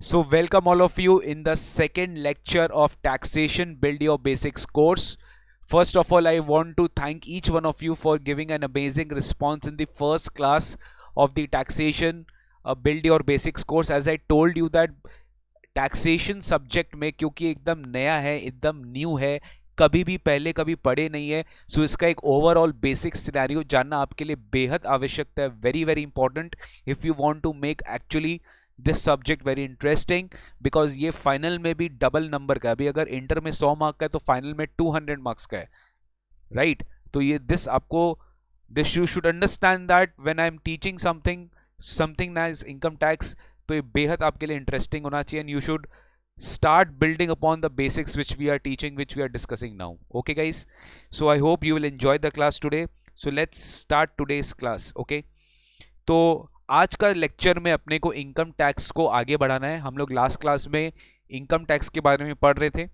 So, welcome all of you in the second lecture of Taxation Build Your Basics course. First of all, I want to thank each one of you for giving an amazing response in the first class of the Taxation Build Your Basics course. As I told you that taxation subject में क्योंकि एकदम नया है, एकदम new है, कभी भी पहले कभी पढ़े नहीं है, सो इसका एक ओवरऑल बेसिक सिनेरियो जानना आपके लिए बेहद आवश्यकता है. Very very important if you want to make actually this subject very interesting, because ये फाइनल में भी डबल नंबर का है. अभी अगर इंटर में 100 मार्क का है तो फाइनल में 200 मार्क्स का है, राइट? तो ये दिस आपको this you should understand that when I am teaching something as income tax, तो ये बेहद आपके लिए इंटरेस्टिंग होना चाहिए. And you should start building upon the basics which we are teaching, which we are discussing now. Okay guys, so I hope you will enjoy the class today. So let's start today's class. Okay, तो आज का lecture में अपने को income tax को आगे बढ़ाना है. हम लोग लास्ट क्लास में इनकम टैक्स के बारे में पढ़ रहे थे.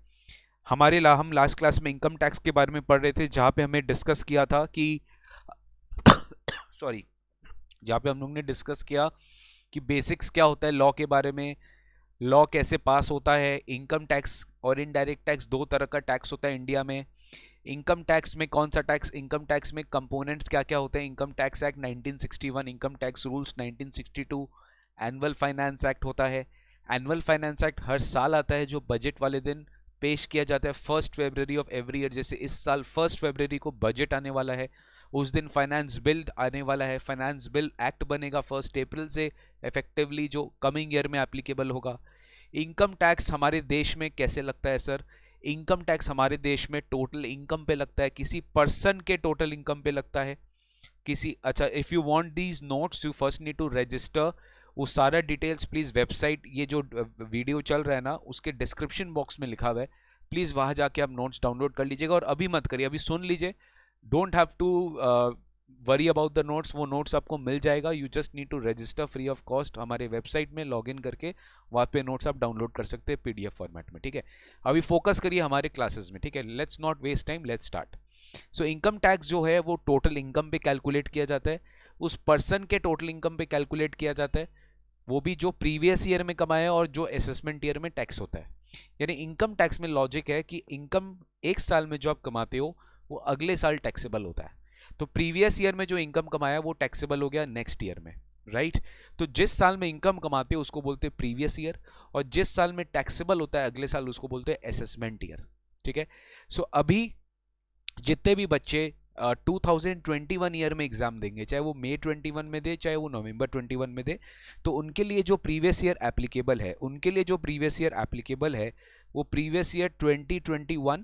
हम लास्ट क्लास में इनकम टैक्स के बारे में पढ़ रहे थे, जहां पे हमें डिस्कस किया था कि सॉरी जहां पे हम लोग ने डिस्कस किया कि बेसिक्स क्या होता है लॉ के बारे में, लॉ कैसे पास होता है. इनकम टैक्स और इनडायरेक्ट टैक्स दो तरह का टैक्स होता है इंडिया में. इनकम टैक्स में कौन सा टैक्स, इनकम टैक्स में कंपोनेंट्स क्या क्या होते हैं. Income tax act 1961, income tax rules 1962, annual finance act होता है. एनुअल फाइनेंस एक्ट हर साल आता है, जो बजट वाले दिन पेश किया जाता है 1 फरवरी ऑफ एवरी ईयर. जैसे इस साल 1 फरवरी को बजट आने वाला है, उस दिन फाइनेंस बिल आने वाला है. फाइनेंस बिल एक्ट बनेगा 1 अप्रैल से इफेक्टिवली, जो कमिंग ईयर में एप्लीकेबल होगा. इनकम टैक्स हमारे देश में कैसे लगता है सर? इनकम टैक्स हमारे देश में टोटल इनकम पे लगता है, किसी पर्सन के टोटल इनकम पे लगता है. अच्छा, if you want these notes you first need to register. वो सारा डिटेल्स प्लीज वेबसाइट, ये जो वीडियो चल रहा है ना उसके डिस्क्रिप्शन बॉक्स में लिखा हुआ है, प्लीज वहां जाके आप नोट्स डाउनलोड कर लीजिएगा. और अभी मत करिए, अभी सुन लीजिए, don't have to worry about the notes. वो नोट्स आपको मिल जाएगा. You just need to register free of cost हमारे वेबसाइट में लॉग इन करके. वहाँ पे नोट्स आप डाउनलोड कर सकते हैं पीडीएफ फॉर्मेट में. ठीक है, अभी फोकस करिए हमारे क्लासेस में. ठीक है, let's not waste time, let's start. So income tax जो है वो टोटल इनकम पे कैलकुलेट किया जाता है, उस पर्सन के टोटल इनकम पे कैलकुलेट किया जाता है, वो भी जो प्रीवियस ईयर में कमाया और जो असेसमेंट ईयर में टैक्स होता है. यानी इनकम टैक्स में लॉजिक है कि इनकम एक साल में जो आप कमाते हो वो अगले साल टैक्सेबल होता है. तो प्रीवियस ईयर में जो इनकम कमाया वो टैक्सेबल हो गया नेक्स्ट ईयर में, राइट? तो जिस साल में इनकम कमाते हो उसको बोलते हैं प्रीवियस ईयर, और जिस साल में टैक्सेबल होता है अगले साल उसको बोलते हैं असेसमेंट ईयर. ठीक है, सो अभी जितने भी बच्चे 2021 ईयर में एग्जाम देंगे, चाहे वो मई 21 में दे चाहे वो नवंबर 21 में दे, तो उनके लिए जो प्रीवियस ईयर एप्लीकेबल है, वो प्रीवियस ईयर 2021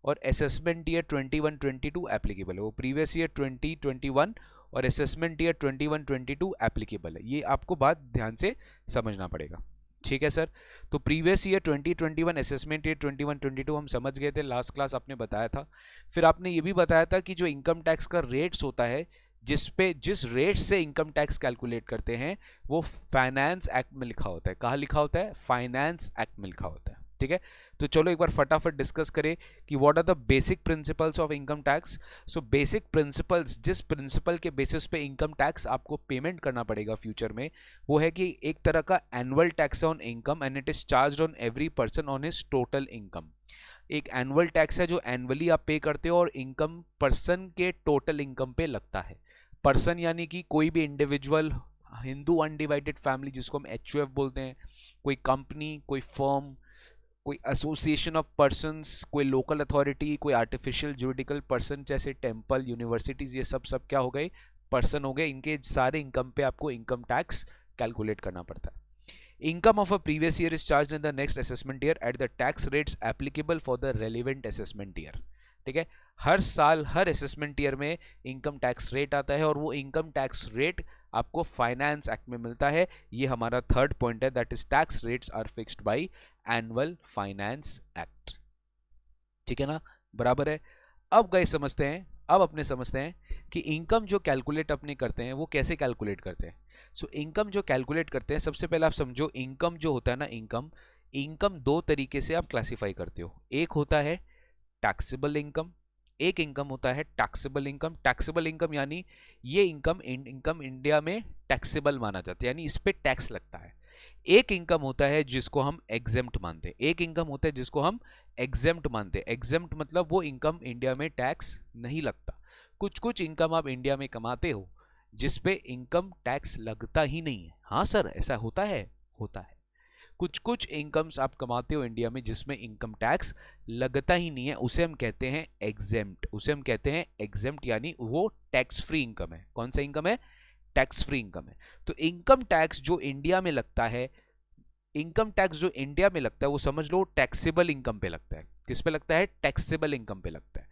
और असेसमेंट ईयर 21-22 एप्लीकेबल है. वो प्रीवियस ईयर 2021 और असेसमेंट ईयर 21-22 एप्लीकेबल है. ये आपको बात ध्यान से समझना पड़ेगा. ठीक है सर, तो प्रीवियस ईयर 2021, असेसमेंट ईयर 21-22 हम समझ गए थे, लास्ट क्लास आपने बताया था. फिर आपने ये भी बताया था कि जो इनकम टैक्स का रेट्स होता है, जिस रेट से इनकम टैक्स कैलकुलेट करते हैं, वो फाइनेंस एक्ट में लिखा होता है. कहाँ लिखा होता है? फाइनेंस एक्ट में लिखा होता है. ठीक है, तो चलो एक बार फटाफट डिस्कस करें कि what are the basic principles of income tax. So basic principles, जिस प्रिंसिपल के बेसिस पे इनकम टैक्स आपको पेमेंट करना पड़ेगा फ्यूचर में, वो है कि एक तरह का annual tax on income and it is charged on every person on his total income. एक एनुअल टैक्स है जो एनुअली आप पे करते हो और इनकम पर्सन के टोटल इनकम पे लगता है. पर्सन यानी कि कोई भी इंडिविजुअल, हिंदू अनडिवाइडेड फैमिली जिसको हम एचयूएफ बोलते हैं, कोई कंपनी, कोई फर्म, कोई एसोसिएशन ऑफ पर्संस, कोई लोकल अथॉरिटी, कोई आर्टिफिशियल जुरिडिकल पर्सन जैसे टेंपल, यूनिवर्सिटीज, ये सब क्या हो गए? पर्सन हो गए. इनके सारे इनकम पे आपको इनकम टैक्स कैलकुलेट करना पड़ता है. Income of a previous year is charged in the next assessment year at the tax rates applicable for the relevant assessment year. ठीक है, हर साल हर असेसमेंट ईयर में इनकम टैक्स रेट आता है और वो इनकम टैक्स रेट आपको फाइनेंस एक्ट में मिलता है. ये हमारा थर्ड पॉइंट है, that is tax rates are fixed by annual finance act. ठीक है ना, बराबर है. अब गए समझते हैं, अब अपने समझते हैं कि इनकम जो कैलकुलेट अपने करते हैं वो कैसे कैलकुलेट करते हैं. सो इनकम जो कैलकुलेट करते हैं, सबसे पहले आप समझो इनकम जो होता है ना, इनकम दो तरीके से आप क्लासिफाई करते हो. एक होता है टैक्सेबल इनकम, एक इनकम होता है टैक्सेबल इनकम. टैक्सेबल इनकम यानी ये इनकम इंडिया में टैक्सेबल माना जाता है, यानी इस पे टैक्स लगता है. एक इनकम होता है जिसको हम एग्जेम्प्ट मानते हैं, एक इनकम होता है जिसको हम एग्जेम्प्ट मानते हैं। एग्जेम्प्ट मतलब वो इनकम इंडिया में टैक्स नहीं लगता। कुछ कुछ इनकम आप इंडिया में कमाते हो जिसपे इनकम टैक्स लगता ही नहीं है। हाँ सर, ऐसा होता है, होता है। कुछ कुछ इनकम्स आप कमाते हो इंडिया में जिसमें इनकम टैक्स लगता ही नहीं है, उसे हम कहते हैं एग्जेम्प्ट, उसे हम कहते हैं एग्जेम्प्ट, यानी वो टैक्स फ्री इनकम है। कौन सा इनकम है? टैक्स फ्री इनकम है। तो इनकम टैक्स जो इंडिया में लगता है, इनकम टैक्स जो इंडिया में लगता है वो समझ लो टैक्सेबल इनकम पे लगता है। किस पे लगता है? टैक्सेबल इनकम पे लगता है।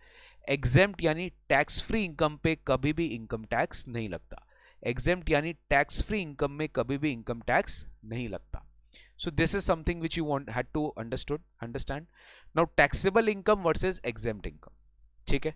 एग्जेम्प्ट यानी टैक्स फ्री इनकम पे कभी भी इनकम टैक्स नहीं लगता। एग्जेम्प्ट यानी टैक्स फ्री इनकम में कभी भी इनकम टैक्स नहीं लगता। So this is something which you had to understand. Now taxable income versus exempt income, ठीक है?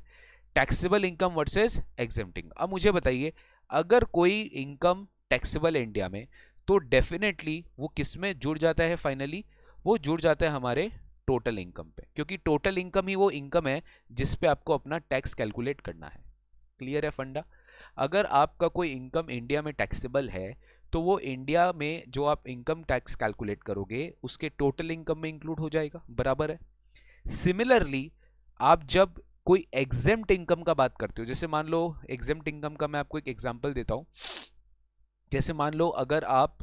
Taxable income versus exempting. अब मुझे बताइए, अगर कोई इनकम टैक्सेबल है इंडिया में, तो डेफिनेटली वो किस में जुड़ जाता है? फाइनली वो जुड़ जाता है हमारे टोटल इनकम पे, क्योंकि टोटल इनकम ही वो इनकम है जिस पे आपको अपना टैक्स कैलकुलेट करना है। क्लियर है फंडा? अगर आपका कोई इनकम इंडिया में टैक्सेबल है तो वो इंडिया में जो आप इनकम टैक्स कैलकुलेट करोगे उसके टोटल इनकम में इंक्लूड हो जाएगा, बराबर है। सिमिलरली आप जब कोई एग्जेम्प्ट इनकम का बात करते हो, जैसे मान लो एग्जेम्प्ट इनकम का मैं आपको एक एग्जांपल देता हूं। जैसे मान लो अगर आप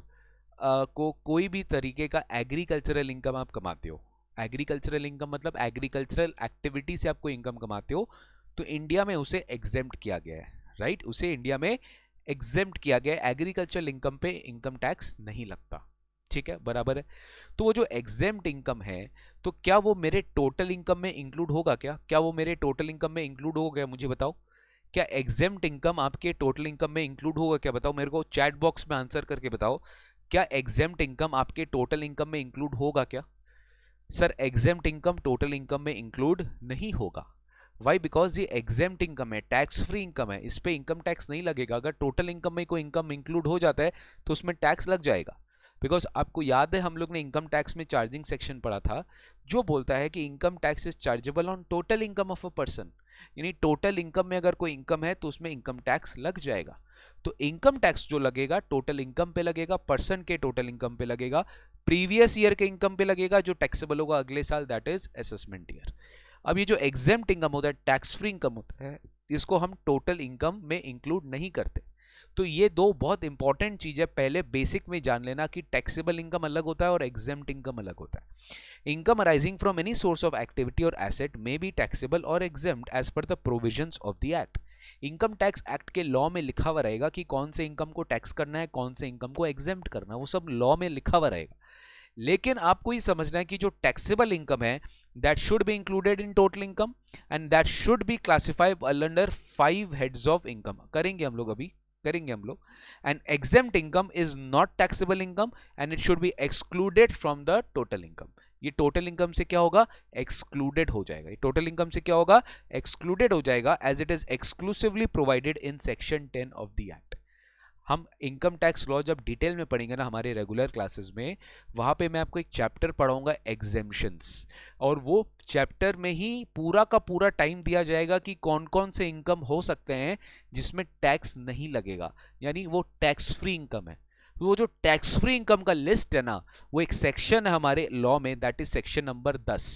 को कोई भी तरीके का एग्रीकल्चरल इनकम आप कमाते हो, एग्रीकल्चरल इनकम मतलब एग्रीकल्चरल एक्टिविटी से आप कोई इनकम कमाते हो, तो इंडिया में उसे एग्जेम्प्ट किया गया है, राइट? उसे इंडिया में एग्जेम्प्ट किया गया है, एग्रीकल्चरल इनकम पे इनकम टैक्स नहीं लगता, ठीक है, बराबर है। तो वो जो एग्जेम्प्ट इनकम है, तो क्या वो मेरे टोटल इनकम में इंक्लूड होगा? क्या वो मेरे टोटल इनकम में इंक्लूड हो गया? मुझे बताओ, क्या एग्जेम्प्ट इनकम आपके टोटल इनकम में इंक्लूड होगा? क्या बताओ मेरे को, चैट बॉक्स में आंसर करके बताओ, क्या एग्जेम्प्ट इनकम आपके टोटल इनकम में इंक्लूड होगा क्या? Sir, exempt income total income में इंक्लूड नहीं होगा। वाई? बिकॉज ये एग्जेम्प्ट इनकम है, टैक्स फ्री इनकम है, इस पे इनकम टैक्स नहीं लगेगा। अगर टोटल इनकम में कोई इनकम इंक्लूड हो जाता है तो उसमें टैक्स लग जाएगा। बिकॉज आपको याद है हम लोग ने इनकम टैक्स में चार्जिंग सेक्शन पढ़ा था, जो बोलता है कि income tax is chargeable on total income of a person, यानी टोटल इनकम में अगर कोई इनकम है तो उसमें इनकम टैक्स लग जाएगा। तो इनकम टैक्स जो लगेगा टोटल इनकम पे लगेगा, पर्सन के टोटल इनकम पे लगेगा, प्रीवियस ईयर के इनकम पे लगेगा जो टैक्सेबल होगा अगले साल, दैट इज असेसमेंट ईयर। अब ये जो एग्जेम्प्ट इनकम होता है, टैक्स फ्री इनकम होता है, इसको हम टोटल इनकम में इंक्लूड नहीं करते। तो ये दो बहुत इंपॉर्टेंट चीज है, पहले बेसिक में जान लेना कि टैक्सेबल इनकम अलग होता है और एग्जेम्प्ट इनकम अलग होता है। Income arising from any source of activity और एसेट मे बी टैक्सेबल और exempt as per the provisions of the act. Income tax act के लॉ में लिखा हुआ रहेगा कि कौन से इनकम को टैक्स करना है, कौन से इनकम को एग्जेम्प्ट करना है, वो सब लॉ में लिखा हुआ रहेगा। लेकिन आपको ही समझना है कि जो टैक्सेबल इनकम है that should be included in total income and that should be classified under 5 heads of income. करेंगे हम लोग, अभी करेंगे हम लोग। And exempt income is not taxable income and it should be excluded from the total income. ये total income से क्या होगा? एक्सक्लूडेड हो जाएगा। ये टोटल इनकम से क्या होगा? एक्सक्लूडेड हो जाएगा, as it is exclusively provided in section 10 of the act. हम इनकम टैक्स लॉ जब डिटेल में पढ़ेंगे ना हमारे रेगुलर क्लासेस में, वहां पे मैं आपको एक चैप्टर पढ़ाऊंगा एग्जेम्पशंस, और वो चैप्टर में ही पूरा का पूरा टाइम दिया जाएगा कि कौन कौन से इनकम हो सकते हैं जिसमें टैक्स नहीं लगेगा, यानी वो टैक्स फ्री इनकम है। तो वो जो टैक्स फ्री इनकम का लिस्ट है ना, वो एक सेक्शन है हमारे लॉ में, that is section number 10।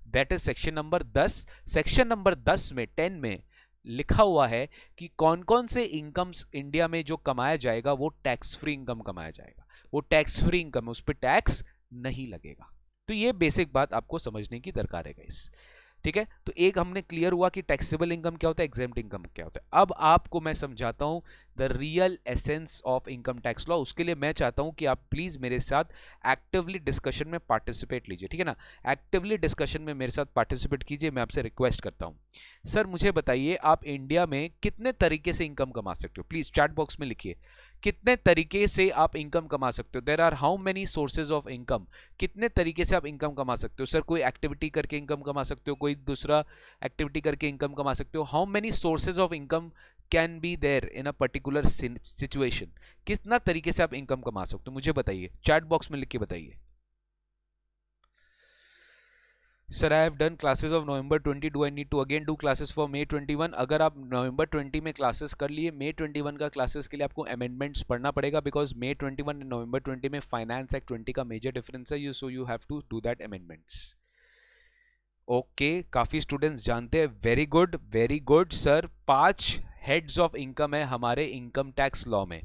That is section number 10। Section number 10 में 10 में लिखा हुआ है कि कौन कौन से इनकम्स इंडिया में जो कमाया जाएगा वो टैक्स फ्री इनकम कमाया जाएगा, वो टैक्स फ्री इनकम है, उस पर टैक्स नहीं लगेगा। तो ये बेसिक बात आपको समझने की दरकार है गाइस, ठीक है? तो एक हमने क्लियर हुआ कि टैक्सेबल इनकम क्या होता है, एग्जेम्प्ट इनकम क्या होता है। अब आपको मैं समझाता हूं the real essence of income tax law. उसके लिए मैं चाहता हूं कि आप प्लीज मेरे साथ एक्टिवली डिस्कशन में पार्टिसिपेट लीजिए, ठीक है ना? एक्टिवली डिस्कशन में मेरे साथ पार्टिसिपेट कीजिए, मैं आपसे रिक्वेस्ट करता हूं। सर मुझे बताइए, आप इंडिया में कितने तरीके से इनकम कमा सकते हो? प्लीज चैट बॉक्स में लिखिए, कितने तरीके से आप इनकम कमा सकते हो? There are how many sources of income. कितने तरीके से आप इनकम कमा सकते हो? सर कोई एक्टिविटी करके इनकम कमा सकते हो, कोई दूसरा एक्टिविटी करके इनकम कमा सकते हो। How many sources of income can be there in a particular situation? कितना तरीके से आप इनकम कमा सकते हो, मुझे बताइए, चैट बॉक्स में लिख के बताइए। Sir I have done classes of November 20, do I need to again do classes for May 21? अगर आप नवंबर 20 में क्लासेस कर लिए, May 21 का क्लासेस के लिए आपको अमेंडमेंट्स पढ़ना पड़ेगा, बिकॉज May 21 एंड नवंबर 20 में फाइनेंस एक्ट 20 का मेजर डिफरेंस है, so you have to do that amendments. Okay, काफी स्टूडेंट्स जानते हैं, very good sir. 5 heads of income है हमारे इनकम टैक्स लॉ में।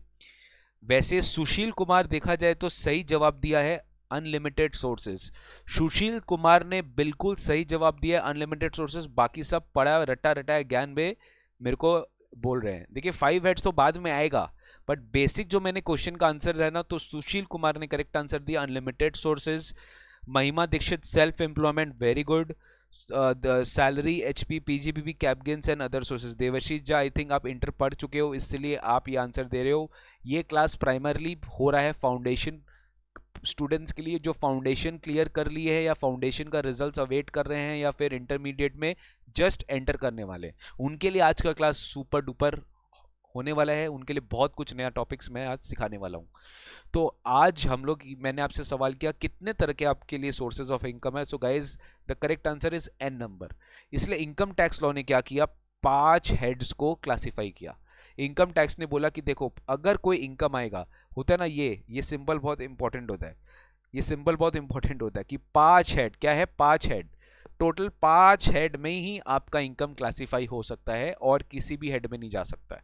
वैसे सुशील कुमार देखा जाए तो सही जवाब दिया है अनलिमिटेड सोर्सेज। सुशील कुमार ने बिल्कुल सही जवाब दिया है अनलिमिटेड सोर्सेज, बाकी सब पढ़ा रटा रटा ज्ञान में मेरे को बोल रहे हैं। देखिए 5 हेड्स तो बाद में आएगा, बट बेसिक जो मैंने क्वेश्चन का आंसर रहना, तो सुशील कुमार ने करेक्ट आंसर दिया unlimited sources. Mahima Dikshit self employment, very good. Salary, HP, PGBP, cap gains and other sources. Devashish ji, I think आप इंटर पढ़ चुके हो, इसलिए आप ये आंसर दे रहे हो। ये क्लास प्राइमरली हो रहा है फाउंडेशन स्टूडेंट्स के लिए जो फाउंडेशन क्लियर कर लिए है या फाउंडेशन का रिजल्ट्स अवेट कर रहे हैं या फिर इंटरमीडिएट में जस्ट एंटर करने वाले, उनके लिए आज का क्लास सुपर डुपर होने वाला है। उनके लिए बहुत कुछ नया टॉपिक्स मैं आज सिखाने वाला हूँ। तो आज हम लोग, मैंने आपसे सवाल किया कितने तरह के आपके लिए सोर्सेज ऑफ इनकम है। So guys the correct answer is n number. इसलिए इनकम टैक्स लॉ ने क्या किया, 5 हेड्स को क्लासिफाई किया। इनकम टैक्स ने बोला कि देखो अगर कोई इनकम आएगा, होता है ना, ये सिंबल बहुत इंपॉर्टेंट होता है, ये सिंबल बहुत इंपॉर्टेंट होता है कि 5 हेड, क्या है 5 हेड, टोटल 5 हेड में ही आपका इनकम क्लासिफाई हो सकता है और किसी भी हेड में नहीं जा सकता है।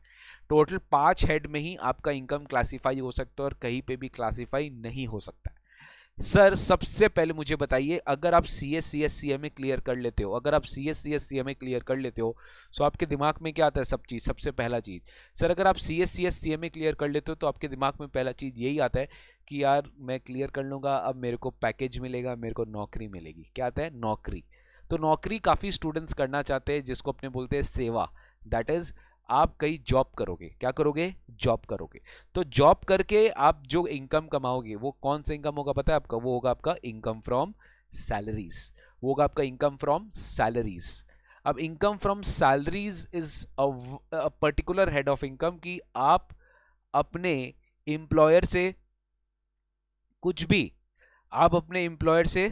टोटल 5 हेड में ही आपका इनकम क्लासिफाई हो सकता है और कहीं पे भी क्लासिफाई नहीं हो सकता है। सर सबसे पहले मुझे बताइए, अगर आप CS CS CMA क्लियर कर लेते हो, अगर आप CS CS CMA क्लियर कर लेते हो, तो आपके दिमाग में क्या आता है, सब चीज, सबसे पहला चीज, सर अगर आप CS CS CMA क्लियर कर लेते हो तो आपके दिमाग में पहला चीज यही आता है कि यार मैं क्लियर कर लूंगा, अब मेरे को पैकेज मिलेगा, मेरे को नौकरी मिलेगी। क्या आता है, नौकरी। तो नौकरी काफी स्टूडेंट्स करना चाहते हैं, जिसको अपने बोलते हैं सेवा, दैट इज आप कहीं जॉब करोगे। क्या करोगे, जॉब करोगे। तो जॉब करके आप जो इनकम कमाओगे वो कौन सा इनकम होगा पता है आपका, वो होगा आपका इनकम फ्रॉम सैलरीज, वो होगा आपका इनकम फ्रॉम सैलरीज। अब income from salaries is a particular head of income कि आप अपने एम्प्लॉयर से कुछ भी, आप अपने एम्प्लॉयर से,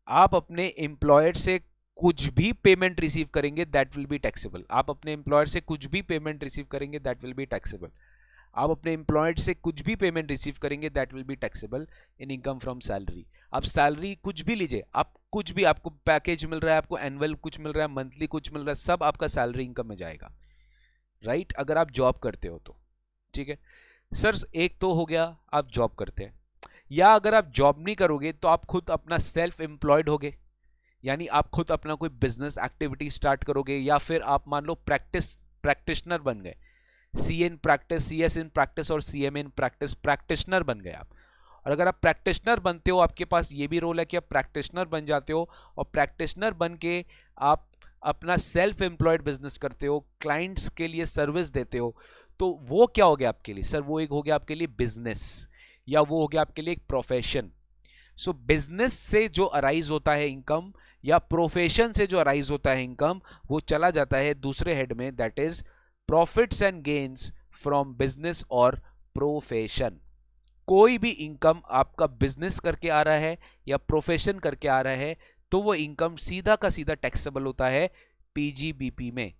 आप अपने एम्प्लॉयर से कुछ भी पेमेंट रिसीव करेंगे दैट विल बी टैक्सेबल। आप अपने एम्प्लॉयर से कुछ भी पेमेंट रिसीव करेंगे दैट विल बी टैक्सेबल। आप अपने एम्प्लॉयर से कुछ भी पेमेंट रिसीव करेंगे that will be taxable in income from salary. आप सैलरी कुछ भी लीजिए, आप कुछ भी, आपको पैकेज मिल रहा है, आपको एनुअल कुछ मिल रहा है, मंथली कुछ मिल रहा है, सब आपका सैलरी इनकम में जाएगा, राइट, अगर आप जॉब करते हो तो। ठीक है सर, एक तो हो गया आप जॉब करते हैं, या अगर आप जॉब नहीं करोगे तो आप खुद अपना सेल्फ एम्प्लॉयड होगे, यानी आप खुद अपना कोई बिजनेस एक्टिविटी स्टार्ट करोगे, या फिर आप मान लो प्रैक्टिशनर बन गए, C in practice, CS in practice और CM इन प्रैक्टिस, प्रैक्टिशनर बन गए आप। और अगर आप प्रैक्टिशनर बनते हो, आपके पास ये भी रोल है कि आप प्रैक्टिशनर बन जाते हो, और प्रैक्टिशनर बन के आप अपना सेल्फ एम्प्लॉयड बिजनेस करते हो, क्लाइंट्स के लिए सर्विस देते हो, तो वो क्या हो गया आपके लिए, सर वो एक हो गया आपके लिए बिजनेस, या वो हो गया आपके लिए एक प्रोफेशन। सो बिजनेस से जो अराइज होता है इनकम, या प्रोफेशन से जो अराइज होता है इनकम, वो चला जाता है दूसरे हेड में, that is profits and gains from business और प्रोफेशन। कोई भी इनकम आपका बिजनेस करके आ रहा है या प्रोफेशन करके आ रहा है, तो वो इनकम सीधा का सीधा टैक्सेबल होता है पीजीबीपी में,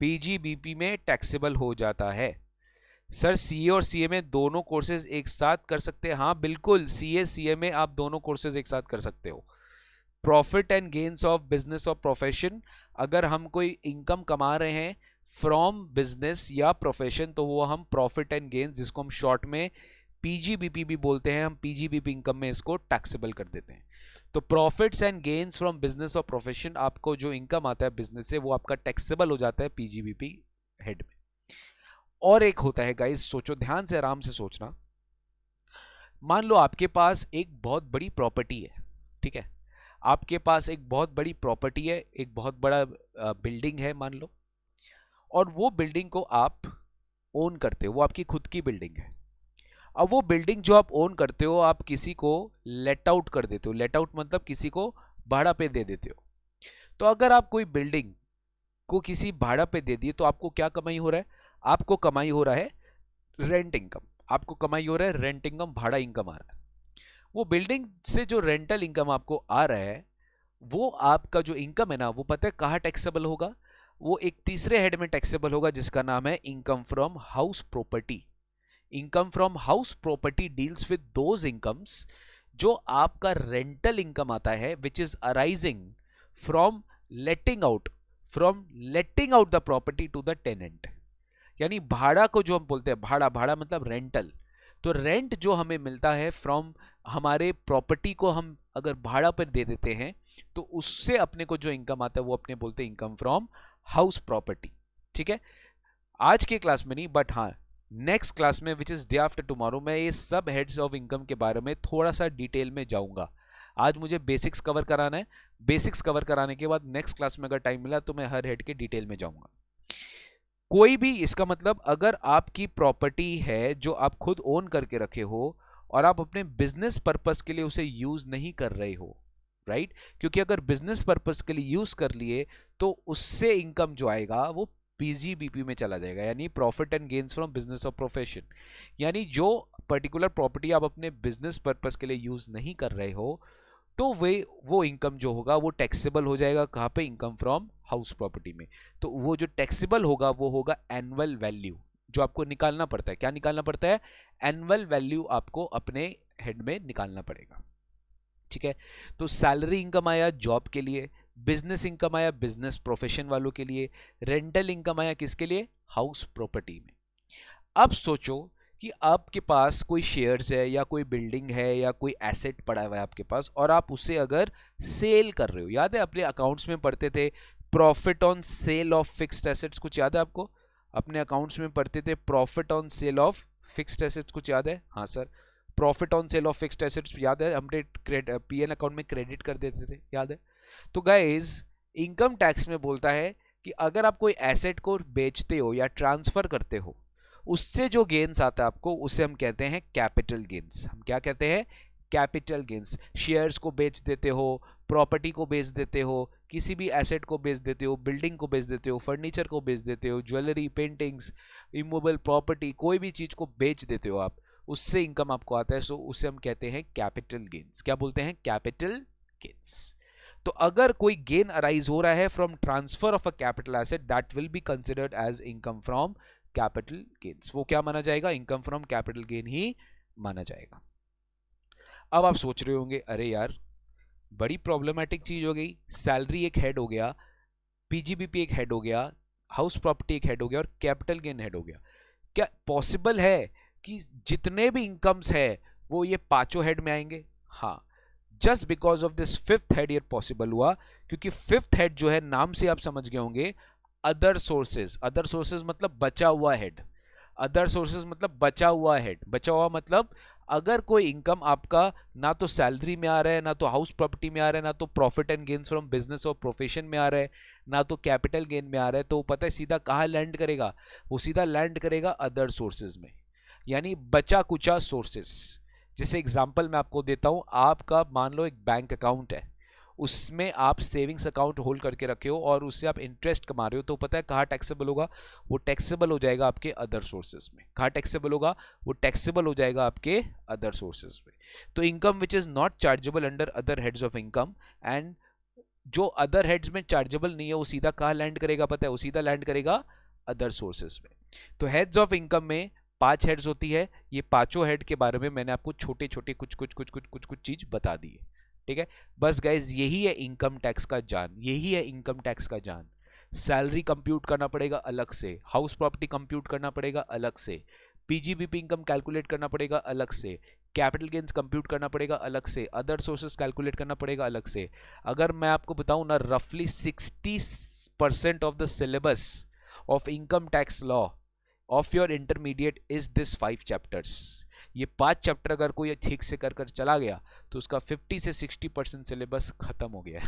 पीजीबीपी में टैक्सेबल हो जाता है। सर सीए और सीएमए दोनों कोर्सेज एक साथ कर सकते हैं, हाँ बिल्कुल, सीए सीएमए आप दोनों कोर्सेज एक साथ कर सकते हो। Profit and gains of business और प्रोफेशन, अगर हम कोई इनकम कमा रहे हैं फ्रॉम बिजनेस या प्रोफेशन, तो वो हम प्रॉफिट एंड गेन्स, जिसको हम शॉर्ट में पीजीबीपी भी बोलते हैं, हम पीजीबीपी इनकम में इसको टैक्सेबल कर देते हैं। तो profits and gains from business और प्रोफेशन, आपको जो इनकम आता है बिजनेस से, वो आपका टैक्सेबल हो जाता है पीजीबीपी हेड में। और एक होता है गाइस, सोचो ध्यान से, आराम से सोचना, मान लो आपके पास एक बहुत बड़ी प्रॉपर्टी है, ठीक है, आपके पास एक बहुत बड़ी प्रॉपर्टी है, एक बहुत बड़ा बिल्डिंग है मान लो, और वो बिल्डिंग को आप ओन करते हो, वो आपकी खुद की बिल्डिंग है। अब वो बिल्डिंग जो आप ओन करते हो, आप किसी को लेट आउट कर देते हो, लेट आउट मतलब किसी को भाड़ा पे दे देते हो। तो अगर आप कोई बिल्डिंग को किसी भाड़ा पे दे दिए, तो आपको क्या कमाई हो रहा है, आपको कमाई हो रहा है रेंट इनकम। आपको कमाई हो रहा है, रेंट इनकम, भाड़ा इनकम आ रहा है। वो बिल्डिंग से जो रेंटल इनकम आपको आ रहा है, वो आपका जो इनकम है ना, वो पता है कहाँ टैक्सेबल होगा? वो एक तीसरे हेड में टैक्सेबल होगा जिसका नाम है income from house property. Income from house property deals with those incomes जो आपका रेंटल इनकम आता है, which is arising from letting out the property to the tenant. यानी भाड़ा को जो हम बोलते हैं, भाड़ा भाड़ा मतलब रेंटल, तो रेंट जो हमें मिलता है फ्रॉम हमारे प्रॉपर्टी को हम अगर भाड़ा पर दे देते हैं, तो उससे अपने को जो इनकम आता है वो अपने बोलते हैं इनकम फ्रॉम हाउस प्रॉपर्टी। ठीक है, आज के क्लास में नहीं, बट हाँ नेक्स्ट क्लास में which is day after tomorrow मैं ये सब हेड्स ऑफ इनकम के बारे में थोड़ा सा डिटेल में जाऊंगा। आज मुझे बेसिक्स कवर कराना है, बेसिक्स कवर कराने के बाद नेक्स्ट क्लास में अगर टाइम मिला तो मैं हर हेड के डिटेल में जाऊंगा। कोई भी, इसका मतलब अगर आपकी प्रॉपर्टी है जो आप खुद ओन करके रखे हो और आप अपने बिजनेस पर्पस के लिए उसे यूज नहीं कर रहे हो, राइट, क्योंकि अगर बिजनेस पर्पस के लिए यूज कर लिए तो उससे इनकम जो आएगा वो पीजीबीपी में चला जाएगा, यानी profit and gains from business of profession. यानी जो पर्टिकुलर प्रॉपर्टी आप अपने बिजनेस पर्पस के लिए यूज नहीं कर रहे हो, तो वो इनकम जो होगा वो टैक्सेबल हो जाएगा कहाँ पे? इनकम फ्रॉम हाउस प्रॉपर्टी में। तो वो जो टैक्सेबल होगा वो होगा एनुअल वैल्यू, जो आपको निकालना पड़ता है। क्या निकालना पड़ता है? एनुअल वैल्यू आपको अपने हेड में निकालना पड़ेगा। ठीक है, तो सैलरी इनकम आया जॉब के लिए, बिजनेस इनकम आया बिजनेस प्रोफेशन वालों के लिए, रेंटल इनकम आया किसके लिए? हाउस प्रॉपर्टी में। अब सोचो कि आपके पास कोई शेयर्स है या कोई बिल्डिंग है या कोई एसेट पड़ा हुआ है आपके पास, और आप उसे अगर सेल कर रहे हो। याद है अपने अकाउंट्स में पढ़ते थे profit on sale of fixed assets, कुछ याद है आपको? अपने अकाउंट्स में पढ़ते थे profit on sale of fixed assets, कुछ याद है? हाँ sir, profit on sale of fixed assets याद है, हमने पीएन अकाउंट में क्रेडिट कर देते थे, याद है? तो गाइस इनकम टैक्स में बोलता है कि अगर आप कोई एसेट को बेचते हो या ट्रांसफर करते हो, उससे जो गेन्स आता है आपको, उसे हम कहते हैं कैपिटल गेन्स। हम क्या कहते हैं? Capital gains. शेयर्स को बेच देते हो, प्रॉपर्टी को बेच देते हो, किसी भी एसेट को बेच देते हो, बिल्डिंग को बेच देते हो, फर्नीचर को बेच देते हो, ज्वेलरी, पेंटिंग्स, इमूवेबल प्रॉपर्टी, कोई भी चीज को बेच देते हो आप, उससे इनकम आपको आता है। सो उसे हम कहते हैं कैपिटल गेन्स। क्या बोलते हैं? Capital gains. तो अगर कोई गेन अराइज हो रहा है from transfer of a capital asset, that will be considered as income from capital gains. वो क्या माना जाएगा? इनकम फ्रॉम कैपिटल गेन ही माना जाएगा। अब आप सोच रहे होंगे अरे यार बड़ी प्रॉब्लमेटिक चीज हो गई, सैलरी एक हेड हो गया, पीजीबीपी एक हेड हो गया, हाउस प्रॉपर्टी एक हेड हो गया और कैपिटल गेन हेड हो गया। क्या पॉसिबल है कि जितने भी इनकम्स है वो ये पांचों हेड में आएंगे? हाँ, just because of this fifth head ये पॉसिबल हुआ, क्योंकि फिफ्थ हेड जो है नाम से आप समझ गए होंगे, अदर सोर्सेज। अदर सोर्सेज मतलब बचा हुआ हेड। अदर सोर्सेज मतलब बचा हुआ हेड। बचा हुआ मतलब अगर कोई इनकम आपका ना तो सैलरी में आ रहा है, ना तो हाउस प्रॉपर्टी में आ रहा है, ना तो profit and gains from business और प्रोफेशन में आ रहा है, ना तो कैपिटल गेन में आ रहा है, तो पता है सीधा कहाँ लैंड करेगा? वो सीधा लैंड करेगा अदर सोर्सेज में, यानी बचा कुचा सोर्सेज। जैसे एग्जांपल मैं आपको देता हूं, आपका मान लो एक बैंक अकाउंट है, उसमें आप सेविंग्स अकाउंट होल्ड करके रखे हो और उससे आप इंटरेस्ट कमा रहे हो, तो पता है कहाँ टैक्सेबल होगा? वो टैक्सेबल हो जाएगा आपके अदर सोर्सेज में। कहाँ टैक्सेबल होगा? वो टैक्सेबल हो जाएगा आपके अदर सोर्सेज में। तो income which is not chargeable under other heads of income, and जो अदर हेड्स में चार्जेबल नहीं है वो सीधा कहाँ लैंड करेगा? पता है, वो सीधा लैंड करेगा अदर सोर्सेज में। तो हेड्स ऑफ इनकम में 5 हेड्स होती है। ये पांचों हेड के बारे में मैंने आपको छोटे छोटे कुछ चीज बता दी है। ठीक है, बस गाइज यही है इनकम टैक्स का जान, यही है इनकम टैक्स का जान। सैलरी कंप्यूट करना पड़ेगा अलग से, हाउस प्रॉपर्टी कंप्यूट करना पड़ेगा अलग से, पीजीबीपी इनकम कैलकुलेट करना पड़ेगा अलग से, कैपिटल गेन्स कंप्यूट करना पड़ेगा अलग से, अदर सोर्सेस कैलकुलेट करना पड़ेगा अलग से। अगर मैं आपको बताऊं ना, रफली 60% of the syllabus of income tax law of your intermediate is this 5 chapters. ये 5 चैप्टर अगर कोई ठीक से कर चला गया तो उसका 50 से 60% सिलेबस खत्म हो गया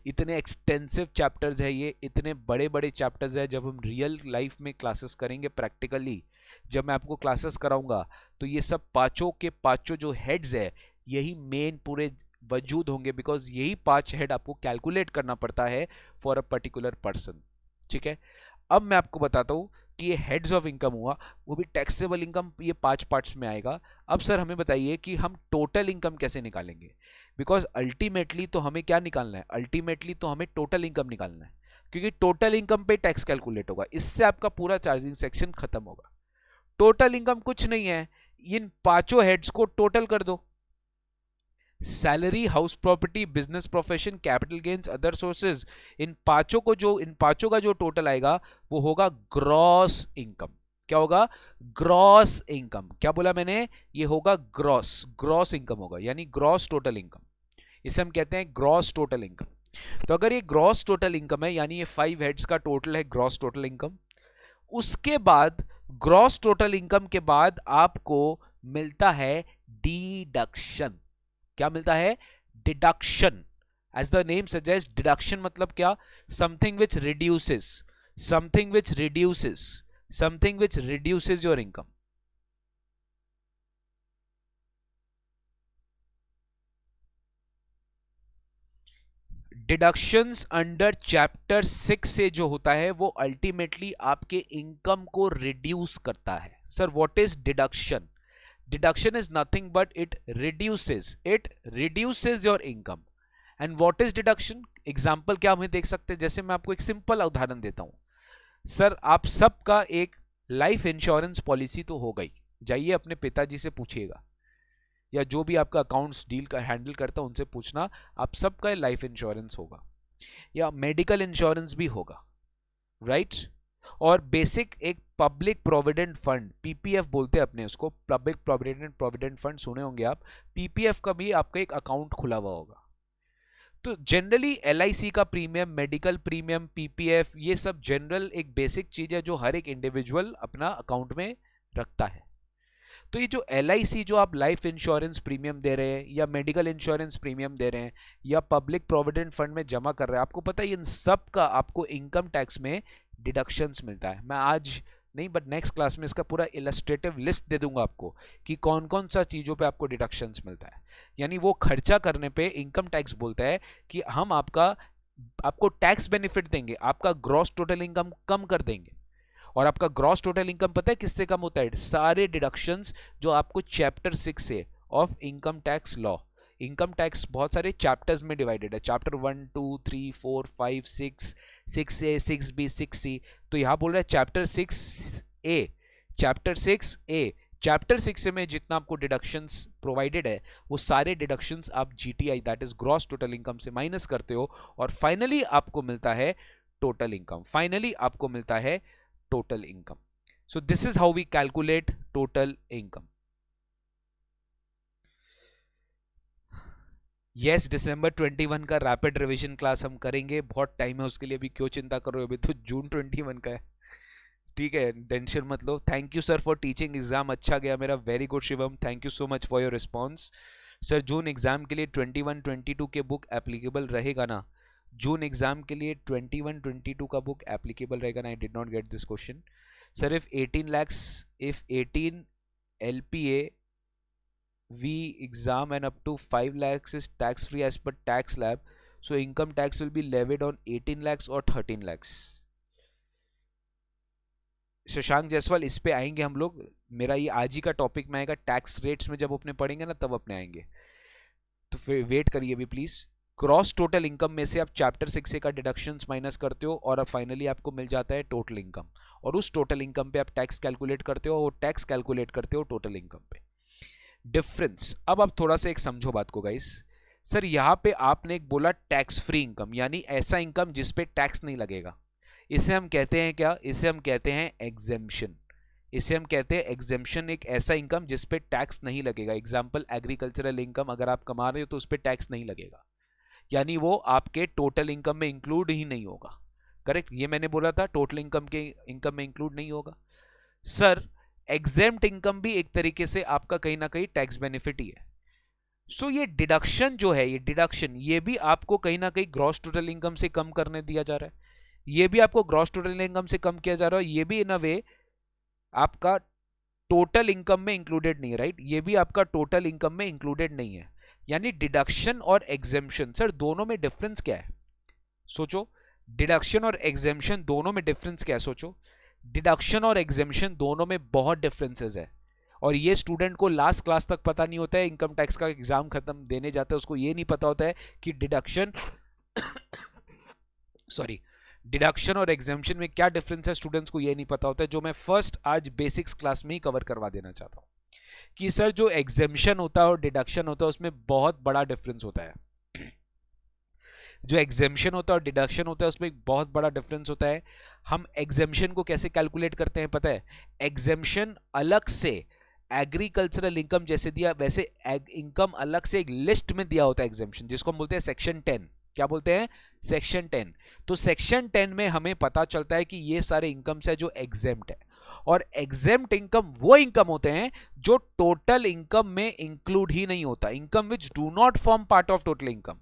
इतने एक्सटेंसिव चैप्टर्स है ये, इतने बड़े बड़े चैप्टर्स है। जब हम रियल लाइफ में क्लासेस करेंगे प्रैक्टिकली, जब मैं आपको क्लासेस कराऊंगा, तो ये सब पांचों के पांचों जो हेड्स है यही मेन पूरे वजूद होंगे, बिकॉज यही 5 हेड आपको कैलकुलेट करना पड़ता है फॉर अ पर्टिकुलर पर्सन। ठीक है, अब मैं आपको बताता हूं कि ये हेड्स ऑफ इनकम हुआ, वो भी टैक्सेबल इनकम, ये 5 पार्ट्स में आएगा। अब सर हमें बताइए कि हम टोटल इनकम कैसे निकालेंगे, बिकॉज अल्टीमेटली तो हमें क्या निकालना है, अल्टीमेटली तो हमें टोटल इनकम निकालना है, क्योंकि टोटल इनकम पे टैक्स कैलकुलेट होगा, इससे आपका पूरा चार्जिंग सेक्शन खत्म होगा। टोटल इनकम कुछ नहीं है, इन पांचों हेड्स को टोटल कर दो, salary, house property, business profession, capital gains, other sources, इन पांचों का जो टोटल आएगा वो होगा ग्रॉस इनकम। क्या होगा? Gross income. क्या बोला मैंने? ये होगा ग्रॉस, ग्रॉस इनकम होगा, यानी ग्रॉस टोटल इनकम, इसे हम कहते हैं ग्रॉस टोटल इनकम। तो अगर ये ग्रॉस टोटल इनकम है, यानी ये 5 हेड्स का टोटल है ग्रॉस टोटल इनकम, उसके बाद ग्रॉस टोटल इनकम के बाद आपको मिलता है डिडक्शन। क्या मिलता है? Deduction. As the name suggest, deduction मतलब क्या? Something which reduces, something which reduces, something which reduces your income. Deductions under chapter 6 से जो होता है वो अल्टीमेटली आपके इनकम को रिड्यूस करता है। Sir what is deduction? Deduction is nothing but it reduces your income. And what is deduction? Example क्या हमें देख सकते हैं, जैसे मैं आपको एक सिंपल उदाहरण देता हूं। सर आप सबका एक लाइफ इंश्योरेंस पॉलिसी तो हो गई, जाइए अपने पिताजी से पूछिएगा, या जो भी आपका अकाउंट्स डील का हैंडल करता है उनसे पूछना, आप सबका लाइफ इंश्योरेंस होगा या मेडिकल इंश्योरेंस भी होगा, राइट? और बेसिक एक पब्लिक प्रोविडेंट फंड, पीपीएफ बोलते हैं अपने उसको, पब्लिक प्रोविडेंट फंड सुने होंगे आप, पीपीएफ का भी आपका एक अकाउंट खुला हुआ होगा। तो जनरली एलआईसी का प्रीमियम, मेडिकल प्रीमियम, पीपीएफ, ये सब जनरल एक बेसिक चीज है जो हर एक इंडिविजुअल अपना अकाउंट में रखता है। तो ये जो एलआईसी, जो आप लाइफ इंश्योरेंस प्रीमियम दे रहे हैं या मेडिकल इंश्योरेंस प्रीमियम दे रहे हैं या पब्लिक प्रोविडेंट फंड में जमा कर रहे हैं, आपको पता है इन सब का आपको इनकम टैक्स में डिडक्शंस मिलता है। मैं आज नहीं बट नेक्स्ट क्लास में इसका पूरा इलस्ट्रेटिव लिस्ट दे दूंगा आपको कि कौन कौन सा चीजों पे आपको डिडक्शंस मिलता है। यानी वो खर्चा करने पे इनकम टैक्स बोलता है कि हम आपको टैक्स बेनिफिट देंगे, आपका ग्रॉस टोटल इनकम कम कर देंगे। और आपका ग्रॉस टोटल इनकम पता है किससे कम होता है? सारे डिडक्शंस जो आपको चैप्टर 6 से of income tax law, income tax बहुत सारे चैप्टर्स में डिवाइडेड है, चैप्टर 1 2 3 4 5 6, 6A 6B 6C, तो यहां बोल रहा है chapter 6A, chapter 6A, chapter 6 में जितना आपको डिडक्शंस प्रोवाइडेड है वो सारे डिडक्शंस आप GTI that is gross total income से माइनस करते हो और फाइनली आपको मिलता है टोटल इनकम। फाइनली आपको मिलता है total income. So this is how we calculate total income. Yes, दिसंबर 21 का रैपिड रिवीजन क्लास हम करेंगे, बहुत टाइम है उसके लिए, अभी क्यों चिंता कर रहे हो, अभी तो जून 21 का है। ठीक है, टेंशन मत लो। Thank you sir for teaching, exam अच्छा गया मेरा, very good Shivam, thank you so much for your response. Sir जून एग्जाम के लिए 21-22 के बुक एप्लीकेबल रहेगा ना? जून एग्जाम के लिए 21-22 का बुक एप्लीकेबल रहेगा ना? I did not get this question. Sir if 18 LPA we exam and up to 5 lakhs is tax free as per tax slab, so income tax will be levied on 18 lakhs or 13 lakhs। Shashank Jaiswal, इस पे आएंगे हम लोग, मेरा ये आज ही का topic में आएगा, टैक्स रेट्स में जब अपने पढ़ेंगे ना तब अपने आएंगे, तो फिर वेट करिए भी प्लीज। क्रॉस टोटल इनकम में से आप चैप्टर 6 का डिडक्शंस माइनस करते हो और अब फाइनली आपको मिल जाता है टोटल इनकम, और उस टोटल इनकम पे आप टैक्स कैलकुलेट करते हो और टैक्स कैलकुलेट करते हो टोटल इनकम पे। डिफरेंस, अब आप थोड़ा सा एक समझो बात को गाइस। सर यहां पे आपने एक बोला टैक्स फ्री इनकम, यानी ऐसा इनकम जिस पे टैक्स नहीं लगेगा, इसे हम कहते हैं क्या? इसे हम कहते हैं एग्जेम्पशन। इसे हम कहते हैं एग्जेम्पशन, एक ऐसा इनकम जिस पे टैक्स नहीं लगेगा। एग्जांपल एग्रीकल्चरल इनकम, अगर आप कमा रहे हो तो उस पे टैक्स नहीं लगेगा, यानी वो आपके टोटल इनकम में इंक्लूड ही नहीं होगा। करेक्ट, ये मैंने बोला था टोटल इनकम के इनकम में इंक्लूड नहीं होगा। सर एग्जेम्प्ट इनकम भी एक तरीके से आपका कहीं ना कहीं टैक्स बेनिफिट ही है। सो ये डिडक्शन जो है, ये डिडक्शन, ये भी आपको कहीं ना कहीं ग्रॉस टोटल इनकम से कम करने दिया जा रहा है, ये भी आपको ग्रॉस टोटल इनकम से कम किया जा रहा है, ये भी इन अ वे आपका टोटल इनकम में इंक्लूडेड नहीं है, राइट? ये भी आपका टोटल इनकम में इंक्लूडेड नहीं है। यानी डिडक्शन और एग्जेम्पशन, सर दोनों में डिफरेंस क्या है? सोचो, डिडक्शन और एग्जेम्पशन दोनों में डिफरेंस क्या है? सोचो, डिडक्शन और एग्जेम्पशन दोनों में बहुत डिफरेंसेस है, और ये स्टूडेंट को लास्ट क्लास तक पता नहीं होता है, इनकम टैक्स का एग्जाम खत्म देने जाता है उसको ये नहीं पता होता है कि डिडक्शन सॉरी डिडक्शन और एग्जेम्पशन में क्या डिफरेंस है, स्टूडेंट्स को ये नहीं पता होता है, जो मैं फर्स्ट आज बेसिक्स क्लास में ही कवर करवा देना चाहता हूँ कि सर जो एग्जेम्पशन होता है और डिडक्शन होता है उसमें बहुत बड़ा डिफरेंस होता है। जो एग्जेम्पशन होता है और डिडक्शन होता है उसमें एक बहुत बड़ा डिफरेंस होता है। हम एग्जेम्पशन को कैसे कैलकुलेट करते हैं पता है? एग्जेम्पशन अलग से एग्रीकल्चरल इनकम जैसे दिया वैसे इनकम अलग से एक लिस्ट में दिया होता है एग्जेम्पशन, जिसको हम बोलते हैं सेक्शन 10। क्या बोलते हैं? सेक्शन 10। तो सेक्शन 10 में हमें पता चलता है कि ये सारे इनकम्स है जो एग्जेम्प्ट है, और एग्जेम्प्ट इनकम वो इनकम होते हैं जो टोटल इनकम में इंक्लूड ही नहीं होता, income which do not form part of total income.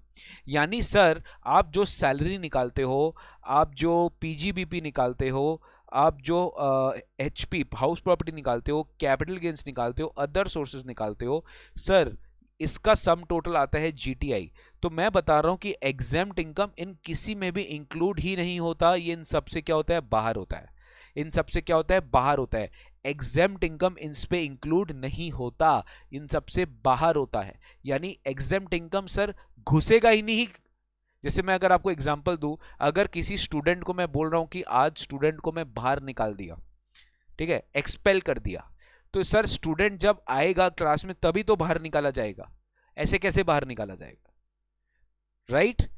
यानी सर आप जो सैलरी निकालते हो, आप जो पीजीबीपी निकालते हो, आप जो एचपी हाउस प्रॉपर्टी निकालते हो, कैपिटल गेन्स निकालते हो, अदर सोर्सेज निकालते हो, सर इसका सम टोटल आता है जीटीआई। तो मैं बता रहा हूं कि एग्जेम्प्ट इनकम इन किसी में भी इंक्लूड ही नहीं होता, ये इन सबसे क्या होता है? बाहर होता है। इन सबसे क्या होता है? बाहर होता है। एग्जेम्प्ट इनकम इन पे इंक्लूड नहीं होता, इन सबसे बाहर होता है। यानी एग्जेम्प्ट इनकम सर घुसेगा ही नहीं। जैसे मैं अगर आपको एग्जांपल दूं, अगर किसी स्टूडेंट को मैं बोल रहा हूं कि आज स्टूडेंट को मैं बाहर निकाल दिया, ठीक है, एक्सपेल कर दिया, तो सर स्टूडेंट जब आएगा क्लास में तभी तो बाहर निकाला जाएगा, ऐसे कैसे बाहर निकाला जाएगा? राइट?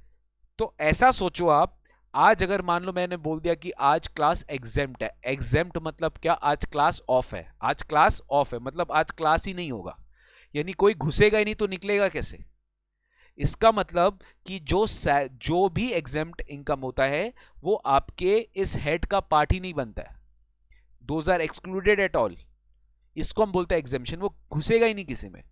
तो ऐसा सोचो आप, आज अगर मान लो मैंने बोल दिया कि आज क्लास एग्जेम्प्ट है, एग्जेम्प्ट मतलब क्या? आज क्लास ऑफ है, आज क्लास ऑफ है मतलब आज क्लास ही नहीं होगा, यानी कोई घुसेगा ही नहीं, तो निकलेगा कैसे? इसका मतलब कि जो भी एग्जेम्प्ट इनकम होता है वो आपके इस हेड का पार्ट ही नहीं बनता है, those are excluded at all. इसको हम बोलते हैं एग्जेम्पशन, वो घुसेगा ही नहीं किसी में,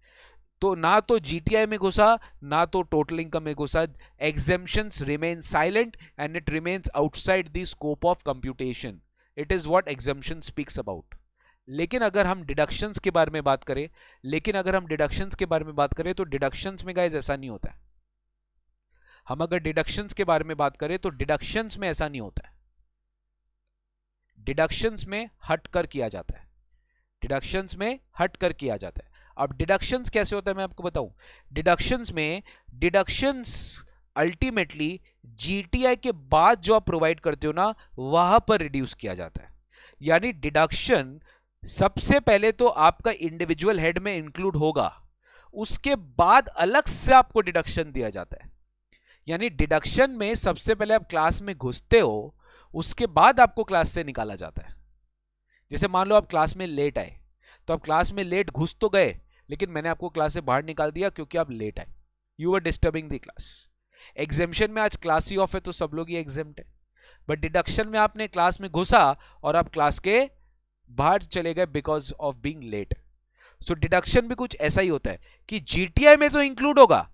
तो ना तो जीटीआई में घुसा ना तो टोटल इनकम में घुसा। Exemptions remain silent and it remains outside the scope of computation. It is what exemption speaks about. लेकिन अगर हम डिडक्शंस के बारे में बात करें तो डिडक्शंस में गाइस ऐसा नहीं होता है। हम अगर डिडक्शंस के बारे में बात करें तो डिडक्शंस में ऐसा नहीं होता है, डिडक्शंस में हटकर किया जाता है, डिडक्शंस में हटकर किया जाता है। अब डिडक्शंस कैसे होता है मैं आपको बताऊं। डिडक्शंस अल्टीमेटली जीटीआई के बाद जो आप प्रोवाइड करते हो ना, वहां पर रिड्यूस किया जाता है। यानी डिडक्शन सबसे पहले तो आपका इंडिविजुअल हेड में इंक्लूड होगा, उसके बाद अलग से आपको डिडक्शन दिया जाता है। यानी डिडक्शन में सबसे पहले आप क्लास में घुसते हो, उसके बाद आपको क्लास से निकाला जाता है। जैसे मान लो आप क्लास में लेट आए, तो आप क्लास में लेट घुस तो गए, लेकिन मैंने आपको क्लास से बाहर निकाल दिया क्योंकि आप लेट आए, you are disturbing the class. Exemption में आज क्लास ही ऑफ है तो सब लोग ही एग्जेम्प्ट है, बट डिडक्शन में आपने क्लास में घुसा और आप क्लास के बाहर चले गए because of being late. So deduction भी कुछ ऐसा ही होता है कि जीटीआई में तो इंक्लूड होगा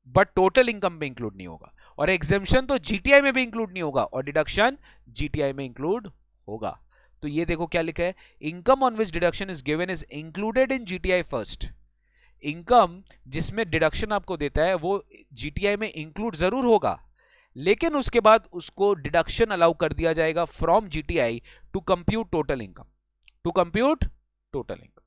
बट टोटल इनकम में इंक्लूड नहीं होगा, और एग्जेम्पशन तो जीटीआई में भी इंक्लूड नहीं होगा और डिडक्शन जीटीआई में इंक्लूड होगा। तो ये देखो क्या लिखा है, income on which deduction is given is included in GTI first. Income जिसमें डिडक्शन आपको देता है वो जीटीआई में इंक्लूड जरूर होगा, लेकिन उसके बाद उसको डिडक्शन अलाउ कर दिया जाएगा from GTI to compute total income, to compute total income.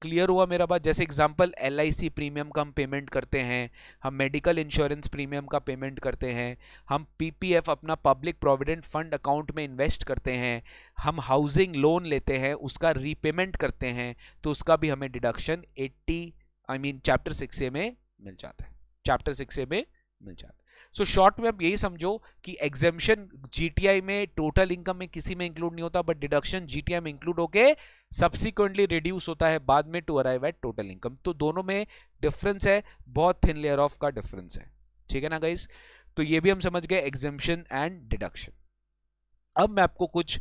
Clear हुआ मेरा बात? जैसे एग्जांपल एलआईसी प्रीमियम का हम पेमेंट करते हैं, हम मेडिकल इंश्योरेंस प्रीमियम का पेमेंट करते हैं, हम पीपीएफ अपना पब्लिक प्रोविडेंट फंड अकाउंट में इन्वेस्ट करते हैं, हम हाउसिंग लोन लेते हैं उसका रीपेमेंट करते हैं, तो उसका भी हमें डिडक्शन चैप्टर 6A में मिल जाता है, चैप्टर 6A में मिल जाता है। सो शॉर्ट में आप यही समझो कि एग्जेम्पशन जीटीआई में टोटल इनकम में किसी में इंक्लूड नहीं होता, बट डिडक्शन जीटीआई में इंक्लूड होके सब्सिक्वेंटली रिड्यूस होता है बाद में to arrive at total income. तो दोनों में डिफरेंस है, बहुत थिन लेयर ऑफ का डिफरेंस है, ठीक है ना गाइस? तो ये भी हम समझ गए एग्जेम्पशन एंड डिडक्शन। अब मैं आपको कुछ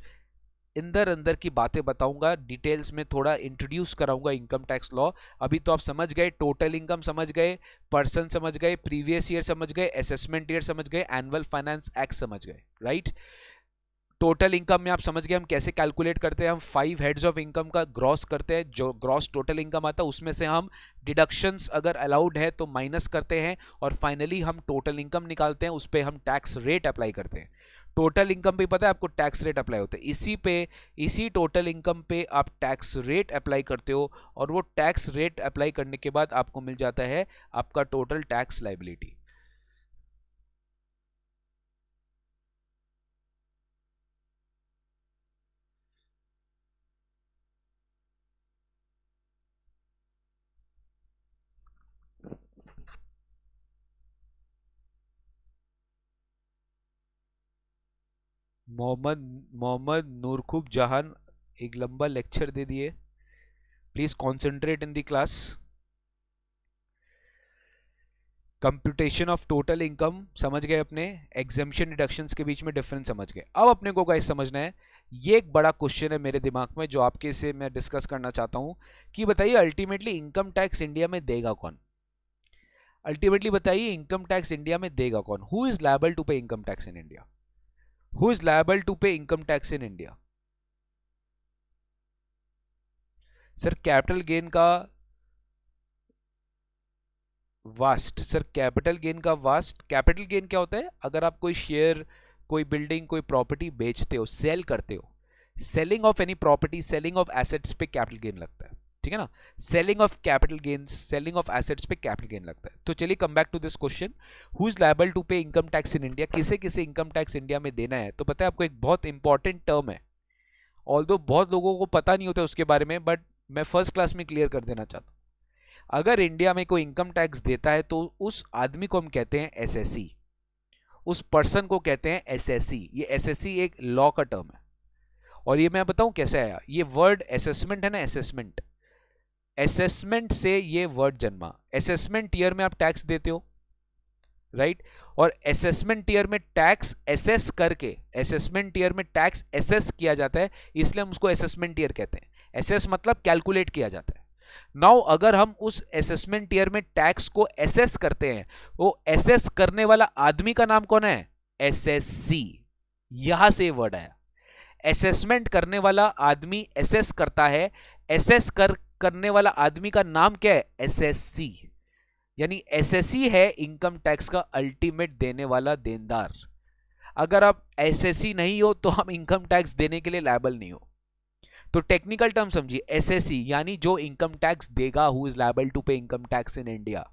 अंदर की बातें बताऊंगा, डिटेल्स में थोड़ा इंट्रोड्यूस कराऊंगा इनकम टैक्स लॉ। अभी तो आप समझ गए, टोटल इनकम समझ गए, पर्सन समझ गए, प्रीवियस ईयर समझ गए, असेसमेंट ईयर समझ गए, एनुअल फाइनेंस एक्ट समझ गए, राइट? टोटल इनकम में आप समझ गए हम कैसे कैलकुलेट करते हैं, हम 5 हेड्स ऑफ इनकम का ग्रॉस करते हैं, जो ग्रॉस टोटल इनकम आता है उसमें से हम डिडक्शंस अगर अलाउड है तो माइनस करते हैं, और फाइनली हम टोटल इनकम निकालते हैं, उस पर हम टैक्स रेट अप्लाई करते हैं। टोटल इनकम पे पता है आपको टैक्स रेट अप्लाई होता है, इसी टोटल इनकम पे आप टैक्स रेट अप्लाई करते हो, और वो टैक्स रेट अप्लाई करने के बाद आपको मिल जाता है आपका total tax liability. Mohammad Mohammad Noorkhub Jahan एक लंबा लेक्चर दे दिए। Please concentrate in the class. Computation of total income समझ गए अपने, एग्जेम्पशन डिडक्शंस के बीच में डिफरेंस समझ गए। अब अपने को गाइस समझना है, ये एक बड़ा क्वेश्चन है मेरे दिमाग में जो आपके से मैं डिस्कस करना चाहता हूं कि बताइए अल्टीमेटली इनकम टैक्स इंडिया में देगा कौन? अल्टीमेटली बताइए इनकम टैक्स इंडिया में देगा कौन? Who is liable to pay income tax in India? Who is liable to pay income tax in India? Sir capital gain का वास्ट, सर कैपिटल गेन का वास्ट। कैपिटल गेन क्या होता है? अगर आप कोई शेयर, कोई बिल्डिंग, कोई प्रॉपर्टी बेचते हो, सेल करते हो, selling of any property, selling of assets पे कैपिटल गेन लगता है, ठीक है ना? Selling of capital gains, selling of assets पे कैपिटल गेन लगता है। तो चलिए come back to this question, who is liable to pay income tax in India? किसे किसे इनकम टैक्स इंडिया में देना है? तो पता है आपको एक बहुत इंपॉर्टेंट टर्म है, ऑल्दो बहुत लोगों को पता नहीं होता उसके बारे में, बट मैं फर्स्ट क्लास में क्लियर कर देना चाहता हूं। अगर इंडिया में कोई इनकम टैक्स देता है तो उस आदमी को हम कहते हैं एसएससी, उस पर्सन को कहते हैं एसएससी। ये एसएससी एक लॉ का टर्म है, और ये मैं बताऊं कैसे आया। ये वर्ड असेसमेंट है ना, असेसमेंट, असेसमेंट से ये वर्ड जन्मा। असेसमेंट ईयर में आप टैक्स देते हो, राइट? और असेसमेंट ईयर में टैक्स एसेस करके, असेसमेंट ईयर में टैक्स एसेस किया जाता है, इसलिए हम उसको असेसमेंट ईयर कहते हैं। एसेस मतलब कैलकुलेट किया जाता है। नाउ अगर हम उस असेसमेंट ईयर में टैक्स को एसेस करते हैं, वो एसेस करने वाला आदमी का नाम कौन है? एसएससी। यहां से वर्ड आया। असेसमेंट करने वाला आदमी एसेस करता है, एसेस करने वाला आदमी का नाम क्या है? एसएससी। यानी एसएससी है इनकम टैक्स का अल्टीमेट देने वाला देनदार। अगर आप एसएससी नहीं हो तो हम इनकम टैक्स देने के लिए लायबल नहीं हो। तो टेक्निकल टर्म समझिए, एसएससी यानी जो इनकम टैक्स देगा, who is liable to pay income tax in India.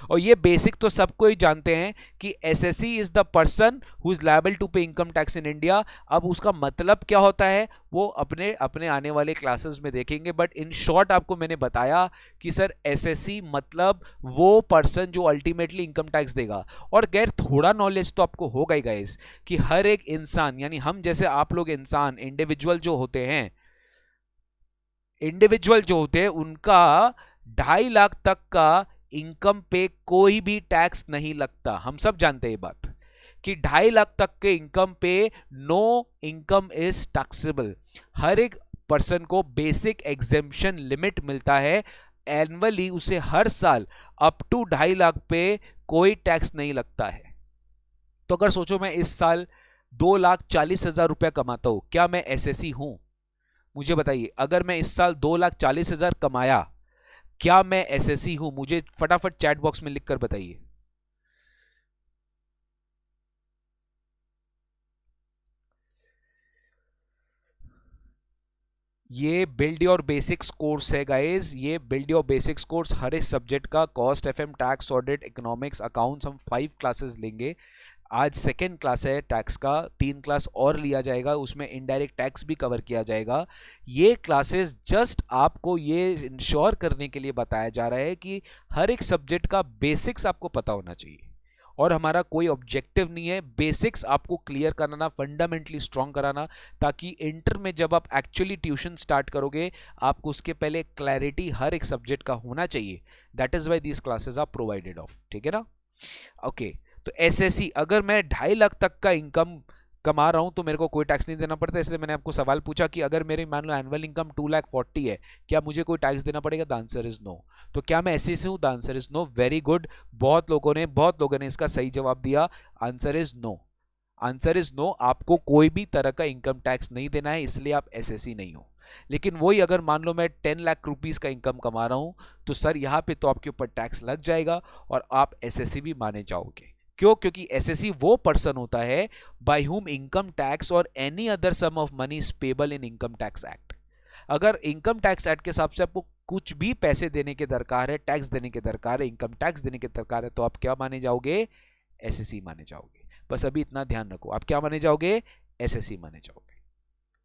और ये बेसिक तो सबको ही जानते हैं कि assessee is the person who is liable to pay income tax in India. अब उसका मतलब क्या होता है वो अपने अपने आने वाले क्लासेस में देखेंगे, बट इन शॉर्ट आपको मैंने बताया कि सर एसएससी मतलब वो पर्सन जो अल्टीमेटली इनकम टैक्स देगा। और गैर थोड़ा नॉलेज तो आपको होगा ही गाइस कि हर एक इंसान, यानी हम जैसे आप लोग इंसान, इंडिविजुअल जो होते हैं, इंडिविजुअल जो होते हैं उनका 2.5 लाख तक का इनकम पे कोई भी टैक्स नहीं लगता। हम सब जानते हैं ये बात कि 2.5 लाख तक के इनकम पे नो इनकम इज टैक्सेबल। हर एक पर्सन को बेसिक एग्जेम्पशन लिमिट मिलता है एनुअली, उसे हर साल अप टू 2.5 लाख पे कोई टैक्स नहीं लगता है। तो अगर सोचो मैं इस साल 2,40,000 रुपया कमाता हूं, क्या मैं एसएससी हूं? मुझे बताइए, अगर मैं इस साल 2,40,000 कमाया, क्या मैं एसएससी हूं? मुझे फटाफट चैट बॉक्स में लिखकर बताइए। ये बिल्ड योर बेसिक्स कोर्स है गाइस, ये बिल्ड योर बेसिक्स कोर्स हर एक सब्जेक्ट का, cost, FM, tax, audit, economics, accounts, हम 5 क्लासेस लेंगे। आज सेकेंड क्लास है टैक्स का, 3 क्लास और लिया जाएगा, उसमें इनडायरेक्ट टैक्स भी कवर किया जाएगा। ये क्लासेस जस्ट आपको ये इंश्योर करने के लिए बताया जा रहा है कि हर एक सब्जेक्ट का बेसिक्स आपको पता होना चाहिए। और हमारा कोई ऑब्जेक्टिव नहीं है, बेसिक्स आपको क्लियर कराना, फंडामेंटली स्ट्रॉन्ग कराना, ताकि इंटर में जब आप एक्चुअली ट्यूशन स्टार्ट करोगे आपको उसके पहले क्लैरिटी हर एक सब्जेक्ट का होना चाहिए। That is why these classes are provided off, ठीक है ना? ओके, तो एसएससी, अगर मैं 2.5 लाख तक का इनकम कमा रहा हूं तो मेरे को कोई टैक्स नहीं देना पड़ता। इसलिए मैंने आपको सवाल पूछा कि अगर मेरी मान लो एनुअल इनकम 2,40,000 है, क्या मुझे कोई टैक्स देना पड़ेगा? The answer is no. तो क्या मैं एसएससी हूं? The answer is no. Very good, बहुत लोगों ने इसका सही जवाब दिया। Answer is no, answer is no. आपको कोई भी तरह का इनकम टैक्स नहीं देना है, इसलिए आप एसएससी नहीं हो। लेकिन वही अगर मान लो मैं 10 लाख रुपीस का इनकम कमा रहा हूं तो सर यहां पे तो आपके ऊपर टैक्स लग जाएगा और आप एसएससी भी माने जाओगे। क्यों? क्योंकि एसएससी वो पर्सन होता है बाय हुम इनकम टैक्स और any other sum of money is payable in income tax act. अगर इनकम टैक्स एक्ट के हिसाब से आपको कुछ भी पैसे देने के दरकार है, टैक्स देने के दरकार है, इनकम टैक्स देने के दरकार है, तो आप क्या माने जाओगे? एसएससी माने जाओगे। बस अभी इतना ध्यान रखो, आप क्या माने जाओगे? एसएससी माने जाओगे।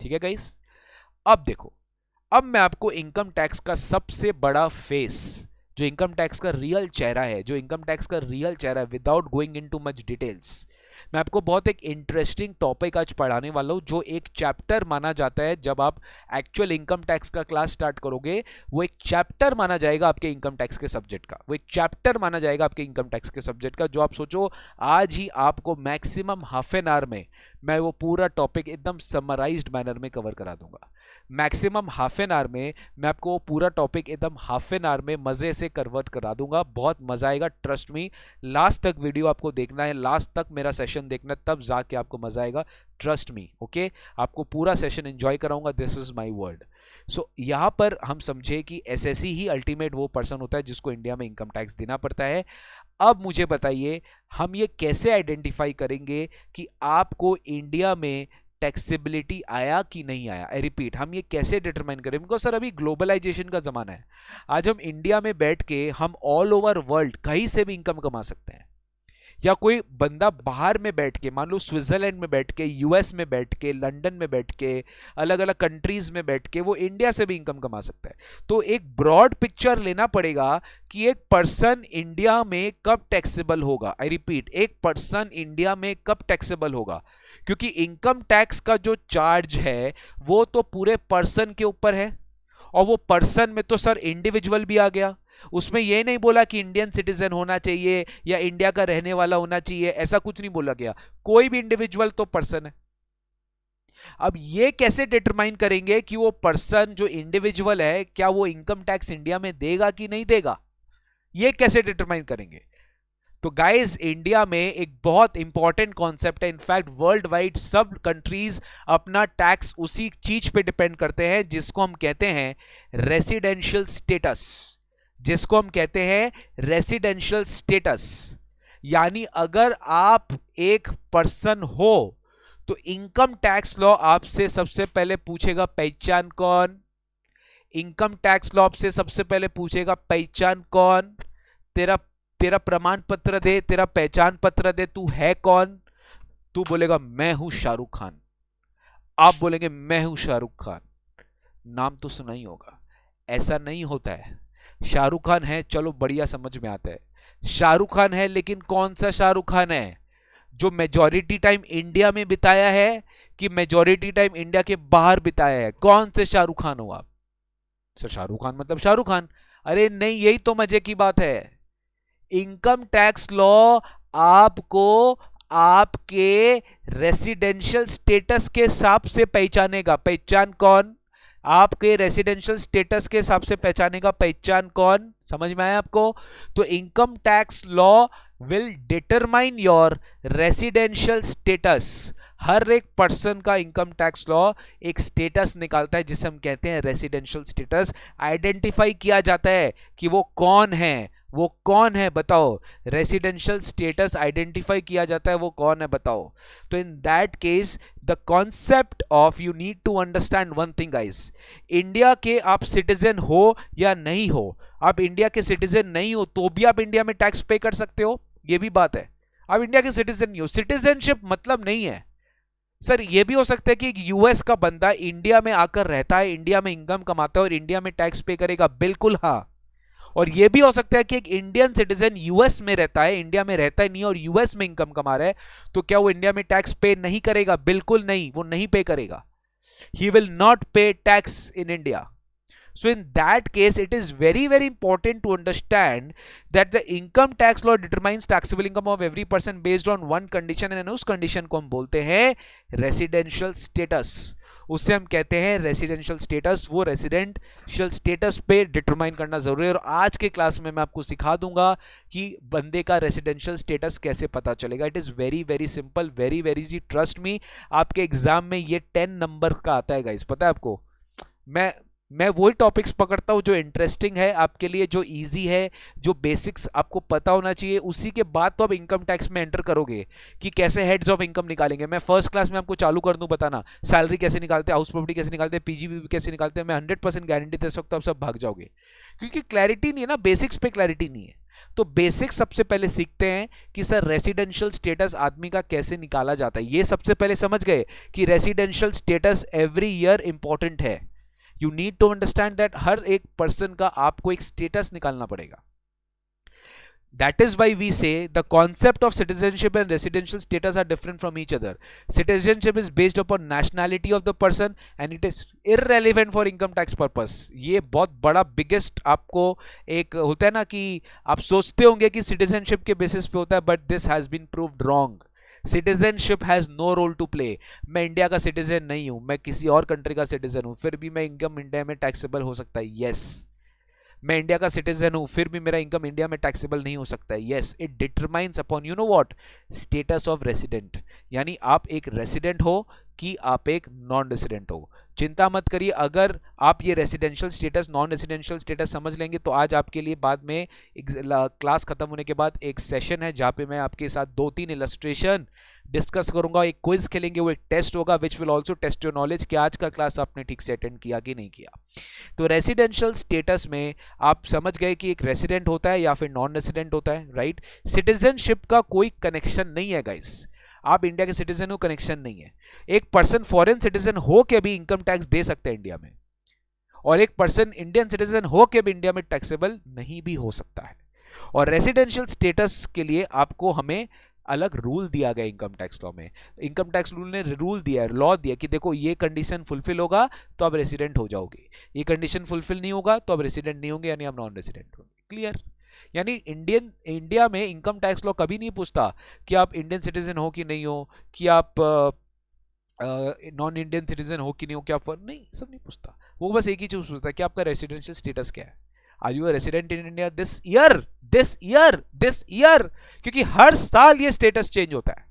ठीक है गाइस? अब देखो, अब मैं आपको इनकम टैक्स का सबसे बड़ा फेस, जो इनकम टैक्स का रियल चेहरा है, जो इनकम टैक्स का रियल चेहरा है, without going into much details, मैं आपको बहुत एक इंटरेस्टिंग टॉपिक आज पढ़ाने वाला हूं, जो एक चैप्टर माना जाता है। जब आप एक्चुअल इनकम टैक्स का क्लास स्टार्ट करोगे, वो एक चैप्टर माना जाएगा आपके इनकम टैक्स के सब्जेक्ट का, वो एक चैप्टर माना जाएगा आपके इनकम टैक्स के सब्जेक्ट का, जो आप सोचो आज ही आपको मैक्सिमम हाफ एन आवर में मैं वो पूरा टॉपिक एकदम समराइज्ड मैनर में कवर करा दूंगा। मैक्सिमम हाफ एन आवर में मैं आपको पूरा टॉपिक एकदम हाफ एन आवर में मजे से कन्वर्ट करा दूंगा। बहुत मजा आएगा, ट्रस्ट मी। लास्ट तक वीडियो आपको देखना है, लास्ट तक मेरा सेशन देखना, तब जाके आपको मजा आएगा, ट्रस्ट मी। ओके, आपको पूरा सेशन एंजॉय कराऊंगा, दिस इज माय वर्ड। सो यहां पर हम समझे कि एसएससी ही अल्टीमेट वो पर्सन होता है जिसको इंडिया में इनकम टैक्स देना पड़ता है। अब मुझे बताइए, हम ये कैसे आइडेंटिफाई करेंगे कि आपको इंडिया में टैक्सेबिलिटी आया कि नहीं आया? आई रिपीट, हम ये कैसे डिटरमाइन करें? बिकॉज सर अभी ग्लोबलाइजेशन का जमाना है, आज हम इंडिया में बैठ के हम ऑल ओवर वर्ल्ड कहीं से भी इनकम कमा सकते हैं। या कोई बंदा बाहर में बैठ के, मान लो स्विट्जरलैंड में बैठ के, यूएस में बैठ के, लंदन में बैठ के, अलग अलग कंट्रीज में बैठ के वो इंडिया से भी इनकम कमा सकता है। तो एक ब्रॉड पिक्चर लेना पड़ेगा कि एक पर्सन इंडिया में कब टैक्सेबल होगा। आई रिपीट, एक पर्सन इंडिया में कब टैक्सेबल होगा, क्योंकि इनकम टैक्स का जो चार्ज है वो तो पूरे पर्सन के ऊपर है, और वो पर्सन में तो सर इंडिविजुअल भी आ गया। उसमें यह नहीं बोला कि इंडियन सिटीजन होना चाहिए या इंडिया का रहने वाला होना चाहिए, ऐसा कुछ नहीं बोला गया। कोई भी इंडिविजुअल तो पर्सन है। अब ये कैसे डिटरमाइन करेंगे कि वो पर्सन जो इंडिविजुअल है, क्या वो इनकम टैक्स इंडिया में देगा कि नहीं देगा? ये कैसे डिटरमाइन करेंगे? तो गाइस, इंडिया में एक बहुत इंपॉर्टेंट कॉन्सेप्ट है, इनफैक्ट वर्ल्ड वाइड सब कंट्रीज अपना टैक्स उसी चीज पे डिपेंड करते हैं जिसको हम कहते हैं रेसिडेंशियल स्टेटस, जिसको हम कहते हैं रेसिडेंशियल स्टेटस। यानी अगर आप एक पर्सन हो तो इनकम टैक्स लॉ आपसे सबसे पहले पूछेगा पहचान कौन। इनकम टैक्स लॉ आपसे सबसे पहले पूछेगा पहचान कौन, तेरा तेरा प्रमाण पत्र दे, तेरा पहचान पत्र दे, तू है कौन? तू बोलेगा मैं हूं शाहरुख खान। आप बोलेंगे मैं हूं शाहरुख खान, नाम तो सुना ही होगा। ऐसा नहीं होता है। शाहरुख खान है, चलो बढ़िया, समझ में आता है, शाहरुख खान है, लेकिन कौन सा शाहरुख खान है? जो मेजॉरिटी टाइम इंडिया में बिताया है कि मेजॉरिटी टाइम इंडिया के बाहर बिताया है? कौन से शाहरुख खान हो आप? सर शाहरुख खान मतलब शाहरुख खान। अरे नहीं, यही तो मजे की बात है। इनकम टैक्स लॉ आपको आपके रेसिडेंशियल स्टेटस के हिसाब से पहचानेगा। पहचान कौन? आपके रेसिडेंशियल स्टेटस के हिसाब से पहचानेगा। पहचान कौन? समझ में आया आपको? तो income tax law will determine your residential status. हर एक पर्सन का इनकम टैक्स लॉ एक स्टेटस निकालता है जिसे हम कहते हैं रेसिडेंशियल स्टेटस। आइडेंटिफाई किया जाता है कि वो कौन है, वो कौन है बताओ। रेसिडेंशियल स्टेटस आइडेंटिफाई किया जाता है, वो कौन है बताओ। तो in that case the concept of, you need to understand one thing guys, India के आप सिटीजन हो या नहीं हो, आप इंडिया के सिटीजन नहीं हो तो भी आप इंडिया में टैक्स पे कर सकते हो, ये भी बात है। आप इंडिया के सिटीजन नहीं हो, सिटीजनशिप मतलब नहीं है। सर ये भी हो सकता है कि यूएस का बंदा इंडिया में आकर रहता है, इंडिया में इनकम कमाता है और इंडिया में टैक्स पे करेगा, बिल्कुल हाँ। और यह भी हो सकता है कि एक इंडियन सिटीजन यूएस में रहता है, इंडिया में रहता ही नहीं और यूएस में इनकम कमा रहा है, तो क्या वो इंडिया में टैक्स पे नहीं करेगा? बिल्कुल नहीं, वो नहीं पे करेगा। ही विल नॉट पे tax in India. So in that case, it is very, very important to understand that the income tax law determines taxable income of every person based on one condition, and उस condition को हम बोलते हैं residential status। उससे हम कहते हैं residential status. वो रेसिडेंशियल स्टेटस पे डिटरमाइन करना जरूरी है, और आज के क्लास में मैं आपको सिखा दूंगा कि बंदे का रेसिडेंशियल स्टेटस कैसे पता चलेगा। It is very very simple, very very easy, trust me. आपके एग्जाम में ये 10 नंबर का आता है गाइस, पता है आपको। मैं मैं वही टॉपिक्स पकड़ता हूं जो इंटरेस्टिंग है आपके लिए, जो इजी है, जो बेसिक्स आपको पता होना चाहिए, उसी के बाद तो आप इनकम टैक्स में एंटर करोगे कि कैसे हेड्स ऑफ इनकम निकालेंगे। मैं फर्स्ट क्लास में आपको चालू कर दूं बताना, सैलरी कैसे निकालते हैं, हाउस प्रॉपर्टी कैसे निकालते हैं, पीजीबीवी कैसे निकालते हैं, मैं 100% गारंटी दे सकता हूं आप सब भाग जाओगे, क्योंकि क्लैरिटी नहीं है ना, बेसिक्स पे क्लैरिटी नहीं है। तो बेसिक्स सबसे पहले सीखते हैं कि सर रेसिडेंशियल स्टेटस आदमी का कैसे निकाला जाता है। ये सबसे पहले समझ गए कि residential status every year important है। You need to understand that हर एक पर्सन का आपको एक स्टेटस निकालना पड़ेगा। That is why we say the concept of citizenship and residential status are different from each other. Citizenship is based upon nationality of the person and it is irrelevant for income tax purpose. ये बहुत बड़ा biggest आपको एक होता है ना कि आप सोचते होंगे कि citizenship के basis पे होता है, but this has been proved wrong. Citizenship has no role to play. मैं इंडिया का सिटीजन नहीं हूं, मैं किसी और कंट्री का सिटीजन हूं, फिर भी मैं इनकम इंडिया में टैक्सेबल हो सकता है, यस। मैं इंडिया का सिटीजन हूं, फिर भी मेरा इनकम इंडिया में टैक्सेबल नहीं हो सकता है, yes. It determines upon you know what, status of resident, यानी आप एक रेसिडेंट हो कि आप एक नॉन रेसिडेंट हो। चिंता मत करिए, अगर आप ये residential status non residential status समझ लेंगे तो आज आपके लिए बाद में क्लास खत्म होने के बाद एक सेशन है जहां पे मैं आपके साथ 2-3 इलस्ट्रेशन डिस्कस करूंगा, एक क्विज खेलेंगे, वो एक टेस्ट होगा which will also test your knowledge कि आज का क्लास आपने ठीक से अटेंड किया कि नहीं किया। तो रेसिडेंशियल स्टेटस में आप समझ गए कि एक रेसिडेंट होता है या फिर नॉन रेसिडेंट होता है, राइट। सिटीजनशिप का कोई कनेक्शन नहीं है गाइस, आप इंडिया के सिटीजन हो, कनेक्शन नहीं है। एक पर्सन फॉरेन सिटीजन हो के भी इनकम टैक्स दे सकते हैं इंडिया में, और एक पर्सन इंडियन सिटीजन हो के भी इंडिया में टैक्सेबल नहीं भी हो सकता है। और रेसिडेंशियल स्टेटस के लिए आपको हमें अलग रूल दिया गया इनकम टैक्स लॉ में। इनकम टैक्स रूल ने रूल दिया है, लॉ दिया कि देखो ये कंडीशन फुलफिल होगा तो आप रेसिडेंट हो जाओगे, ये कंडीशन फुलफिल नहीं होगा तो आप रेसिडेंट नहीं होंगे, यानी आप नॉन रेसिडेंट होंगे। क्लियर। यानी इंडिया में इनकम टैक्स लॉ कभी नहीं पूछता कि आप इंडियन सिटीजन हो कि नहीं हो, कि आप नॉन इंडियन सिटीजन हो कि नहीं हो, क्या आप नहीं, सब नहीं पूछता। वो बस एक ही चीज पूछता है कि आपका रेसिडेंशियल स्टेटस क्या है, are you a resident in India this year, this year, this year, क्योंकि हर साल ये स्टेटस चेंज होता है,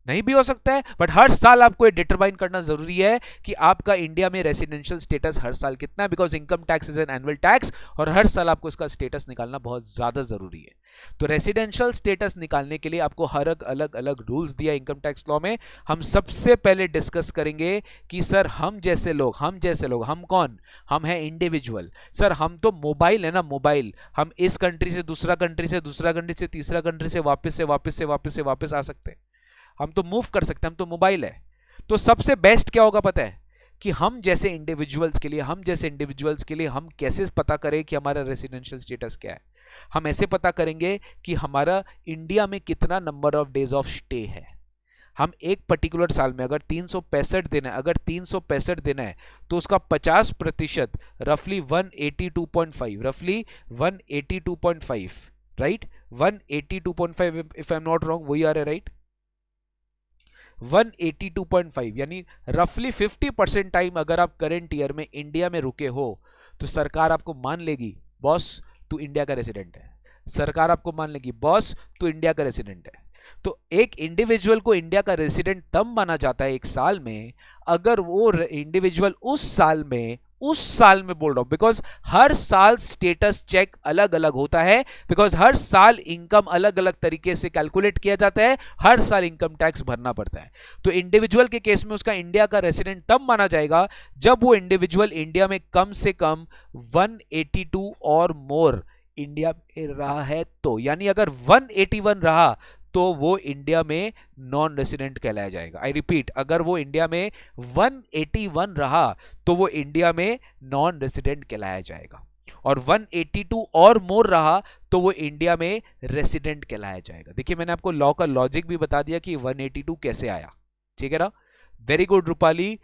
नहीं भी हो सकता है, बट हर साल आपको ये डिटरमाइन करना जरूरी है कि आपका इंडिया में रेसिडेंशियल स्टेटस हर साल कितना है, because income tax is an annual tax और हर साल आपको इसका स्टेटस निकालना बहुत ज्यादा जरूरी है। तो रेसिडेंशियल स्टेटस निकालने के लिए आपको हर अलग अलग रूल्स दिया इनकम टैक्स लॉ में। हम सबसे पहले डिस्कस करेंगे कि सर हम जैसे लोग, हम कौन, हम हैं इंडिविजुअल। सर हम तो मोबाइल है ना, मोबाइल, हम इस कंट्री से दूसरा कंट्री से, दूसरा कंट्री से तीसरा कंट्री से वापस आ सकते हैं, हम तो मूव कर सकते हैं, हम तो मोबाइल है। तो सबसे बेस्ट क्या होगा पता है, कि हम जैसे इंडिविजुअल्स के लिए हम कैसे पता करें कि हमारा रेसिडेंशियल स्टेटस क्या है। हम ऐसे पता करेंगे कि हमारा इंडिया में कितना number of days of stay है। हम एक पर्टिकुलर साल में अगर 365 दिन है, तो उसका 50% रफली 182.5, right, 182.5 if I am not wrong, वही आ रहा है, राइट, 182.5, यानी रफली 50% टाइम अगर आप करंट ईयर में इंडिया में रुके हो तो सरकार आपको मान लेगी बॉस तू इंडिया का रेसिडेंट है, सरकार आपको मान लेगी बॉस तू इंडिया का रेसिडेंट है। तो एक इंडिविजुअल को इंडिया का रेसिडेंट तब माना जाता है एक साल में अगर वो इंडिविजुअल उस साल में बोल रहा हूं, बिकॉज हर साल स्टेटस चेक अलग अलग होता है, बिकॉज हर साल इनकम अलग अलग तरीके से कैलकुलेट किया जाता है, हर साल इनकम टैक्स भरना पड़ता है। तो इंडिविजुअल के केस में उसका इंडिया का रेसिडेंट तब माना जाएगा जब वो इंडिविजुअल इंडिया में कम से कम 182 और मोर इंडिया में रहा है, तो यानी अगर 181 रहा तो वो इंडिया में नॉन रेसिडेंट कहलाया जाएगा। आई रिपीट, अगर वो इंडिया में 181 रहा तो वो इंडिया में नॉन रेसिडेंट कहलाया जाएगा, और 182 और मोर रहा तो वो इंडिया में रेसिडेंट कहलाया जाएगा। देखिए मैंने आपको लॉ का लॉजिक भी बता दिया कि 182 कैसे आया, ठीक है ना। Very good Rupali,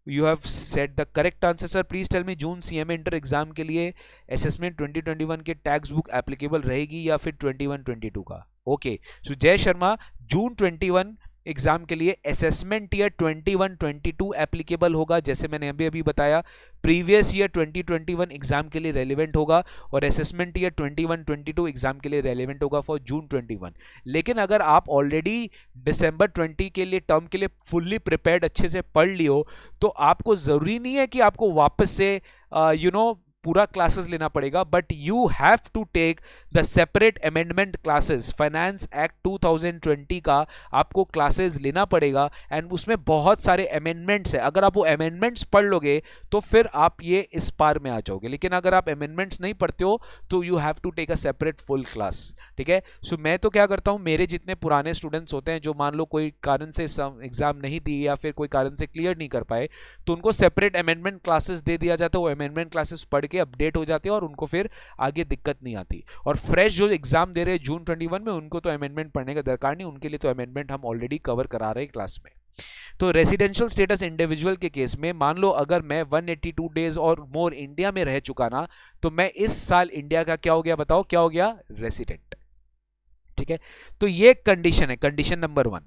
you have set the correct answer. Sir please tell me, June CMA inter exam के लिए असेसमेंट 2021 के टैक्स बुक एप्लीकेबल रहेगी या फिर 21-22 का? ओके, सो जय शर्मा, जून 21 एग्जाम के लिए असेसमेंट ईयर 21-22 एप्लीकेबल होगा, जैसे मैंने अभी अभी बताया प्रीवियस ईयर 2021 एग्जाम के लिए रेलिवेंट होगा, और असेसमेंट ईयर 21-22 एग्जाम के लिए रेलिवेंट होगा फॉर जून 21। लेकिन अगर आप ऑलरेडी दिसंबर 20 के लिए टर्म के लिए फुल्ली प्रिपेयर्ड अच्छे से पढ़ लियो, तो आपको जरूरी नहीं है कि आपको वापस से पूरा क्लासेस लेना पड़ेगा, but you have to take the separate amendment classes. Finance act 2020 का आपको क्लासेस लेना पड़ेगा, एंड उसमें बहुत सारे अमेंडमेंट्स है। अगर आप वो अमेंडमेंट्स पढ़ लोगे तो फिर आप ये इस पार में आ जाओगे, लेकिन अगर आप अमेंडमेंट्स नहीं पढ़ते हो तो you have to take a separate full class. ठीक है, सो मैं तो क्या करता हूं, मेरे जितने पुराने स्टूडेंट्स होते हैं जो मान लो कोई कारण से एग्जाम नहीं दिए या फिर कोई कारण से क्लियर नहीं कर पाए, तो उनको सेपरेट अमेंडमेंट क्लासेस दे दिया जाता है। वो अमेंडमेंट क्लासेस पढ़ के अपडेट हो जाते हैं और उनको फिर आगे दिक्कत नहीं आती। और फ्रेश जो एग्जाम दे रहे हैं जून 21 में, उनको तो अमेंडमेंट पढ़ने का दरकार नहीं, उनके लिए तो अमेंडमेंट हम ऑलरेडी कवर करा रहे हैं क्लास में। तो रेसिडेंशियल स्टेटस इंडिविजुअल के केस में मान लो अगर मैं 182 डेज और मोर इंडिया में रह चुका ना, तो मैं इस साल इंडिया का क्या हो गया, बताओ क्या हो गया, रेसिडेंट। ठीक है, तो ये कंडीशन है, कंडीशन नंबर 1।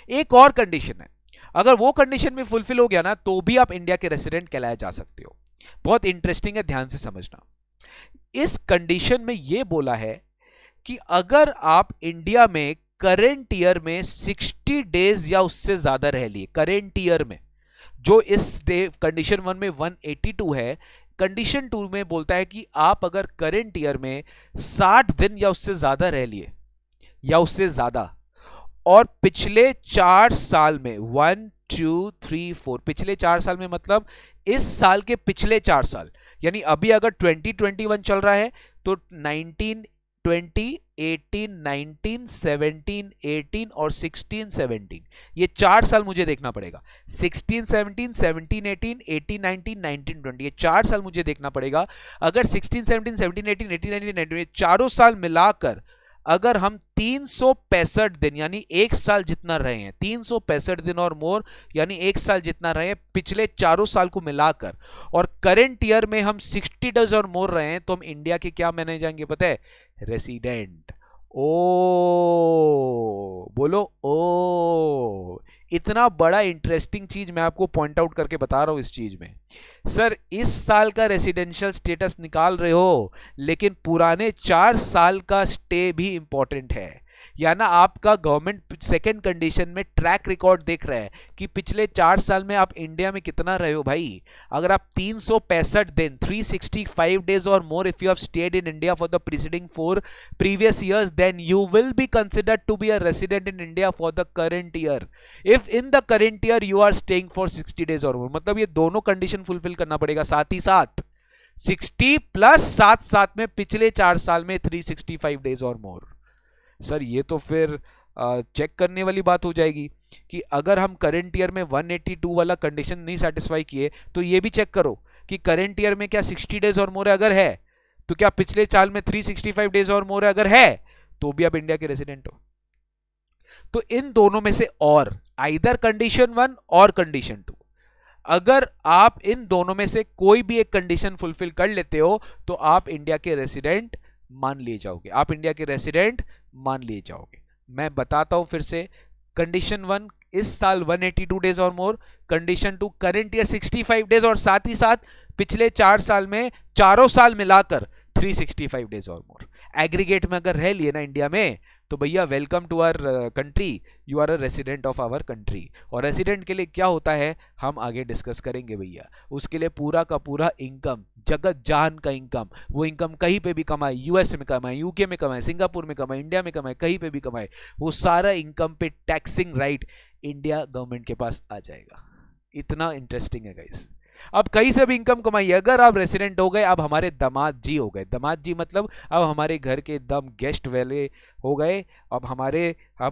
एक और कंडीशन है, अगर वो कंडीशन में फुलफिल हो गया ना, तो भी आप इंडिया के रेसिडेंट कहलाए जा सकते हो। बहुत इंटरेस्टिंग है, ध्यान से समझना। इस कंडीशन में यह बोला है कि अगर आप इंडिया में करेंट ईयर में 60 डेज या उससे ज्यादा रह लिए, करेंट ईयर में, जो इस कंडीशन 1 में 182 है, कंडीशन 2 में बोलता है कि आप अगर करेंट ईयर में 60 दिन या उससे ज्यादा रह लिए या उससे ज्यादा, और पिछले 4 साल में 1 2 3 4 पिछले 4 साल में मतलब इस साल के पिछले 4 साल, यानी अभी अगर 2021 चल रहा है तो 19 20 18 19 17 18 और 16 17, ये 4 साल मुझे देखना पड़ेगा। 16 17 17 18 18 19 19 20, ये 4 साल मुझे देखना पड़ेगा। अगर 16 17 17 18 18 19 19 ये चारों साल मिलाकर अगर हम 365 दिन यानी एक साल जितना रहे हैं, 365 दिन और मोर यानी एक साल जितना रहे हैं पिछले चारों साल को मिलाकर, और करंट ईयर में हम 60 डेज और मोर रहे हैं, तो हम इंडिया के क्या माने जाएंगे पता है, रेसिडेंट। ओ बोलो ओ, इतना बड़ा इंटरेस्टिंग चीज मैं आपको पॉइंट आउट करके बता रहा हूं इस चीज में। सर इस साल का रेसिडेंशियल स्टेटस निकाल रहे हो, लेकिन पुराने 4 साल का स्टे भी इंपॉर्टेंट है। या ना आपका गवर्नमेंट सेकंड कंडीशन में ट्रैक रिकॉर्ड देख रहा है कि पिछले 4 साल में आप इंडिया में कितना रहे हो भाई। अगर आप 365 दिन 365 डेज और more if you have stayed in India for the preceding 4 previous years, then you will be considered to be a resident in India for the current year. If in the current year you are staying for 60 days or more, मतलब ये दोनों condition fulfil करना पड़ेगा साथ ही साथ। 60 plus साथ साथ में पिछले 4 साल में 365 डेज और मोर। सर ये तो फिर चेक करने वाली बात हो जाएगी कि अगर हम करंट ईयर में 182 वाला कंडीशन नहीं सेटिस्फाई किए, तो ये भी चेक करो कि करंट ईयर में क्या 60 डेज और मोर अगर है, तो क्या पिछले साल में 365 डेज और मोर अगर है, तो भी आप इंडिया के रेसिडेंट हो। तो इन दोनों में से और आइदर कंडीशन 1 और कंडीशन 2, अगर आप इन दोनों में से कोई भी एक कंडीशन फुलफिल कर लेते हो, तो आप इंडिया के रेसिडेंट मान लिए जाओगे, आप इंडिया के रेसिडेंट मान लिए जाओगे। मैं बताता हूं फिर से, कंडीशन 1 इस साल 182 डेज और मोर, कंडीशन 2 करंट ईयर 65 डेज और साथ ही साथ पिछले 4 साल में चारों साल मिलाकर 365 डेज और मोर। एग्रीगेट में अगर रह लिए ना इंडिया में, तो भैया welcome to our country, you are a resident of our country. और रेसिडेंट के लिए क्या होता है हम आगे डिस्कस करेंगे भैया। उसके लिए पूरा का पूरा इनकम, जगत जान का इनकम, वो इनकम कहीं पे भी कमाए, यूएस में कमाए, यूके में कमाए, सिंगापुर में कमाए, इंडिया में कमाए, कहीं पे भी कमाए, वो सारा इनकम पे टैक्सिंग राइट इंडिया गवर्नमेंट के पास आ जाएगा। इतना इंटरेस्टिंग है गाइस। अब कहीं से भी इनकम कमाइए, अगर आप रेसिडेंट हो गए, अब हमारे दामाद जी हो गए। दामाद जी मतलब अब हमारे घर के एकदम गेस्ट वाले हो गए। अब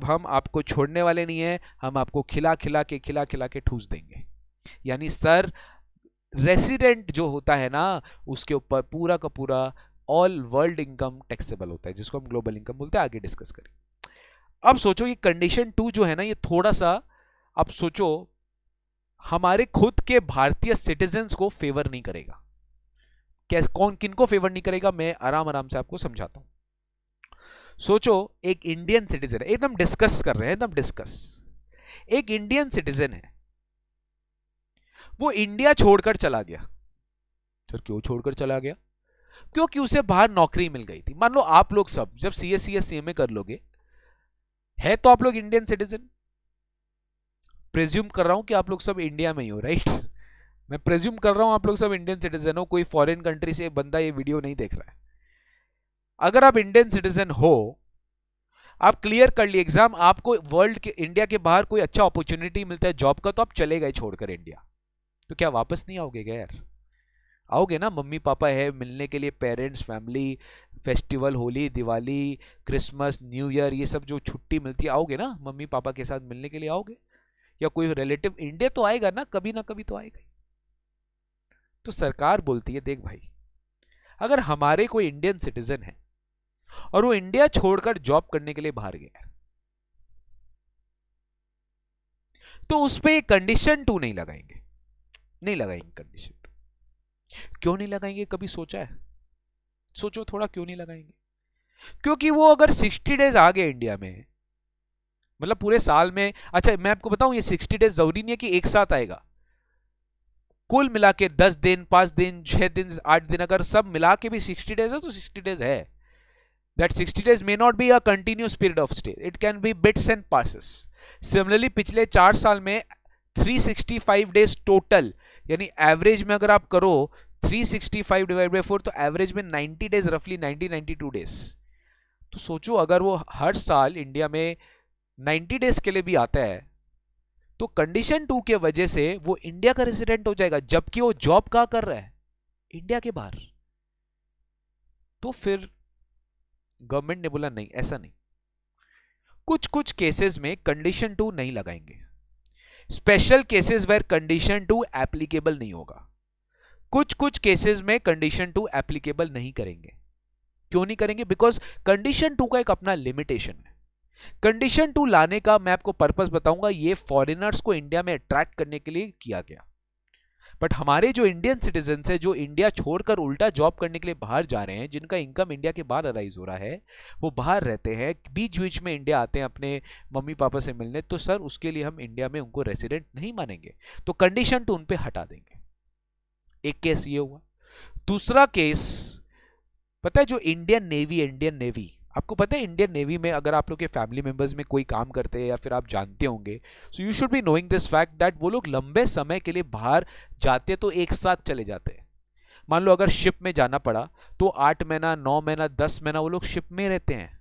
हम आपको छोड़ने वाले नहीं है, हम आपको खिला खिला के ठूस देंगे। यानी सर रेसिडेंट जो होता है ना, उसके ऊपर पूरा का पूरा ऑल वर्ल्ड इनकम टैक्सेबल होता है, जिसको हम ग्लोबल इनकम बोलते हैं। आगे डिस्कस करें। अब सोचो ये कंडीशन 2 जो है ना, ये थोड़ा सा अब सोचो हमारे खुद के भारतीय सिटीजन्स को फेवर नहीं करेगा। कैसे, कौन किनको फेवर नहीं करेगा, मैं आराम आराम से आपको समझाता हूं। सोचो एक इंडियन सिटीजन, एकदम डिस्कस कर रहे हैं, एकदम डिस्कस। एक इंडियन सिटीजन है, वो इंडिया छोड़कर चला गया। सर क्यों छोड़कर चला गया? क्योंकि उसे बाहर नौकरी मिल गई थी। मान लो आप लोग सब जब सीएस सीएमए कर लोगे, है तो आप लोग इंडियन सिटीजन, प्रेज्यूम कर रहा हूं कि आप लोग सब इंडिया में ही हो, राइट? मैं प्रेज्यूम कर रहा हूं आप लोग सब इंडियन सिटीजन हो, कोई फॉरेन कंट्री से बंदा ये वीडियो नहीं देख रहा है। अगर आप इंडियन सिटीजन हो, आप क्लियर कर लिए एग्जाम, आपको वर्ल्ड के, इंडिया के बाहर कोई अच्छा अपॉर्चुनिटी मिलता है जॉब का, तो आप चले गए छोड़कर इंडिया, तो क्या वापस नहीं आओगे क्या यार? आओगे ना? मम्मी पापा है मिलने के लिए, parents, family, festival, Holi, Diwali, Christmas, new year, ये सब जो छुट्टी मिलती है, आओगे ना मम्मी पापा के साथ मिलने के लिए? आओगे? या कोई रिलेटिव इंडिया तो आएगा ना कभी तो आएगा। तो सरकार बोलती है देख भाई, अगर हमारे कोई इंडियन सिटीजन है और वो इंडिया छोड़कर जॉब करने के लिए बाहर गया, तो उस पर कंडीशन 2 नहीं लगाएंगे, नहीं लगाएंगे कंडीशन 2। क्यों नहीं लगाएंगे? कभी सोचा है? सोचो थोड़ा, क्यों नहीं लगाएंगे? क्योंकि वो अगर 60 डेज आ गए इंडिया में, मतलब पूरे साल में, अच्छा मैं आपको बताऊं, ये 60 डेज जरूरी नहीं है कि एक साथ आएगा, कुल मिला के 10 दिन, 5 दिन, 6 दिन, 8 दिन, अगर सब मिला के भी 60 डेज है तो 60 डेज है। That 60 days may not be a continuous period of stay. It can be bits and passes. Similarly, पिछले 4 साल में 365 डेज टोटल, यानी एवरेज में अगर आप करो 365 डिवाइड बाय 4, तो एवरेज में 90 डेज, रफली 92 डेज। तो सोचो अगर वो हर साल इंडिया में 90 डेज के लिए भी आता है, तो कंडीशन 2 के वजह से वो इंडिया का रेसिडेंट हो जाएगा, जबकि वो जॉब कहां कर रहा है? इंडिया के बाहर। तो फिर गवर्नमेंट ने बोला नहीं, ऐसा नहीं, कुछ कुछ केसेस में कंडीशन 2 नहीं लगाएंगे। Special cases where condition 2 applicable नहीं होगा। कुछ कुछ केसेस में कंडीशन 2 एप्लीकेबल नहीं करेंगे। क्यों नहीं करेंगे? बिकॉज कंडीशन 2 का एक अपना लिमिटेशन है। कंडीशन 2 लाने का मैं आपको पर्पस बताऊंगा, ये फॉरेनर्स को इंडिया में अट्रैक्ट करने के लिए किया गया। बट हमारे जो इंडियन सिटीजन है, जो इंडिया छोड़कर उल्टा जॉब करने के लिए बाहर जा रहे हैं, जिनका इनकम इंडिया के बाहर अराइज हो रहा है, वो बाहर रहते हैं, बीच बीच में इंडिया आते हैं अपने मम्मी पापा से मिलने, तो सर उसके लिए हम इंडिया में उनको रेसिडेंट नहीं मानेंगे, तो कंडीशन 2 उन पे हटा देंगे। एक केस ये हुआ। दूसरा केस पता है, जो इंडियन नेवी, आपको पता है इंडियन नेवी में अगर आप लोग के फैमिली मेंबर्स में कोई काम करते हैं या फिर आप जानते होंगे, so you should be knowing this fact that वो लोग लंबे समय के लिए बाहर जाते तो एक साथ चले जाते हैं। मान लो अगर शिप में जाना पड़ा तो 8 महीना, 9 महीना, 10 महीना वो लोग शिप में रहते हैं।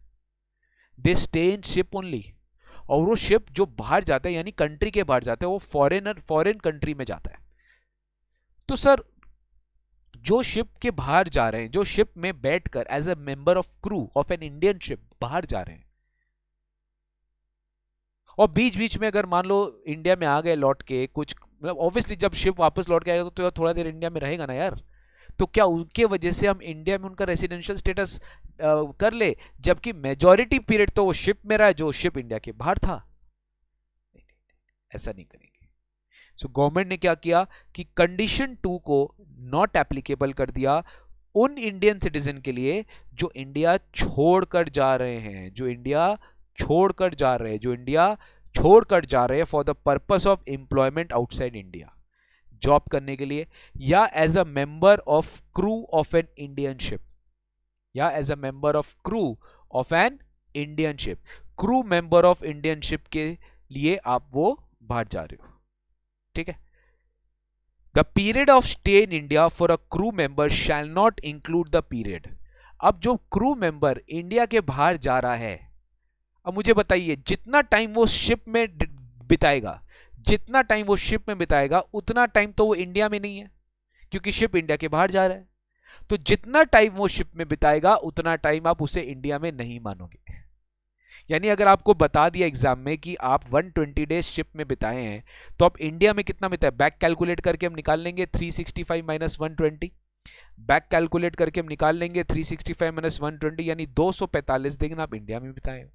They stay in ship only. और वो शिप जो बाहर जाता है, यानी कंट्री के बाहर जाता है, वो फॉरेन कंट्री में जाता है। तो सर जो शिप के बाहर जा रहे हैं, जो शिप में बैठकर as a member of crew of an Indian ship बाहर जा रहे हैं, और बीच बीच में अगर मान लो इंडिया में आ गए लौट के, कुछ मतलब ऑब्वियसली जब शिप वापस लौट के आएगा तो थोड़ा देर इंडिया में रहेगा ना यार, तो क्या उनके वजह से हम इंडिया में उनका रेसिडेंशियल स्टेटस कर ले, जबकि मेजॉरिटी पीरियड तो वो शिप में रहा जो शिप इंडिया के बाहर था? ऐसा नहीं करेंगे। सो गवर्नमेंट ने क्या किया कि कंडीशन 2 को नॉट एप्लीकेबल कर दिया उन इंडियन सिटीजन के लिए जो इंडिया छोड़कर जा रहे हैं, जो इंडिया छोड़कर जा रहे हैं for the purpose of employment outside India, job करने के लिए, या as a member of crew of an Indian ship, या as a member of crew of an Indian ship. Crew member of Indian ship के लिए आप वो बाहर जा रहे हो, ठीक है? The period of stay in India for a crew member shall not include the period. अब जो क्रू मेंबर इंडिया के बाहर जा रहा है, अब मुझे बताइए जितना टाइम वो शिप में बिताएगा, उतना टाइम तो वो इंडिया में नहीं है, क्योंकि शिप इंडिया के बाहर जा रहा है। तो जितना टाइम वो शिप में बिताएगा उतना टाइम आप उसे इंडिया में नहीं मानोगे। यानी अगर आपको बता दिया एग्जाम में कि आप 120 डेज शिप में बिताए हैं, तो आप इंडिया में कितना बिताए, बैक कैलकुलेट करके हम निकाल लेंगे 365 माइनस 120, बैक कैलकुलेट करके हम निकाल लेंगे 365 माइनस 120, यानी 245 दिन आप इंडिया में बिताए।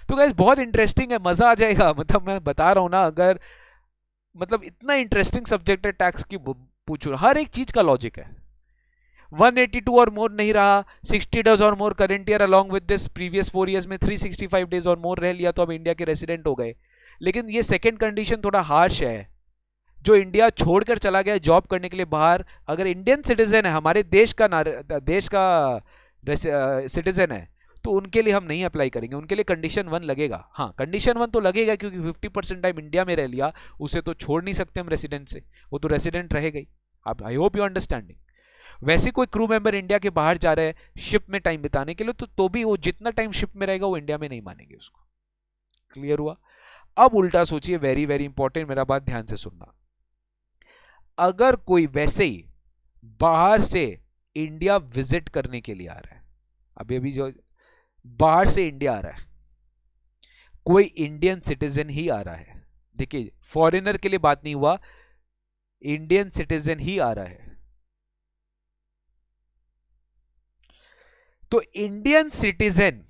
तो गाइस बहुत इंटरेस्टिंग है, मजा आ जाएगा। मतलब मैं बता रहा हूं ना, अगर मतलब इतना इंटरेस्टिंग सब्जेक्ट है टैक्स की, पूछो, हर एक चीज का लॉजिक है। 182 और मोर नहीं रहा, 60 डेज और मोर current year along with this previous 4 years में 365 डेज और मोर रह लिया, तो अब इंडिया के रेसिडेंट हो गए। लेकिन ये सेकंड कंडीशन थोड़ा हार्श है। जो इंडिया छोड़कर चला गया जॉब करने के लिए बाहर, अगर इंडियन सिटीजन है, हमारे देश का सिटीजन है, तो उनके लिए हम नहीं अप्लाई करेंगे, उनके लिए कंडीशन 1 लगेगा। हाँ, कंडीशन 1 तो लगेगा क्योंकि 50% टाइम इंडिया में रह लिया, उसे तो छोड़ नहीं सकते हम रेसिडेंट से, वो तो रेसिडेंट रहेगा ही। आप, आई होप यू अंडरस्टैंडिंग। वैसे कोई क्रू मेंबर इंडिया के बाहर जा रहा है शिप में टाइम बिताने के लिए, तो भी वो जितना टाइम शिप में रहेगा वो इंडिया में नहीं मानेंगे उसको। क्लियर हुआ? अब उल्टा सोचिए, वेरी वेरी इंपॉर्टेंट, मेरा बात ध्यान से सुनना। अगर कोई वैसे ही बाहर से इंडिया विजिट करने के लिए आ रहा है, अभी अभी जो बाहर से इंडिया आ रहा है, कोई इंडियन सिटीजन ही आ रहा है, देखिए फॉरेनर के लिए बात नहीं हुआ, इंडियन सिटीजन ही आ रहा है, तो इंडियन सिटीजन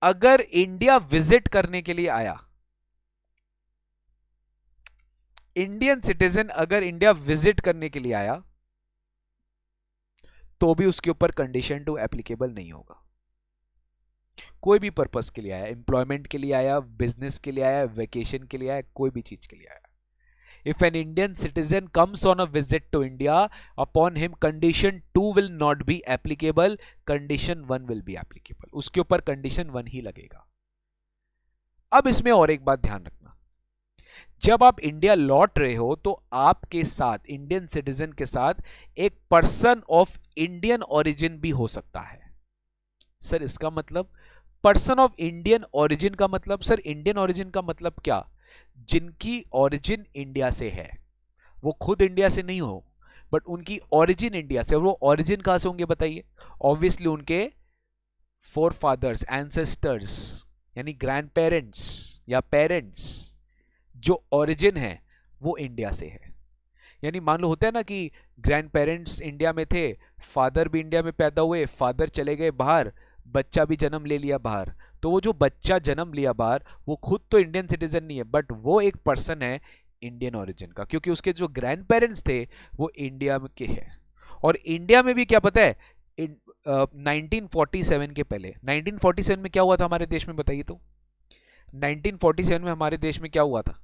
अगर इंडिया विजिट करने के लिए आया, इंडियन सिटीजन अगर इंडिया विजिट करने के लिए आया, तो भी उसके ऊपर कंडीशन 2 एप्लीकेबल नहीं होगा। कोई भी पर्पस के लिए आया, एम्प्लॉयमेंट के लिए आया, बिजनेस के लिए आया, वेकेशन के लिए आया, कोई भी चीज के लिए आया, if an Indian citizen comes on a visit to India, upon him condition 2 will not be applicable, condition 1 will be applicable, उसके ऊपर condition 1 ही लगेगा। अब इसमें और एक बात ध्यान रखना, जब आप इंडिया लौट रहे हो तो आपके साथ, इंडियन सिटीजन के साथ, एक पर्सन ऑफ इंडियन ओरिजिन भी हो सकता है। सर इसका मतलब, पर्सन ऑफ इंडियन ओरिजिन का मतलब, सर इंडियन ओरिजिन का मतलब क्या? जिनकी ओरिजिन इंडिया से है, वो खुद इंडिया से नहीं हो, बट उनकी ओरिजिन इंडिया से। वो ओरिजिन कहां से होंगे बताइए? ऑब्वियसली उनके फोर फादर्स, एंसेस्टर्स, यानी ग्रैंड पेरेंट्स या पेरेंट्स, जो ओरिजिन है वो इंडिया से है। यानी मान लो होता है ना कि ग्रैंड पेरेंट्स इंडिया में थे, फादर भी इंडिया में पैदा हुए, फादर चले गए बाहर, बच्चा भी जन्म ले लिया बाहर, तो वो जो बच्चा जन्म लिया बाहर, वो खुद तो इंडियन सिटीजन नहीं है, बट वो एक पर्सन है इंडियन ओरिजिन का, क्योंकि उसके जो ग्रैंड पेरेंट्स थे वो इंडिया के हैं। और इंडिया में भी क्या पता है, 1947 के पहले, 1947 में क्या हुआ था हमारे देश में बताइए तो? 1947 में हमारे देश में क्या हुआ था?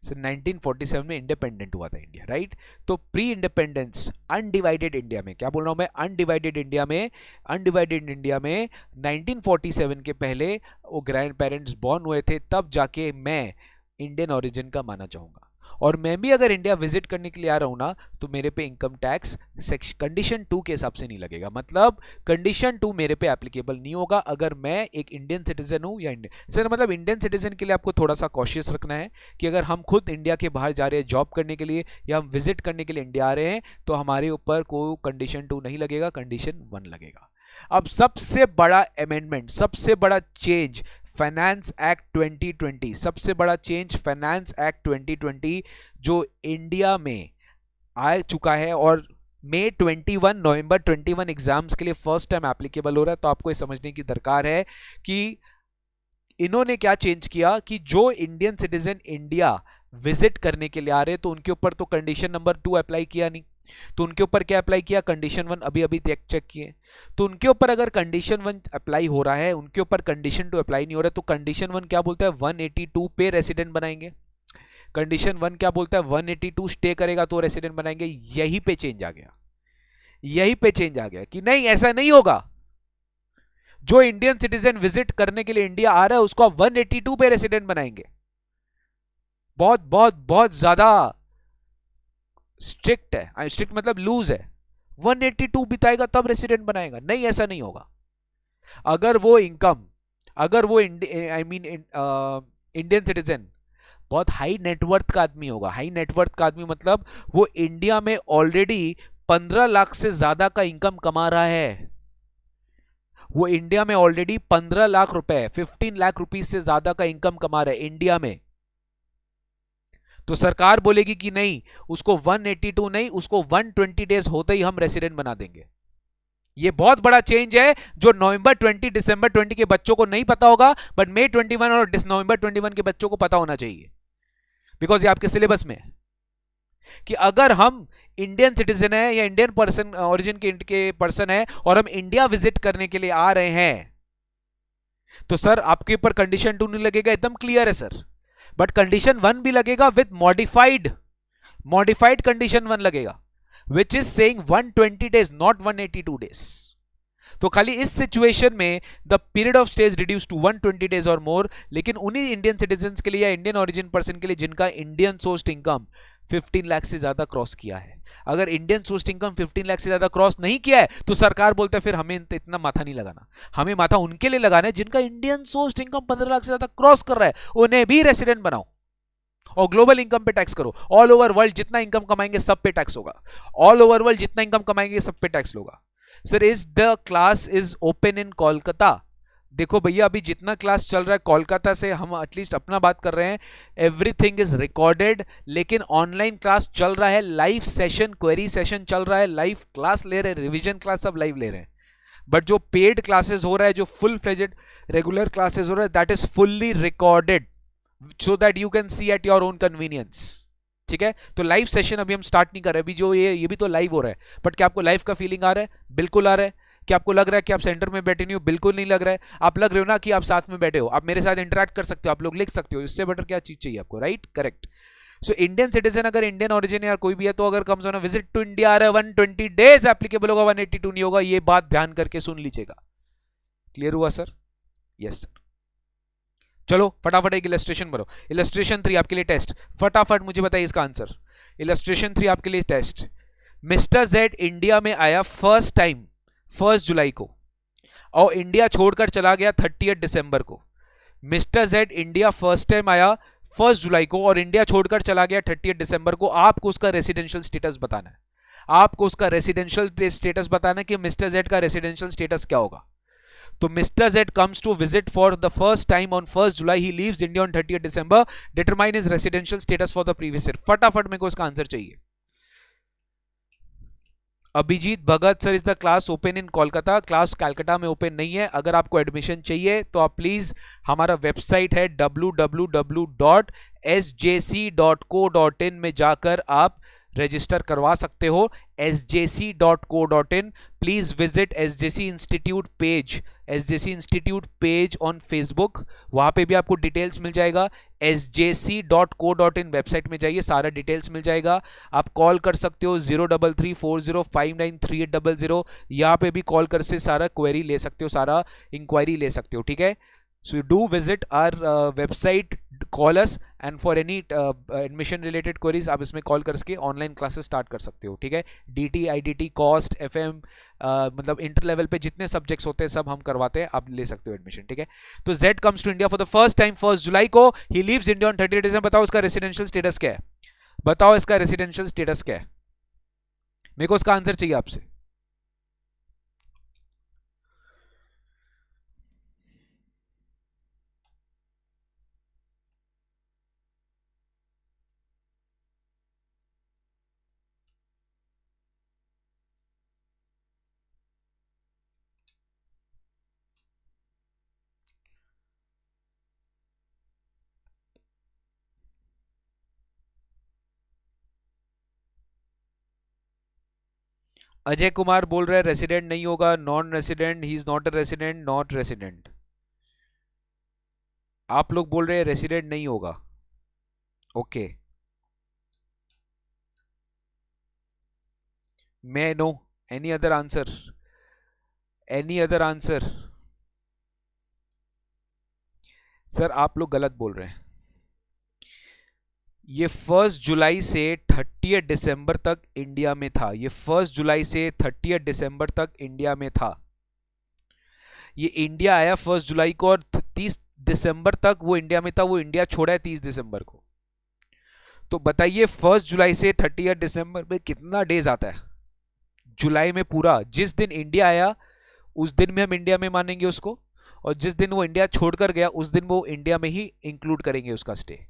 सो 1947 में इंडिपेंडेंट हुआ था इंडिया, राइट? तो प्री इंडिपेंडेंस अनडिवाइडेड इंडिया में, क्या बोल रहा हूं मैं, अनडिवाइडेड इंडिया में, अनडिवाइडेड इंडिया में 1947 के पहले वो ग्रैंड पेरेंट्स बॉर्न हुए थे, तब जाके मैं इंडियन ओरिजिन का माना जाऊंगा। और मैं भी अगर इंडिया विजिट करने के लिए आ रहा हूं ना, तो मेरे पे इनकम टैक्स कंडीशन 2 के हिसाब से नहीं लगेगा, मतलब कंडीशन 2 मेरे पे एप्लीकेबल नहीं होगा अगर मैं एक इंडियन सिटीजन हूं या इंडियन। सर मतलब इंडियन सिटीजन के लिए आपको थोड़ा सा कॉशियस रखना है कि अगर हम खुद इंडिया के बाहर जा रहे हैं जॉब करने के लिए, या हम विजिट करने के लिए इंडिया आ रहे हैं, तो हमारे ऊपर कोई कंडीशन 2 नहीं लगेगा, कंडीशन 1 लगेगा। अब सबसे बड़ा अमेंडमेंट, सबसे बड़ा चेंज फाइनेंस एक्ट 2020, सबसे बड़ा चेंज फाइनेंस एक्ट 2020 जो इंडिया में आ चुका है, और मई 21, नवंबर 21 एग्जाम्स के लिए फर्स्ट टाइम एप्लीकेबल हो रहा है। तो आपको ये समझने की दरकार है कि इन्होंने क्या चेंज किया, कि जो इंडियन सिटीजन इंडिया विजिट करने के लिए आ रहे हैं, तो उनके ऊपर तो कंडीशन नंबर 2 अप्लाई किया नहीं, तो उनके ऊपर क्या अप्लाई किया, कंडीशन 1 अभी अभी चेक किए। तो उनके ऊपर अगर कंडीशन 1 अप्लाई हो रहा है, उनके ऊपर कंडीशन 2 अप्लाई नहीं हो रहा है, तो कंडीशन 1 क्या बोलता है, 182 पे रेसिडेंट बनाएंगे। कंडीशन 1 क्या बोलता है, 182 स्टे करेगा तो रेसिडेंट बनाएंगे। यहीं पे चेंज आ गया, यहीं पे चेंज आ गया कि नहीं, ऐसा नहीं होगा। जो इंडियन सिटीजन विजिट करने के लिए इंडिया आ रहा है उसको 182 पे रेसिडेंट बनाएंगे। बहुत बहुत बहुत ज्यादा स्ट्रिक्ट है, स्ट्रिक्ट मतलब लूज है। 182 बिताएगा तब रेसिडेंट बनाएगा, नहीं ऐसा नहीं होगा। अगर वो इनकम, अगर वो इंडियन सिटीजन बहुत हाई नेटवर्थ का आदमी होगा, हाई नेटवर्थ का आदमी मतलब वो इंडिया में ऑलरेडी 15 लाख से ज्यादा का इनकम कमा रहा है, वो इंडिया में ऑलरेडी 15 लाख रुपए, 15 लाख रुपीस से ज्यादा का इनकम कमा रहा है इंडिया में, तो सरकार बोलेगी कि नहीं, उसको 182 नहीं, उसको 120 डेज होते ही हम रेसिडेंट बना देंगे। ये बहुत बड़ा चेंज है जो नवंबर 20, दिसंबर 20 के बच्चों को नहीं पता होगा, बट मई 21 और नवंबर 21 के बच्चों को पता होना चाहिए, बिकॉज ये आपके सिलेबस में है कि अगर हम इंडियन सिटीजन है या इंडियन पर्सन ओरिजिन के पर्सन है और हम इंडिया विजिट करने के लिए आ रहे हैं, तो सर आपके ऊपर कंडीशन 2 नहीं लगेगा, एकदम क्लियर है सर। बट कंडीशन 1 भी लगेगा विद मॉडिफाइड कंडीशन 1 लगेगा, which is saying 120 days not 182 days. तो खाली इस सिचुएशन में the period of stay is reduce to 120 days और मोर, लेकिन उन्हीं इंडियन सिटीजन्स के लिए या इंडियन ओरिजिन पर्सन के लिए जिनका इंडियन सोर्स्ड इनकम 15 लाख से ज्यादा क्रॉस किया है। अगर इंडियन सोर्स्ड इनकम 15 लाख से ज्यादा क्रॉस नहीं किया है तो सरकार बोलते हैं फिर हमें इतना माथा नहीं लगाना, हमें माथा उनके लिए लगाना है जिनका इंडियन सोर्स्ड इनकम 15 लाख से ज्यादा क्रॉस कर रहा है, उन्हें भी रेसिडेंट बनाओ और ग्लोबल इनकम पे टैक्स करो। ऑल ओवर वर्ल्ड जितना इनकम कमाएंगे सब पे टैक्स होगा, ऑल ओवर वर्ल्ड जितना इनकम कमाएंगे सब पे टैक्स होगा। Sir is the class is open in Kolkata? देखो भैया अभी जितना क्लास चल रहा है कोलकाता से, हम एटलीस्ट अपना बात कर रहे हैं, एवरीथिंग इज रिकॉर्डेड, लेकिन ऑनलाइन क्लास चल रहा है, लाइव सेशन क्वेरी सेशन चल रहा है, लाइव क्लास ले रहे हैं, रिवीजन क्लास सब लाइव ले रहे हैं। बट जो पेड क्लासेस हो रहा है, जो फुल फ्लेजेड रेगुलर क्लासेस हो रहा है, that is fully recorded so that you can see at your own convenience. ठीक है, तो लाइव सेशन अभी हम स्टार्ट नहीं कर रहे, अभी जो ये भी तो लाइव हो रहा है, बट क्या आपको लाइव का फीलिंग आ रहा है? बिल्कुल आ रहा है। क्या आपको लग रहा है कि आप सेंटर में बैठे नहीं हो? बिल्कुल नहीं लग रहा है। आप लग रहे हो ना कि आप साथ में बैठे हो, आप मेरे साथ इंटरेक्ट कर सकते हो, आप लोग लिख सकते हो, इससे बेटर क्या चीज चाहिए आपको? Right, correct. So Indian citizen अगर इंडियन ओरिजिन या कोई भी है तो अगर comes on a visit to India आ रहा है 120 डेज एप्लीकेबल होगा, 182 नहीं होगा, ये बात ध्यान करके सुन लीजिएगा। क्लियर हुआ सर? Yes sir. चलो फटाफट एक इलस्ट्रेशन भरो। इलस्ट्रेशन 3 आपके लिए टेस्ट, फटाफट मुझे बताइए इसका आंसर। इलस्ट्रेशन 3 आपके लिए टेस्ट। मिस्टर जेड इंडिया में आया फर्स्ट टाइम 1 जुलाई को और इंडिया छोड़कर चला गया 30 दिसंबर को। Mister Z India first time आया 1 जुलाई को और इंडिया छोड़कर चला गया 30 दिसंबर को। आपको उसका रेसिडेंशियल स्टेटस बताना है, आपको उसका रेसिडेंशियल स्टेटस बताना है कि मिस्टर जेड का रेसिडेंशियल स्टेटस क्या होगा। तो mister Z comes to visit for the first time on 1st July. He leaves India on 30th December. Determine his residential status for the previous year. फटाफट मेरे को इसका आंसर चाहिए। Abhijit Bhagat sir, is the class open in Kolkata? Class Calcutta में open नहीं है। अगर आपको एडमिशन चाहिए तो आप प्लीज, हमारा वेबसाइट है www.sjc.co.in में जाकर आप रजिस्टर करवा सकते हो, sjc.co.in। Please visit SJC institute page, SJC institute page on Facebook, वहां पे भी आपको डिटेल्स मिल जाएगा। sjc.co.in वेबसाइट में जाइए, सारा डिटेल्स मिल जाएगा। आप कॉल कर सकते हो 033405938800, यहाँ पे भी कॉल कर से सारा क्वेरी ले सकते हो, सारा इंक्वायरी ले सकते हो। ठीक है, so you do visit our website, call us and for any admission related queries आप इसमें कॉल करके ऑनलाइन क्लासेस स्टार्ट कर सकते हो। ठीक है, DT IDT कॉस्ट FM मतलब इंटर लेवल पे जितने सब्जेक्ट्स होते हैं सब हम करवाते हैं, आप ले सकते हो एडमिशन। ठीक है, तो Z comes to India for the first time 1 जुलाई को, he leaves India on 30 December। बताओ इसका रेसिडेंशियल स्टेटस क्या है, बताओ इसका रेसिडेंशियल स्टेटस क्या है, मेरे को इसका आंसर चाहिए आपसे। अजय कुमार बोल रहे हैं रेसिडेंट नहीं होगा, non resident, he is not a resident, not resident. आप लोग बोल रहे हैं रेसिडेंट नहीं होगा। ओके, मैं no, any other answer, any other answer? Sir आप लोग गलत बोल रहे हैं, ये 1 जुलाई से 30 दिसंबर तक इंडिया में था, ये 1 जुलाई से 30 दिसंबर तक इंडिया में था। ये इंडिया आया 1 जुलाई को और 30 दिसंबर तक वो इंडिया में था, वो इंडिया छोड़ा है 30 दिसंबर को। तो बताइए 1 जुलाई से 30 दिसंबर में कितना डेज आता है? जुलाई में पूरा, जिस दिन इंडिया आया उस दिन में हम इंडिया में मानेंगे उसको, और जिस दिन वो इंडिया छोड़कर गया उस दिन वो इंडिया में ही इंक्लूड करेंगे उसका स्टे।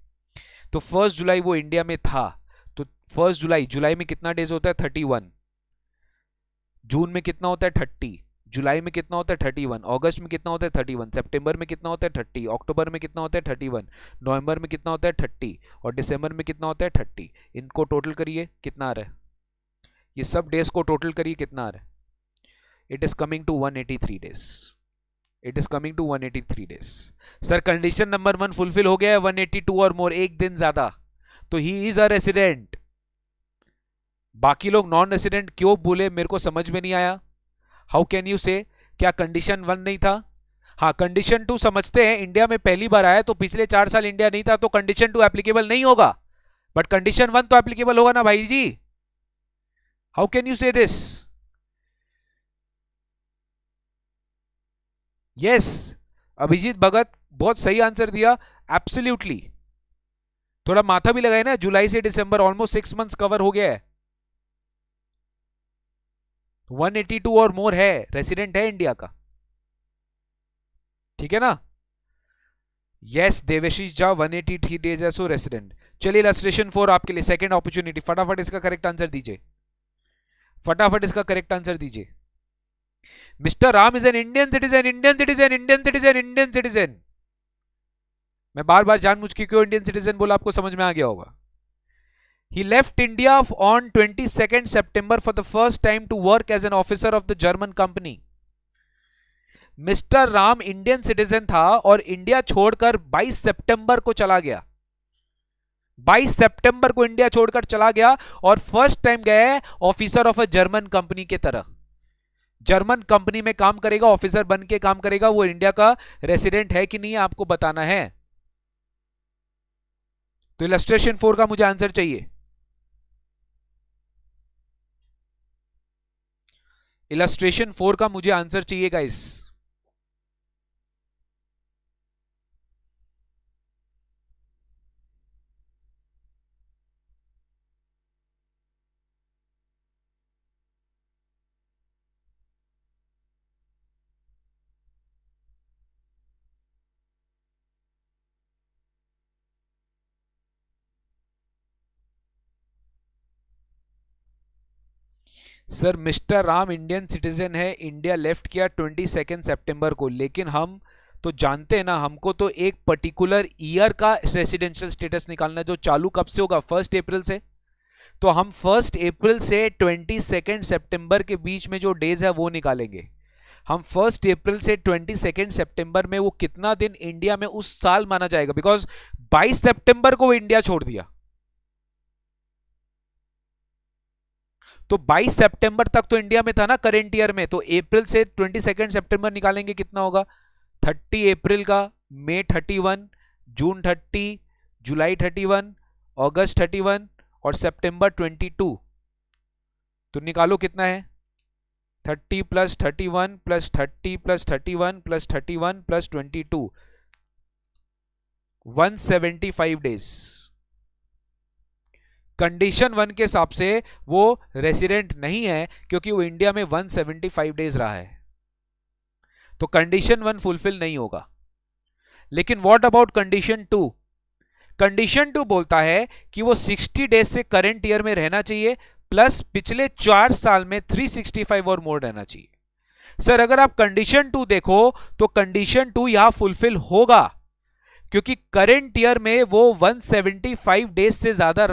तो 1 जुलाई वो इंडिया में था, तो 1 जुलाई, जुलाई में कितना डेज होता है? 31। जून में कितना होता है? 30। जुलाई में कितना होता है? 31। अगस्त में कितना होता है? 31। सितंबर में कितना होता है? 30। अक्टूबर में कितना होता है? 31। नवंबर में कितना होता है? 30। और दिसंबर में कितना होता है? 30। इनको टोटल करिए, कितना आ रहा है? ये सब डेज को टोटल करिए कितना आ रहा है, it is coming to 183 days, it is coming to 183 days. Sir condition number 1 fulfil हो गया है, 182 और मोर, एक दिन ज्यादा, तो ही इज अ रेसिडेंट। बाकी लोग नॉन रेसिडेंट क्यों बोले मेरे को समझ में नहीं आया। हाउ कैन यू से, क्या कंडीशन 1 नहीं था? हाँ कंडीशन 2 समझते हैं, इंडिया में पहली बार आया तो पिछले 4 साल इंडिया नहीं था तो कंडीशन 2 एप्लीकेबल नहीं होगा, बट कंडीशन 1 तो एप्लीकेबल होगा ना भाई जी। हाउ कैन यू से दिस? यस, अभिजीत भगत बहुत सही आंसर दिया, एब्सोल्युटली। थोड़ा माथा भी लगाए ना, जुलाई से दिसंबर ऑलमोस्ट 6 मंथ्स कवर हो गया है, 182 और मोर है, रेसिडेंट है इंडिया का, ठीक है ना। यस देवेशीष झा 183 डेज है सो रेसिडेंट। चलिए इलस्ट्रेशन 4 आपके लिए सेकंड अपॉर्चुनिटी, फटाफट इसका करेक्ट आंसर दीजिए, फटाफट इसका करेक्ट आंसर दीजिए। Mister Ram is an Indian citizen, Indian citizen, Indian citizen, Indian citizen. मैं बार बार जानबूझ के क्यों इंडियन सिटीजन बोला, आपको समझ में आ गया होगा। He left India on 22nd September for the first time to work as an officer of the German company. Mister Ram Indian citizen था और इंडिया छोड़कर 22 सितंबर को चला गया, 22 सितंबर को इंडिया छोड़कर चला गया और फर्स्ट टाइम गया officer of a German company के तरह, जर्मन कंपनी में काम करेगा, ऑफिसर बन के काम करेगा। वो इंडिया का रेसिडेंट है कि नहीं आपको बताना है। तो इलस्ट्रेशन 4 का मुझे आंसर चाहिए, इलस्ट्रेशन 4 का मुझे आंसर चाहिए guys. Sir mister Ram Indian citizen है, इंडिया लेफ्ट किया 22 सितंबर को, लेकिन हम तो जानते हैं ना, हमको तो एक पर्टिकुलर ईयर का रेसिडेंशियल स्टेटस निकालना है जो चालू कब से होगा, 1 अप्रैल से। तो हम 1 अप्रैल से 22 सितंबर के बीच में जो डेज है वो निकालेंगे। हम 1 अप्रैल से 22 सितंबर में वो कितना दिन इंडिया में उस साल माना जाएगा, बिकॉज 22 सितंबर को वो इंडिया छोड़ दिया, तो 22 सितंबर तक तो इंडिया में था ना करेंट ईयर में। तो अप्रैल से 22 सितंबर निकालेंगे कितना होगा, 30 अप्रैल का, मई 31, जून 30, जुलाई 31, अगस्त 31 और सितंबर 22। तो निकालो कितना है, 30 plus 31 plus 30 plus 31 plus 31 plus 22, 175 days. Condition 1 के हिसाब से वो रेसिडेंट नहीं है क्योंकि वो इंडिया में 175 डेज रहा है, तो कंडीशन 1 फुलफिल नहीं होगा। लेकिन व्हाट अबाउट कंडीशन 2? कंडीशन 2 बोलता है कि वो 60 डेज से करंट ईयर में रहना चाहिए प्लस पिछले 4 साल में 365 और मोर रहना चाहिए। सर अगर आप कंडीशन 2 देखो तो कंडीशन 2 यहां फुलफिल होगा क्योंकि करंट ईयर में वो 175 डेज से ज्यादा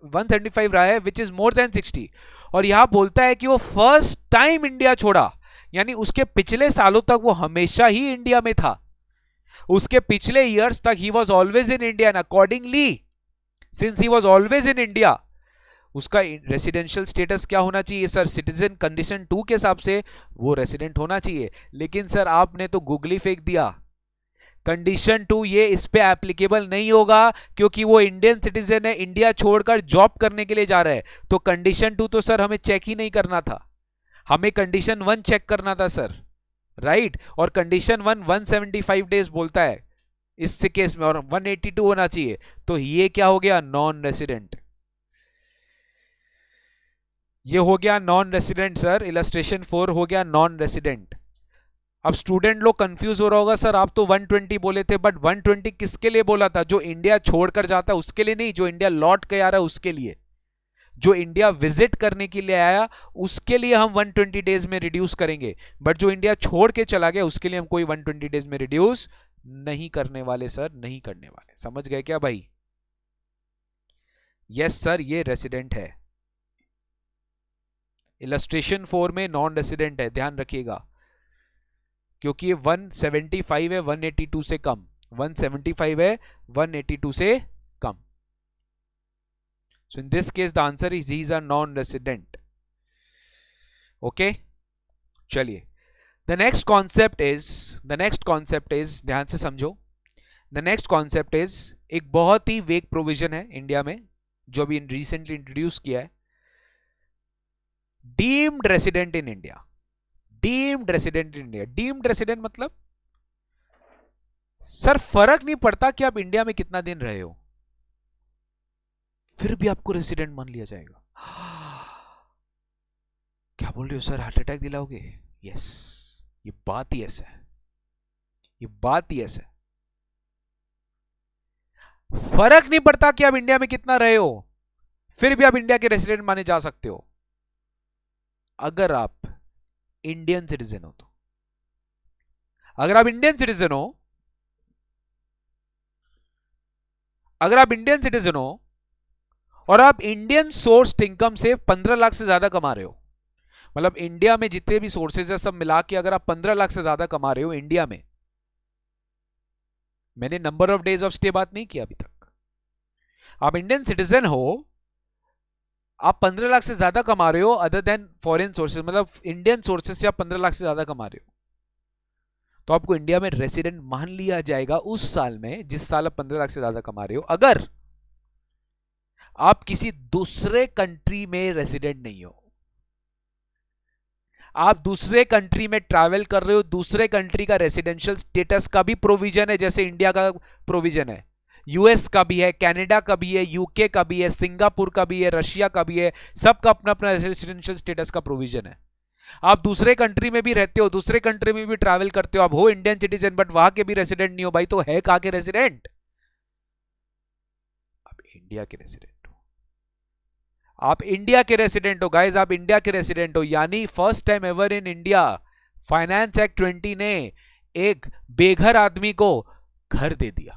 175 रहा है, विच इज मोर देन 60। और यहां बोलता है कि वो फर्स्ट टाइम इंडिया छोड़ा, यानी उसके पिछले सालों तक वो हमेशा ही इंडिया में था, उसके पिछले ईयर्स तक he was always in India. Accordingly since he was always in India, उसका रेसिडेंशियल स्टेटस क्या होना चाहिए सर, सिटीजन। कंडीशन 2 के हिसाब से वो रेसिडेंट होना चाहिए, लेकिन सर आपने तो गूगली फेंक दिया। कंडीशन 2 ये इस पे एप्लीकेबल नहीं होगा क्योंकि वो इंडियन सिटीजन है, इंडिया छोड़कर जॉब करने के लिए जा रहा है। तो कंडीशन 2 तो सर हमें चेक ही नहीं करना था, हमें कंडीशन 1 चेक करना था सर, राइट। और कंडीशन 1 175 डेज बोलता है इस केस में, और 182 होना चाहिए। तो ये क्या हो गया, नॉन रेसिडेंट। ये हो गया नॉन रेसिडेंट सर, इलस्ट्रेशन 4 हो गया नॉन रेसिडेंट। अब स्टूडेंट लोग कंफ्यूज हो रहा होगा, सर आप तो 120 बोले थे, बट 120 किसके लिए बोला था, जो इंडिया छोड़कर जाता है उसके लिए नहीं, जो इंडिया लौट के आ रहा है उसके लिए, जो इंडिया विजिट करने के लिए आया उसके लिए हम 120 डेज में रिड्यूस करेंगे। बट जो इंडिया छोड़ के चला गया उसके लिए हम कोई 120 डेज में रिड्यूस नहीं करने वाले सर, नहीं करने वाले। समझ गए क्या भाई? यस सर ये रेसिडेंट है। इलस्ट्रेशन 4 में नॉन रेसिडेंट है, ध्यान रखिएगा, क्योंकि ये 175 है 182 से कम, 175 है 182 से कम. So in this case the answer is these are non-resident. Okay, चलिए the next concept is ध्यान से समझो. The next concept is एक बहुत ही वेग प्रोविजन है इंडिया में जो अभी रिसेंटली इंट्रोड्यूस किया है, deemed resident in India. Deemed resident in India. Deemed resident मतलब सर फर्क नहीं पड़ता कि आप इंडिया में कितना दिन रहे हो, फिर भी आपको रेसिडेंट मान लिया जाएगा. क्या बोल रहे हो सर, हार्ट अटैक दिलाओगे? यस, ये बात ही ऐसा है, ये बात ही ऐसा है. फर्क नहीं पड़ता कि आप इंडिया में कितना रहे हो, फिर भी आप इंडिया के रेसिडेंट माने जा सकते हो अगर आप इंडियन सिटीजन हो. तो अगर आप इंडियन सिटीजन हो, अगर आप इंडियन सिटीजन हो और आप इंडियन सोर्स्ड इनकम से 15 लाख से ज्यादा कमा रहे हो, मतलब इंडिया में जितने भी सोर्सेज है सब मिला के अगर आप 15 लाख से ज्यादा कमा रहे हो इंडिया में, मैंने number of days of stay बात नहीं किया अभी तक, आप इंडियन सिटीजन हो, आप 15 लाख से ज्यादा कमा रहे हो अदर देन फॉरेन सोर्सेज, मतलब इंडियन सोर्सेज से आप 15 लाख से ज्यादा कमा रहे हो, तो आपको इंडिया में रेसिडेंट मान लिया जाएगा उस साल में जिस साल आप 15 लाख से ज्यादा कमा रहे हो, अगर आप किसी दूसरे कंट्री में रेसिडेंट नहीं हो. आप दूसरे कंट्री में ट्रैवल कर रहे हो, दूसरे कंट्री का रेसिडेंशियल स्टेटस का भी प्रोविजन है, जैसे इंडिया का प्रोविजन है, यूएस का भी है, कनाडा का भी है, यूके का भी है, सिंगापुर का भी है, रशिया का भी है, सबका अपना अपना रेसिडेंशियल स्टेटस का प्रोविजन है. आप दूसरे कंट्री में भी रहते हो, दूसरे कंट्री में भी ट्रैवल करते हो, आप हो इंडियन सिटीजन बट वहां के भी रेसिडेंट नहीं हो भाई, तो है कहां के रेसिडेंट? आप इंडिया के रेसिडेंट हो, आप इंडिया के रेसिडेंट हो गाइस, आप इंडिया के रेसिडेंट हो. यानी first time ever in India finance act 20 ने एक बेघर आदमी को घर दे दिया.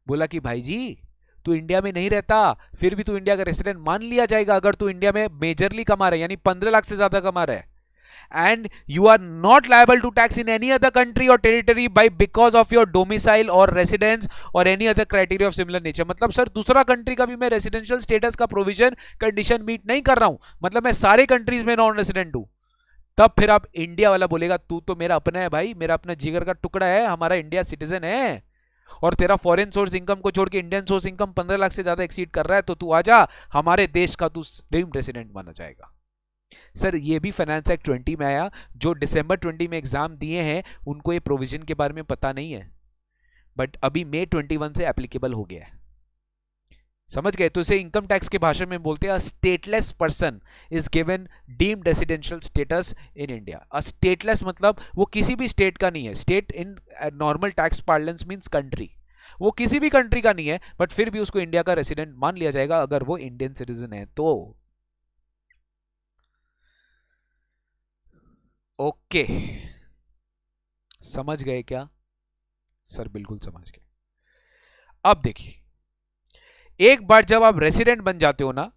बोला कि भाई जी तू इंडिया में नहीं रहता, फिर भी तू इंडिया का रेसिडेंट मान लिया जाएगा अगर तू इंडिया में मेजरली कमा रहा है, यानी 15 लाख से ज्यादा कमा रहा है, and you are not liable to tax in any other country or territory by because of your domicile or residence or any other criteria of similar nature. मतलब सर दूसरा कंट्री का भी मैं रेसिडेंशियल स्टेटस का provision condition meet नहीं कर रहा हूं, मतलब मैं सारे कंट्रीज में नॉन रेसिडेंट हूं, तब फिर आप इंडिया वाला बोलेगा तू तो मेरा अपना है भाई, मेरा अपना जिगर का टुकड़ा है, हमारा इंडिया सिटीजन है, और तेरा फॉरेन सोर्स इनकम को छोड़ के इंडियन सोर्स इनकम 15 लाख से ज्यादा एक्सीड कर रहा है, तो तू आजा हमारे देश का, तू ड्रीम रेसिडेंट माना जाएगा. सर ये भी फाइनेंस एक्ट 20 में आया, जो दिसंबर 20 में एग्जाम दिए हैं उनको ये प्रोविजन के बारे में पता नहीं है, बट अभी मई 21 से एप्लीकेबल हो गया है. समझ गए? तो इसे इनकम टैक्स के भाषा में बोलते हैं stateless person is given deemed residential status in India. A stateless मतलब वो किसी भी स्टेट का नहीं है, state in normal tax parlance means country, वो किसी भी कंट्री का नहीं है, बट फिर भी उसको इंडिया का रेसिडेंट मान लिया जाएगा अगर वो इंडियन सिटीजन है तो. ओके समझ गए क्या सर? बिल्कुल समझ गए. अब देखिए, एक बार जब आप रेसिडेंट बन जाते हो ना,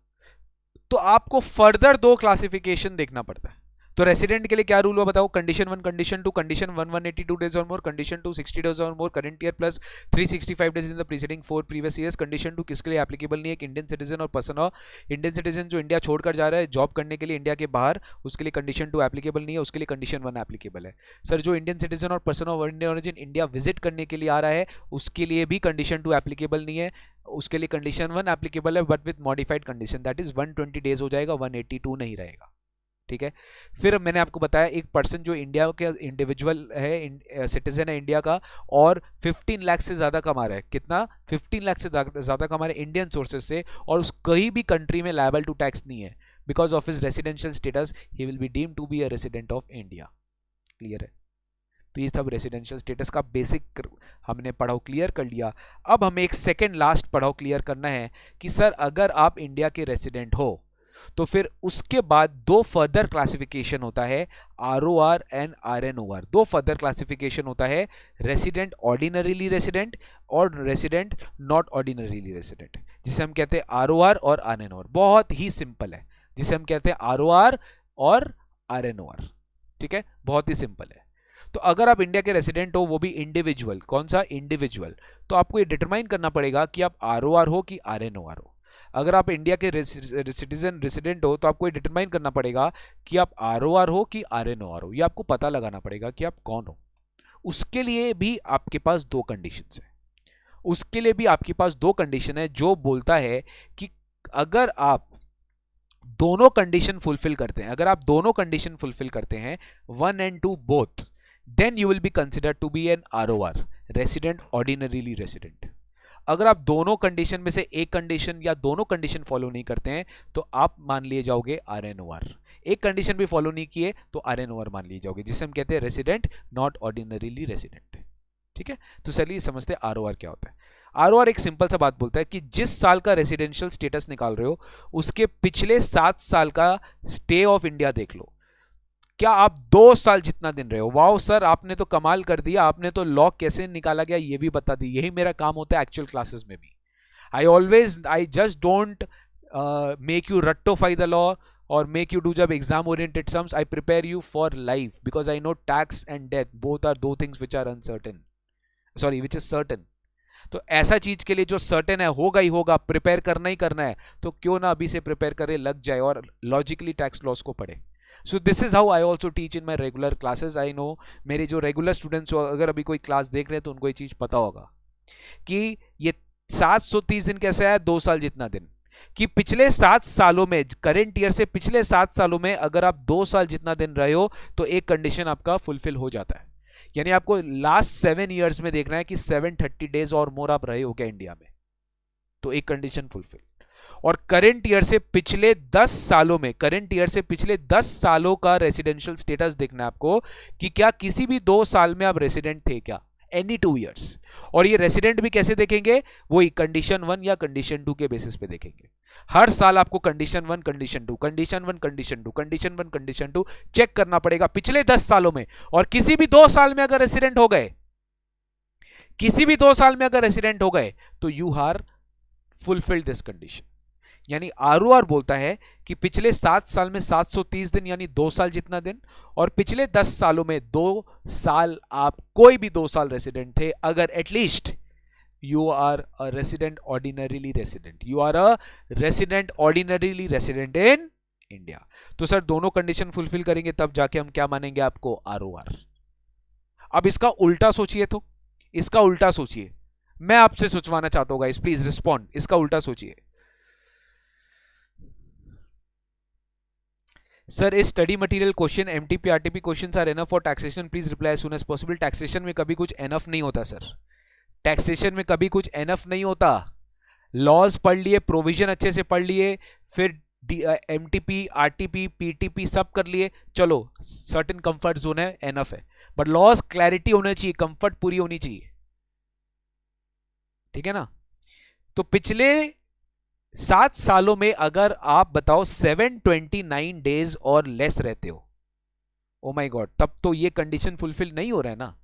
तो आपको फर्दर 2 क्लासिफिकेशन देखना पड़ता है. तो रेसिडेंट के लिए क्या रूल हुआ बताओ? कंडीशन 1, कंडीशन 2, कंडीशन 1 182 डेज और मोर, कंडीशन 2 60 डेज और मोर current year plus 365 days in the preceding 4 previous years. Condition 2 किसके लिए एप्लीकेबल नहीं है? इंडियन सिटीजन और पर्सन ऑफ इंडियन सिटीजन जो इंडिया छोड़कर जा रहा है जॉब करने के लिए इंडिया के बाहर, उसके लिए कंडीशन 2 एप्लीकेबल नहीं है, उसके लिए कंडीशन 1 एप्लीकेबल है. सर जो इंडियन सिटीजन और person of Indian origin India visit करने के लिए आ रहा है उसके लिए भी कंडीशन 2 एप्लीकेबल नहीं है, उसके लिए कंडीशन 1 एप्लीकेबल है but with modified condition, that is 120 days हो जाएगा, 182 नहीं रहेगा. ठीक है. फिर मैंने आपको बताया एक पर्सन जो इंडिया के इंडिविजुअल है, सिटीजन है इंडिया का, और 15 लाख से ज्यादा कमा रहा है, कितना? 15 लाख से ज्यादा कमा रहा है इंडियन सोर्सेज से, और उस कहीं भी कंट्री में लायबल टू टैक्स नहीं है, because of his residential status ही will be deemed to be a resident of India. Clear है? तो ये सब रेसिडेंशियल स्टेटस का बेसिक हमने पढ़ाओ क्लियर कर लिया. अब हमें एक सेकेंड लास्ट पढ़ाओ क्लियर करना है कि सर अगर आप इंडिया के रेसिडेंट हो तो फिर उसके बाद 2 फर्दर क्लासिफिकेशन होता है, ROR and RNOR. 2 further classification होता है, रेसिडेंट ऑर्डिनरीली रेसिडेंट और रेसिडेंट नॉट ऑर्डिनरीली रेसिडेंट, जिसे हम कहते हैं ROR और RNOR. बहुत ही सिंपल है, जिसे हम कहते हैं ROR और RNOR। ठीक है, बहुत ही सिंपल है। तो अगर आप इंडिया के रेसिडेंट हो, वो भी इंडिविजुअल, कौन सा इंडिविजुअल, तो आपको ये डिटरमाइन करना पड़ेगा कि आप ROR हो कि RNOR हो। अगर आप इंडिया के सिटीजन रेसिडेंट हो तो आपको ये डिटरमाइन करना पड़ेगा कि आप ROR हो कि RNOR हो। ये आपको पता लगाना पड़ेगा कि आप कौन हो। उसके लिए भी आपके पास दो कंडीशंस है। उसके लिए भी आपके पास दो कंडीशन है जो बोलता है कि अगर आप दोनों कंडीशन फुलफिल करते हैं, अगर आप दोनों कंडीशन फुलफिल करते हैं, 1 and 2 both, then you will be considered to be an ROR, resident ordinarily resident. अगर आप दोनों कंडीशन में से एक कंडीशन या दोनों कंडीशन फॉलो नहीं करते हैं तो आप मान लिए जाओगे RNOR। एक कंडीशन भी फॉलो नहीं किए तो RNOR मान लिए जाओगे, जिसे हम कहते हैं रेसिडेंट नॉट ऑर्डिनरीली रेसिडेंट। ठीक है, तो चलिए समझते हैं ROR क्या होता है। ROR एक सिंपल सा बात बोलता है कि जिस साल का रेसिडेंशियल स्टेटस निकाल रहे हो उसके पिछले 7 साल का स्टे ऑफ इंडिया देख लो। क्या आप 2 साल जितना दिन रहे हो? वाओ सर, आपने तो कमाल कर दिया, आपने तो लॉ कैसे निकाला गया ये भी बता दी। यही मेरा काम होता है एक्चुअल क्लासेस में भी। I just don't make you रट्टोफाई the law or make you do जब exam oriented sums, I prepare you for life because I know tax and death both are दो things which are uncertain, sorry which is certain। तो ऐसा चीज के लिए जो certain है होगा ही होगा, प्रिपेयर करना ही करना है, तो क्यों ना अभी से प्रिपेयर करे, लग जाए और लॉजिकली टैक्स लॉस को पढ़े। सो this is how I also teach in my regular classes. I know मेरे जो रेगुलर स्टूडेंट्स हो, अगर अभी कोई क्लास देख रहे हैं तो उनको ये चीज पता होगा कि ये 730 दिन कैसे है, 2 साल जितना दिन, कि पिछले 7 सालों में, करेंट ईयर से पिछले 7 सालों में अगर आप 2 साल जितना दिन रहे हो तो एक कंडीशन आपका फुलफिल हो जाता है। यानी आपको लास्ट 7 इयर्स में देखना है कि 730 डेज और मोर आप रहे हो क्या इंडिया में, तो एक कंडीशन फुलफिल। और करंट ईयर से पिछले 10 सालों में, करंट ईयर से पिछले 10 सालों का रेसिडेंशियल स्टेटस देखना है आपको कि क्या किसी भी 2 साल में आप रेसिडेंट थे क्या, एनी 2 इयर्स। और ये रेसिडेंट भी कैसे देखेंगे, वही कंडीशन 1 या कंडीशन 2 के बेसिस पे देखेंगे। हर साल आपको condition 1 condition 2 condition 1 condition 2 condition 1 condition 2 check करना पड़ेगा पिछले 10 सालों में। और किसी भी 2 साल में अगर रेसिडेंट हो गए, किसी भी 2 साल में अगर रेसिडेंट हो गए तो you are fulfilled this condition. यानी ROR बोलता है कि पिछले 7 साल में 730 दिन यानी 2 साल जितना दिन, और पिछले 10 सालों में 2 साल आप कोई भी 2 साल रेसिडेंट थे, अगर at least you are a resident ordinarily resident, you are a resident ordinarily resident in India. तो सर दोनों कंडीशन फुलफिल करेंगे तब जाके हम क्या मानेंगे आपको, ROR। अब इसका उल्टा सोचिए, तो इसका उल्टा सोचिए, मैं आपसे सोचवाना चाहता हूं गाइस, प्लीज रिस्पॉन्ड, इसका उल्टा सोचिए। सर इस study material question MTP RTP questions are enough for taxation, please reply as soon as possible. Taxation में कभी कुछ एनफ नहीं होता सर, टैक्सेशन में कभी कुछ एनफ नहीं होता। लॉज पढ़ लिए, प्रोविजन अच्छे से पढ़ लिए, फिर एमटीपी आरटीपी पीटीपी सब कर लिए, चलो सर्टेन कंफर्ट जोन है, एनफ है। बट लॉज क्लैरिटी होना चाहिए, कंफर्ट पूरी होनी चाहिए, ठीक है ना। तो पिछले 7 सालों में अगर आप बताओ 729 डेज और लेस रहते हो, ओ माय गॉड, तब तो ये कंडीशन फुलफिल नहीं हो रहा है ना,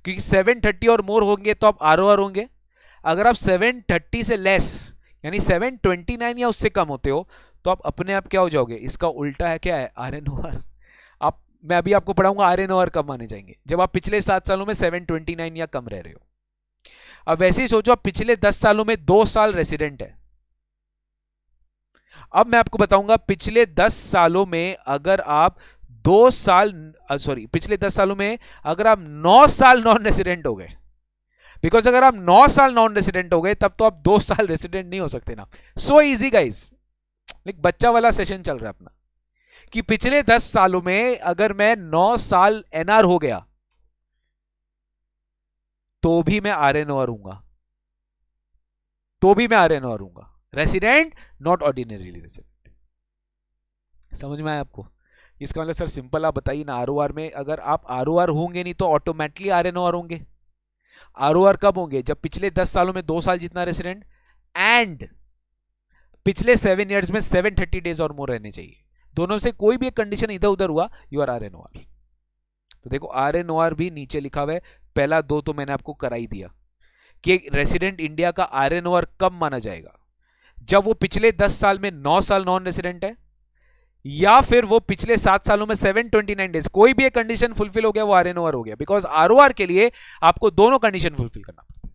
क्योंकि 730 और मोर होंगे तो आप ROR होंगे। अगर आप 730 से लेस यानी 729 या उससे कम होते हो तो आप अपने आप क्या हो जाओगे, इसका उल्टा है, क्या है, RNOR। आप, मैं अभी आपको पढ़ाऊंगा RNOR कब माने जाएंगे, जब आप पिछले 7 सालों में 729 या कम रह रहे हो। अब वैसे ही सोचो, आप पिछले 10 सालों में 2 साल रेसिडेंट है। अब मैं आपको बताऊंगा पिछले 10 सालों में अगर आप 2 साल, सॉरी पिछले 10 सालों में अगर आप 9 साल नॉन रेसिडेंट हो गए, बिकॉज अगर आप 9 साल नॉन रेसिडेंट हो गए तब तो आप 2 साल रेसिडेंट नहीं हो सकते ना। सो इजी गाइस, एक बच्चा वाला सेशन चल रहा है अपना, कि पिछले 10 सालों में अगर मैं 9 साल NR हो गया तो भी मैं RNOR हूंगा, तो भी मैं RNOR हूंगा, रेसिडेंट नॉट ऑर्डिनरीली रेसिडेंट। समझ में आया आपको? इसका मतलब सर सिंपल आप बताइए ना, ROR में अगर आप ROR होंगे नहीं तो ऑटोमेटिकली RNOR होंगे। ROR कब होंगे, जब पिछले 10 सालों में 2 साल जितना रेसिडेंट एंड पिछले 7 इयर्स में 730 डेज और मोर रहने चाहिए। दोनों से कोई भी एक कंडीशन इधर उधर हुआ, यू आर RNOR। तो देखो RNOR भी नीचे लिखा हुआ है, पहला 2 तो मैंने आपको करा ही दिया कि रेसिडेंट इंडिया का RNOR कब माना जाएगा, जब वो पिछले 10 साल में 9 साल नॉन रेसिडेंट है या फिर वो पिछले 7 सालों में 729 डेज कोई भी एक कंडीशन फुलफिल हो गया, वो आरएनओआर हो गया। बिकॉज आरओआर के लिए आपको दोनों कंडीशन फुलफिल करना पड़ता है।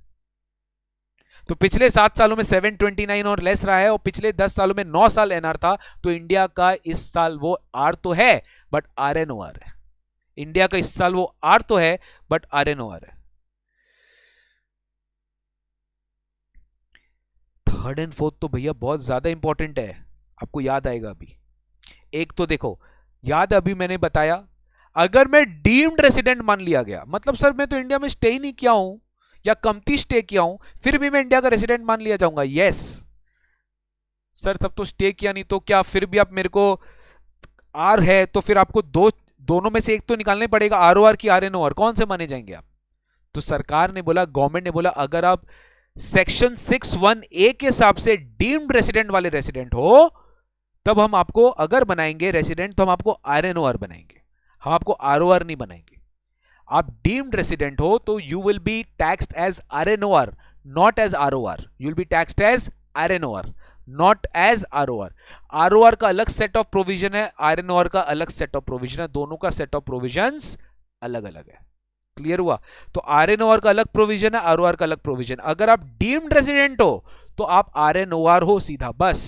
तो पिछले 7 सालों में 729 और लेस रहा है, और पिछले 10 सालों में 9 साल एनआर था, तो इंडिया का इस साल वो आर तो है बट आरएनओआर है। इंडिया का इस साल वो आर तो है बट आरएनओआर है। थर्ड एंड फोर्थ तो भैया बहुत ज्यादा इंपॉर्टेंट है, आपको याद आएगा अभी। एक तो देखो, याद अभी मैंने बताया, अगर मैं डीम्ड रेसिडेंट मान लिया गया, मतलब सर मैं तो इंडिया में स्टे ही नहीं किया हूं या कमती स्टे किया हूं, फिर भी मैं इंडिया का रेसिडेंट मान लिया जाऊंगा। यस सर, तब तो स्टे किया नहीं, तो क्या फिर भी आप मेरे को आर है तो फिर आपको दोनों में से एक तो निकालने पड़ेगा, आर ओ आर की आर एन ओ आर, कौन से माने जाएंगे आप? तो सरकार ने बोला, गवर्नमेंट ने बोला, अगर आप सेक्शन 61A के हिसाब से डीम्ड रेसिडेंट वाले रेसिडेंट हो, तब हम आपको अगर बनाएंगे रेसिडेंट तो हम आपको आरएनओआर बनाएंगे, हम आपको आरओआर नहीं बनाएंगे। आप डीम्ड रेसिडेंट हो तो you will be taxed as RNOR, not as ROR. You will be taxed as RNOR, not as ROR. ROR का अलग सेट ऑफ प्रोविजन है, आरएनओआर का अलग सेट ऑफ प्रोविजन है, दोनों का सेट ऑफ प्रोविजंस अलग अलग है। क्लियर हुआ? तो आरएनओआर का अलग प्रोविजन है, आरओआर का अलग प्रोविजन। अगर आप डीम्ड रेसिडेंट हो तो आप आरएनओआर हो सीधा, बस।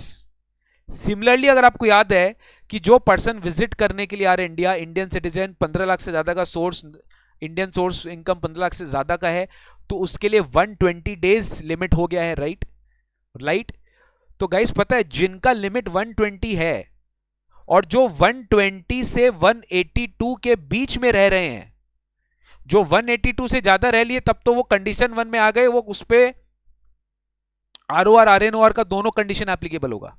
सिमिलरली अगर आपको याद है कि जो पर्सन विजिट करने के लिए आ रहे इंडिया, इंडियन सिटीजन, 15 लाख से ज्यादा का source, Indian source income 15 lakh से ज्यादा का है, तो उसके लिए 120 डेज लिमिट हो गया है, राइट? राइट। तो गाइस पता है, जिनका लिमिट 120 है और जो 120 से 182 के बीच में रह रहे हैं, जो 182 से ज्यादा रह लिए, तब तो वो कंडीशन 1 में आ गए, वो उस पे आरओआर आरएनओआर का दोनों कंडीशन एप्लीकेबल होगा।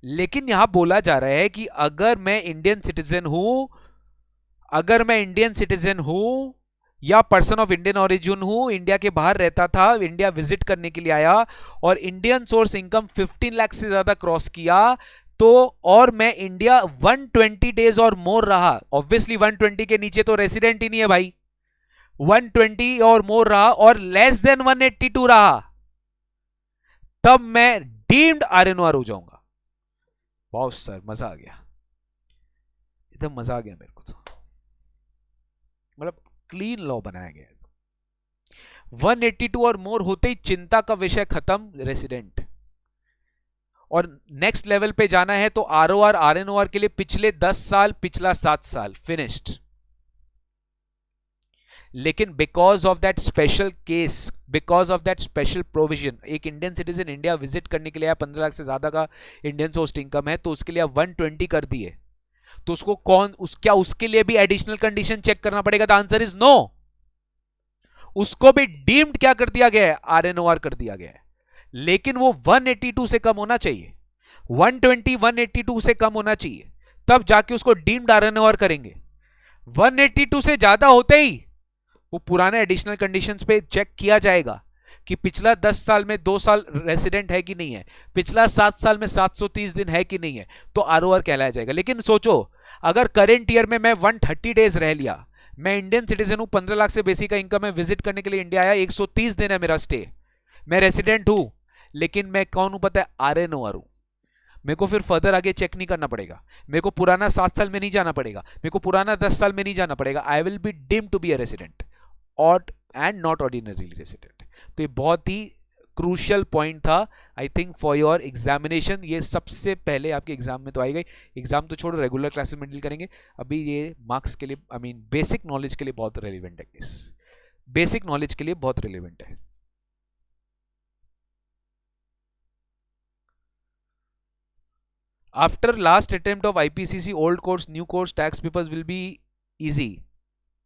लेकिन यहां बोला जा रहा है कि अगर मैं इंडियन सिटीजन हूं, अगर मैं इंडियन सिटीजन हूं या पर्सन ऑफ इंडियन ओरिजिन हूं, इंडिया के बाहर रहता था, इंडिया विजिट करने के लिए आया और इंडियन सोर्स इनकम 15 लाख से ज्यादा क्रॉस किया, तो और मैं इंडिया 120 डेज और मोर रहा, ऑब्वियसली 120 के नीचे तो रेसिडेंट ही नहीं है भाई, 120 और मोर रहा और लेस देन 182 रहा, तब मैं डीम्ड आरएनओआर हो जाऊंगा। वाह सर, मजा आ गया, एकदम मजा आ गया मेरे को। तो मतलब क्लीन लॉ बनाया गया है। 182 और मोर होते ही चिंता का विषय खत्म, रेसिडेंट। और नेक्स्ट लेवल पे जाना है तो आरओआर आरएनओआर के लिए पिछले 10 साल, पिछला 7 साल, फिनिश्ड। लेकिन because of that special case, because of that special provision, एक इंडियन सिटीजन इंडिया विजिट करने के लिए आया, 15 लाख से ज्यादा का इंडियन सोर्स इनकम है, तो उसके लिए 120 कर दिए, तो उसको क्या उसके लिए भी एडिशनल कंडीशन चेक करना पड़ेगा? The answer is no. उसको भी डीम्ड क्या कर दिया गया है? आरएनओआर कर दिया गया है। लेकिन वो 182 से कम होना चाहिए, 120 182 से कम होना चाहिए, तब जाके उसको डीम्ड आरएनओआर करेंगे। 182 से ज्यादा होते ही वो पुराने एडिशनल कंडीशंस पे चेक किया जाएगा कि पिछला 10 साल में 2 साल रेसिडेंट है कि नहीं है, पिछला 7 साल में 730 दिन है कि नहीं है, तो आरओआर कहलाया जाएगा। लेकिन सोचो, अगर करेंट ईयर में मैं 130 डेज रह लिया, मैं इंडियन सिटीजन हूं, 15 लाख से बेसी का इनकम है, विजिट करने के लिए इंडिया आया, 130 दिन है मेरा स्टे, मैं रेसिडेंट हूं, लेकिन मैं कौन हूं पता है? आरएनओआर हूं। मेरे को फिर फर्दर आगे चेक नहीं करना पड़ेगा, मेरे को पुराना 7 साल में नहीं जाना पड़ेगा, मेरे को पुराना 10 साल में नहीं जाना पड़ेगा। I will be deemed to be a resident और एंड नॉट ऑर्डिनरी रेसिडेंट। तो ये बहुत ही क्रूशियल पॉइंट था, I think for your examination. ये सबसे पहले आपके एग्जाम में तो आई गई, एग्जाम तो छोड़ो, रेगुलर क्लासेस में डील करेंगे। अभी ये मार्क्स के लिए, आई मीन बेसिक नॉलेज के लिए बहुत रेलिवेंट है, इस बेसिक नॉलेज के लिए बहुत रेलिवेंट है। After last attempt of IPCC, old course, new course, tax papers will be easy,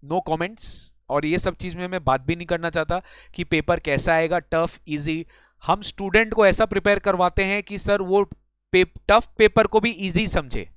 no comments. और ये सब चीज में मैं बात भी नहीं करना चाहता कि पेपर कैसा आएगा, टफ इजी। हम स्टूडेंट को ऐसा प्रिपेयर करवाते हैं कि सर वो टफ पेपर को भी इजी समझे।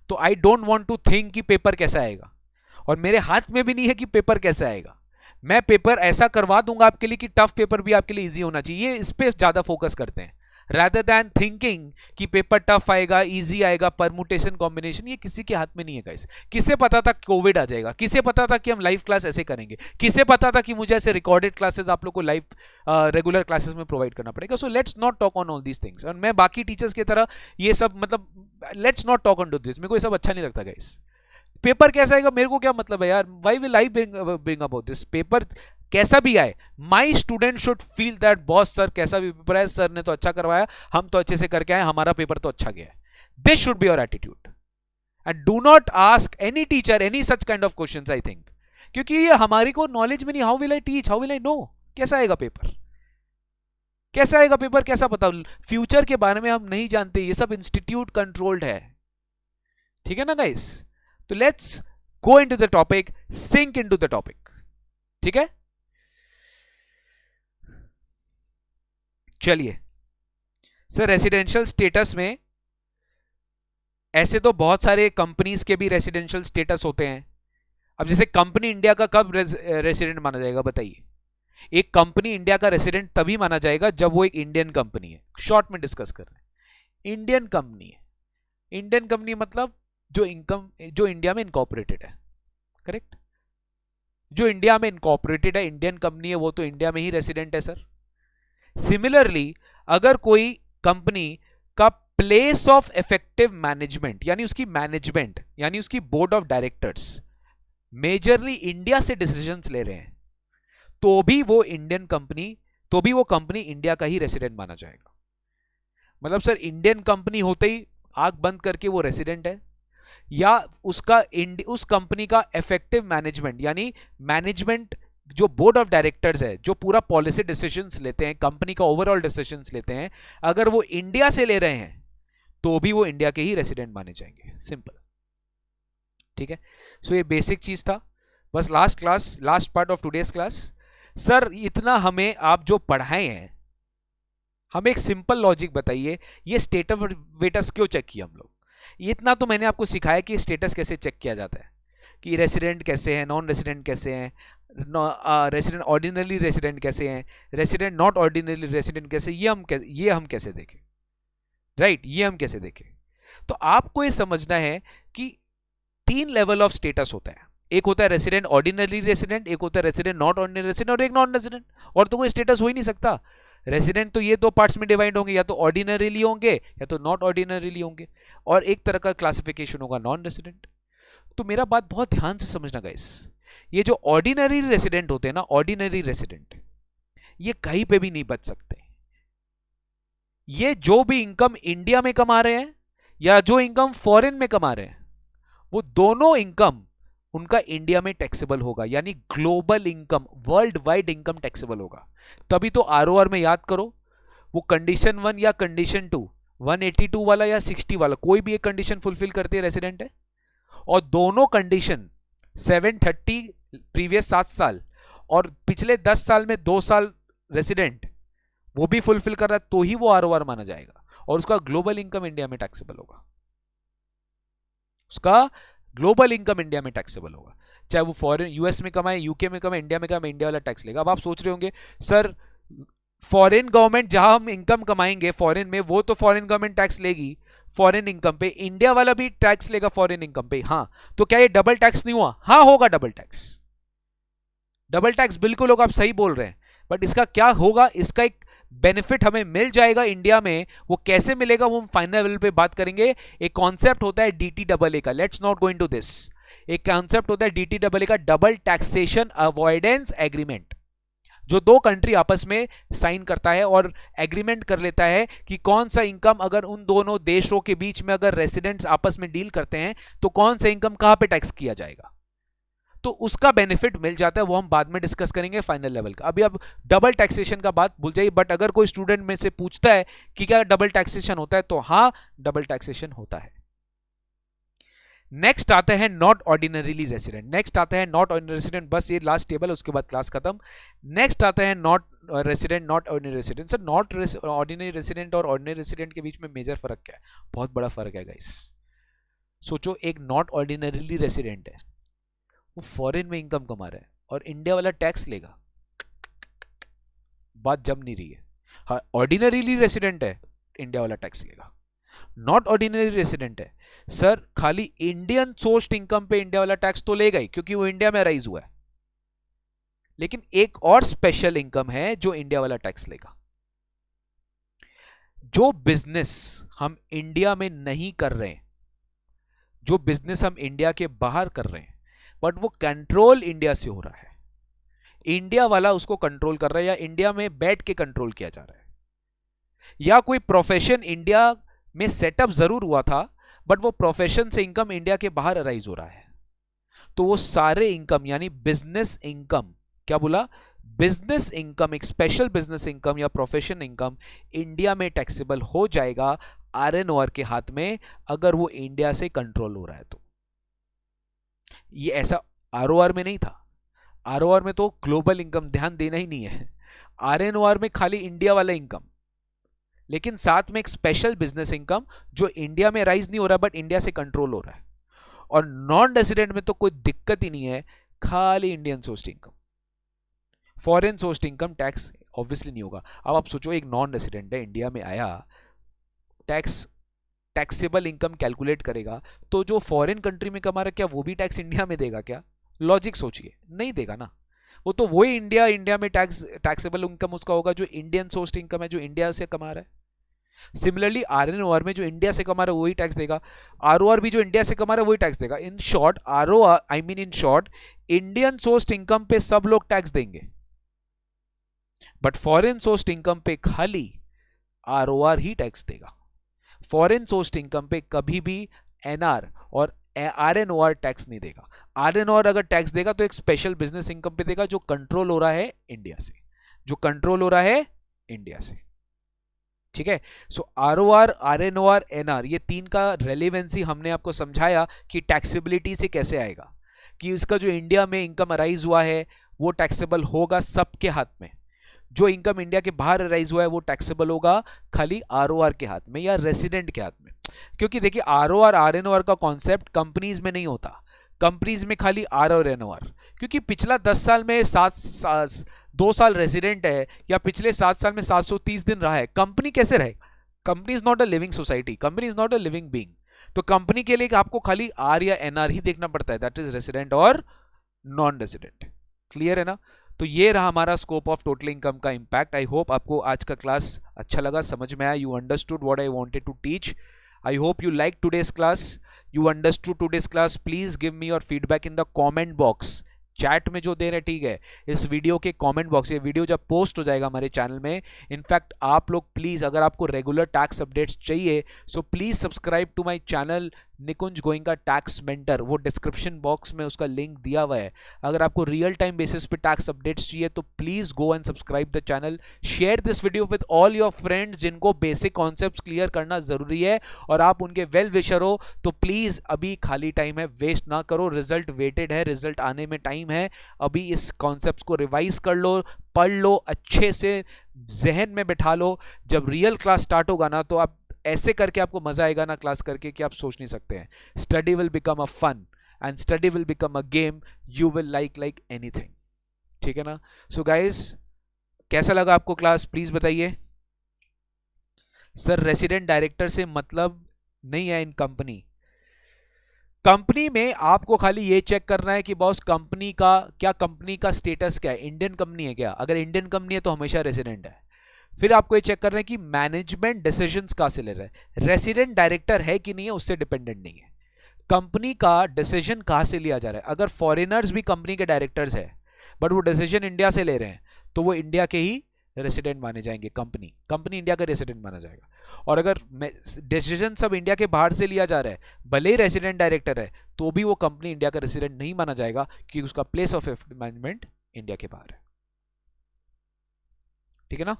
तो I don't want to think कि पेपर कैसा आएगा, और मेरे हाथ में भी नहीं है कि पेपर कैसा आएगा। मैं पेपर ऐसा करवा दूंगा आपके लिए कि टफ पेपर भी आपके लिए इजी होना चाहिए, इस पे ज्यादा फोकस करते हैं। rather than thinking कि पेपर टफ आएगा, इजी आएगा, परमुटेशन कॉम्बिनेशन, ये किसी के हाथ में नहीं है गाइस। किसे पता था कोविड आ जाएगा, किसे पता था कि हम लाइव क्लास ऐसे करेंगे, किसे पता था कि मुझे ऐसे रिकॉर्डेड क्लासेस आप लोग को लाइव रेगुलर क्लासेस में प्रोवाइड करना पड़ेगा। So let's not talk on all these things. और मैं बाकी टीचर्स की तरह ये सब मतलब let's not talk on to this, मेरे को ये सब अच्छा नहीं लगता गाइस। पेपर कैसा आएगा मेरे को क्या मतलब है यार, why will I bring about this. Paper कैसा भी आए, my student should feel that boss sir कैसा भी पेपर है, सर ने तो अच्छा करवाया, हम तो अच्छे से करके आए, हमारा पेपर तो अच्छा गया है। This should be your attitude and do not ask any teacher any such kind of questions, I think, क्योंकि ये हमारी को नॉलेज में नहीं। How will I teach, how will I know कैसा आएगा पेपर, कैसा आएगा पेपर, कैसा पता। फ्यूचर के बारे में हम नहीं जानते, ये सब इंस्टीट्यूट कंट्रोल्ड है, ठीक है ना गाइस। तो let's go into the topic, sink into the topic, ठीक है। चलिए सर, रेसिडेंशियल स्टेटस में ऐसे तो बहुत सारे कंपनीज के भी रेसिडेंशियल स्टेटस होते हैं। अब जैसे कंपनी इंडिया का कब रेसिडेंट माना जाएगा बताइए। एक कंपनी इंडिया का रेसिडेंट तभी माना जाएगा जब वो एक इंडियन कंपनी है। शॉर्ट में डिस्कस कर रहे हैं, इंडियन कंपनी है। इंडियन कंपनी मतलब जो इंडिया में इनकॉर्पोरेटेड है, करेक्ट। जो इंडिया में इनकॉर्पोरेटेड है, इंडियन कंपनी है, वो तो इंडिया में ही रेसिडेंट है सर। सिमिलरली अगर कोई कंपनी का प्लेस ऑफ इफेक्टिव मैनेजमेंट यानी उसकी मैनेजमेंट यानी उसकी board of directors majorly India से डिसीजंस ले रहे हैं, तो भी वो इंडियन कंपनी, तो भी वो कंपनी इंडिया का ही रेसिडेंट माना जाएगा। मतलब सर इंडियन कंपनी होते ही आंख बंद करके वो रेसिडेंट है, या उस कंपनी का इफेक्टिव मैनेजमेंट यानी मैनेजमेंट जो बोर्ड ऑफ डायरेक्टर्स है, जो पूरा पॉलिसी डिसीजंस लेते हैं, कंपनी का ओवरऑल डिसीजंस लेते हैं, अगर वो इंडिया से ले रहे हैं तो भी वो इंडिया के ही रेसिडेंट माने जाएंगे। सिंपल, ठीक है। सो ये बेसिक चीज था, बस last part of today's class. Sir इतना हमें आप जो पढ़ाए हैं, हमें एक सिंपल लॉजिक बताइए, ये स्टेटस वेटस क्यों चेक किया हम लोग। इतना तो मैंने आपको सिखाया कि स्टेटस कैसे चेक किया जाता है, कि रेसिडेंट कैसे हैं, नॉन रेसिडेंट कैसे हैं, रेसिडेंट ऑर्डिनरी रेसिडेंट कैसे हैं, रेसिडेंट नॉट ऑर्डिनरी रेसिडेंट कैसे, ये हम कैसे देखें, राइट, ये हम कैसे देखें। तो आपको ये समझना है कि 3 लेवल ऑफ स्टेटस होता है। एक होता है रेसिडेंट ऑर्डिनरी रेसिडेंट, एक होता है रेसिडेंट नॉट ऑर्डिनरी रेसिडेंट, और एक नॉन रेसिडेंट। और तो कोई स्टेटस हो ही नहीं सकता। रेसिडेंट तो ये 2 पार्ट्स में डिवाइड होंगे, या तो ऑर्डिनरीली होंगे या तो नॉट ऑर्डिनरीली होंगे, और एक तरह का क्लासिफिकेशन होगा नॉन रेसिडेंट। तो मेरा बात बहुत ध्यान से समझना गाइस, ये जो ऑर्डिनरी रेसिडेंट होते हैं ना, ऑर्डिनरी रेसिडेंट, ये कहीं पे भी नहीं बच सकते। ये जो भी इनकम इंडिया में कमा रहे हैं या जो इनकम फॉरेन में कमा रहे हैं, वो दोनों इनकम उनका इंडिया में टैक्सेबल होगा, यानी global income, world wide income taxable होगा। तभी तो आरओआर में याद करो, वो कंडीशन 1 या कंडीशन 2, 182 वाला या 60 वाला, कोई भी एक कंडीशन फुलफिल करते हैं रेसिडेंट है। और दोनों कंडीशन 730 प्रीवियस 7 साल और पिछले 10 साल में 2 साल रेसिडेंट, वो भी फुलफिल कर रहा है, तो ही वो आरओआर माना जाएगा और उसका ग्लोबल इनकम इंडिया में टैक्सेबल होगा। उसका ग्लोबल इनकम इंडिया में टैक्सेबल होगा, चाहे वो फॉरेन यूएस में कमाए, यूके में कमाए, इंडिया में कमाए, इंडिया वाला टैक्स लेगा। अब आप सोच रहे होंगे सर फॉरेन गवर्नमेंट जहां हम इनकम कमाएंगे फॉरेन में, वो तो फॉरेन गवर्नमेंट टैक्स लेगी फॉरेन इनकम पे, इंडिया वाला भी टैक्स लेगा फॉरेन इनकम पे। हाँ, तो क्या ये डबल टैक्स नहीं हुआ? हाँ होगा डबल टैक्स, डबल टैक्स बिल्कुल होगा, आप सही बोल रहे हैं। बट इसका क्या होगा, इसका एक बेनिफिट हमें मिल जाएगा इंडिया में, वो कैसे मिलेगा वो हम फाइनल लेवल पे बात करेंगे। एक कॉन्सेप्ट होता है DTAA का, let's not go into this. एक कॉन्सेप्ट होता है DTAA का, डबल टैक्सेशन अवॉइडेंस एग्रीमेंट, जो 2 कंट्री आपस में साइन करता है और एग्रीमेंट कर लेता है कि कौन सा इनकम, अगर उन दोनों देशों के बीच में अगर रेसिडेंट्स आपस में डील करते हैं तो कौन सा इनकम कहां पे टैक्स किया जाएगा, तो उसका बेनिफिट मिल जाता है। वो हम बाद में डिस्कस करेंगे फाइनल लेवल का। अभी अब डबल टैक्सेशन का बात भूल जाइए। बट अगर कोई स्टूडेंट में से पूछता है कि क्या डबल टैक्सेशन होता है, तो हाँ डबल टैक्सेशन होता है। नेक्स्ट आता है नॉट ऑर्डिनरीली रेसिडेंट, नेक्स्ट आता है नॉट ऑर्डिनरी रेसिडेंट, बस ये लास्ट टेबल, उसके बाद क्लास खत्म। नेक्स्ट आता है not resident, not ordinary resident. Sir not ordinary resident और ऑर्डिनरी रेसिडेंट के बीच में मेजर फर्क क्या है? बहुत बड़ा फर्क है गाइस। सोचो, एक नॉट ऑर्डिनरीली रेसिडेंट है, वो फॉरेन में इनकम कमा रहा है और इंडिया वाला टैक्स लेगा, बात जम नहीं रही है। हाँ ऑर्डिनरीली रेसिडेंट है, इंडिया वाला टैक्स लेगा, नॉट ऑर्डिनरी रेसिडेंट है सर, खाली इंडियन सोर्स्ड इनकम पे इंडिया वाला टैक्स तो लेगा ही क्योंकि वो इंडिया में राइज हुआ है, लेकिन एक और स्पेशल इनकम है जो इंडिया वाला टैक्स लेगा। जो बिजनेस हम इंडिया में नहीं कर रहे हैं, जो बिजनेस हम इंडिया के बाहर कर रहे हैं बट वो कंट्रोल इंडिया से हो रहा है, इंडिया वाला उसको कंट्रोल कर रहा है या इंडिया में बैठ के कंट्रोल किया जा रहा है, या कोई प्रोफेशन इंडिया में सेटअप जरूर हुआ था बट वो प्रोफेशन से इनकम इंडिया के बाहर अराइज हो रहा है, तो वो सारे इनकम यानी बिजनेस इनकम, क्या बोला, बिजनेस इनकम, एक स्पेशल बिजनेस इनकम या प्रोफेशन इनकम इंडिया में टैक्सेबल हो जाएगा आरएनओआर के हाथ में, अगर वो इंडिया से कंट्रोल हो रहा है तो। ये ऐसा आरओआर में नहीं था, आरओआर में तो ग्लोबल इनकम ध्यान देना ही नहीं है, आरएनओआर में खाली इंडिया वाला इनकम, लेकिन साथ में एक स्पेशल बिजनेस इनकम जो इंडिया में राइज नहीं हो रहा बट इंडिया से कंट्रोल हो रहा है। और नॉन रेजिडेंट में तो कोई दिक्कत ही नहीं है, खाली Indian sourced income, foreign sourced income tax obviously नहीं होगा। अब आप सोचो एक नॉन रेजिडेंट है, इंडिया में आया, टैक्सेबल इनकम कैलकुलेट करेगा तो जो फॉरेन कंट्री में कमा रहा है क्या वो भी टैक्स इंडिया में देगा क्या? लॉजिक सोचिए, नहीं देगा ना, वो तो वही इंडिया में टैक्सेबल इनकम उसका होगा जो इंडियन सोर्स्ड इनकम है, जो इंडिया से कमा रहा है। सिमिलरली आरएनओआर में जो इंडिया से कमा रहा है वही टैक्स देगा, आरओआर भी जो इंडिया से कमा रहा है वही टैक्स देगा। In short ROR in short Indian sourced income पे सब लोग टैक्स देंगे बट फॉरेन सोर्स्ड इनकम पे खाली आरओआर ही टैक्स देगा। फॉरेन सोर्स्ड इनकम पे कभी भी एनआर और आरएनओआर टैक्स नहीं देगा। आरएनओआर अगर टैक्स देगा तो एक स्पेशल बिजनेस इनकम पे देगा जो कंट्रोल हो रहा है इंडिया से, जो कंट्रोल हो रहा है इंडिया से, ठीक है। सो आरओआर, आरएनओआर, एनआर, ये तीन का रेलेवेंसी हमने आपको समझाया कि टैक्सेबिलिटी से कैसे आएगा, कि इसका जो इंडिया में इनकम अराइज हुआ है वो टैक्सेबल होगा सबके हाथ में, जो इनकम इंडिया के बाहर अराइज हुआ है वो टैक्सेबल होगा खाली आरओआर के हाथ में या रेसिडेंट के हाथ में। क्योंकि देखिए आरओआर, आरएनओआर का कॉन्सेप्ट कंपनीज में नहीं होता, कंपनीज में खाली आर और एनओआर, क्योंकि पिछला 10 साल में 2 साल रेजिडेंट है या पिछले 7 साल में 730 दिन रहा है, कंपनी कैसे रहे? Company is not a living society, company is not a living being, तो कंपनी के लिए आपको खाली आर या एनआर ही देखना पड़ता है, दैट इज रेसिडेंट और नॉन रेसिडेंट। क्लियर है ना? तो ये रहा हमारा स्कोप ऑफ टोटल इनकम का इंपैक्ट। आई होप आपको आज का क्लास अच्छा लगा, समझ में आया, you understood what I wanted to teach. I hope you liked today's class, you understood today's class. Please give me your feedback in the comment box. Chat में जो दे रहे ठीक है, इस वीडियो के कमेंट बॉक्स, ये वीडियो जब post हो जाएगा हमारे चैनल में, इनफैक्ट आप लोग प्लीज, अगर आपको रेगुलर टैक्स अपडेट्स चाहिए so please subscribe to my channel Nikunj Goenka tax mentor, वो डिस्क्रिप्शन बॉक्स में उसका लिंक दिया हुआ है। अगर आपको रियल टाइम बेसिस पे टैक्स अपडेट्स चाहिए तो please go and subscribe the channel, share this video with all your friends जिनको बेसिक कॉन्सेप्ट्स क्लियर करना जरूरी है और आप उनके वेल विशर हो, तो प्लीज अभी खाली टाइम है, वेस्ट ना करो, रिजल्ट वेटेड है, रिजल्ट आने में टाइम है, अभी इस कॉन्सेप्ट्स को रिवाइज कर लो, पढ़ लो, अच्छे से जहन में बिठा लो, जब रियल क्लास स्टार्ट होगा ना तो आप ऐसे करके आपको मजा आएगा ना क्लास करके कि आप सोच नहीं सकते हैं। Study will become a fun and study will become a game, you will like anything, ठीक है ना? सो गाइस, कैसा लगा आपको क्लास प्लीज बताइए। सर रेसिडेंट डायरेक्टर से मतलब नहीं है इन कंपनी, कंपनी में आपको खाली ये चेक करना है कि बॉस कंपनी का क्या, कंपनी का स्टेटस क्या है, इंडियन कंपनी है क्या? अगर इंडियन कंपनी है तो हमेशा रेसिडेंट है। फिर आपको ये चेक करना है कि मैनेजमेंट डिसीजंस कहां से ले रहा है, रेसिडेंट डायरेक्टर है कि नहीं है उससे डिपेंडेंट नहीं है, कंपनी का डिसीजन कहां से लिया जा रहा है। अगर फॉरेनर्स भी कंपनी के डायरेक्टर्स है बट वो डिसीजन इंडिया से ले रहे हैं तो वो इंडिया के ही रेसिडेंट माने जाएंगे, कंपनी इंडिया का रेसिडेंट माना जाएगा। और अगर डिसीजन सब इंडिया के बाहर से लिया जा रहा है, भले ही रेसिडेंट डायरेक्टर है, तो भी वो कंपनी इंडिया का रेसिडेंट नहीं माना जाएगा क्योंकि उसका प्लेस ऑफ मैनेजमेंट इंडिया के बाहर है, ठीक है ना?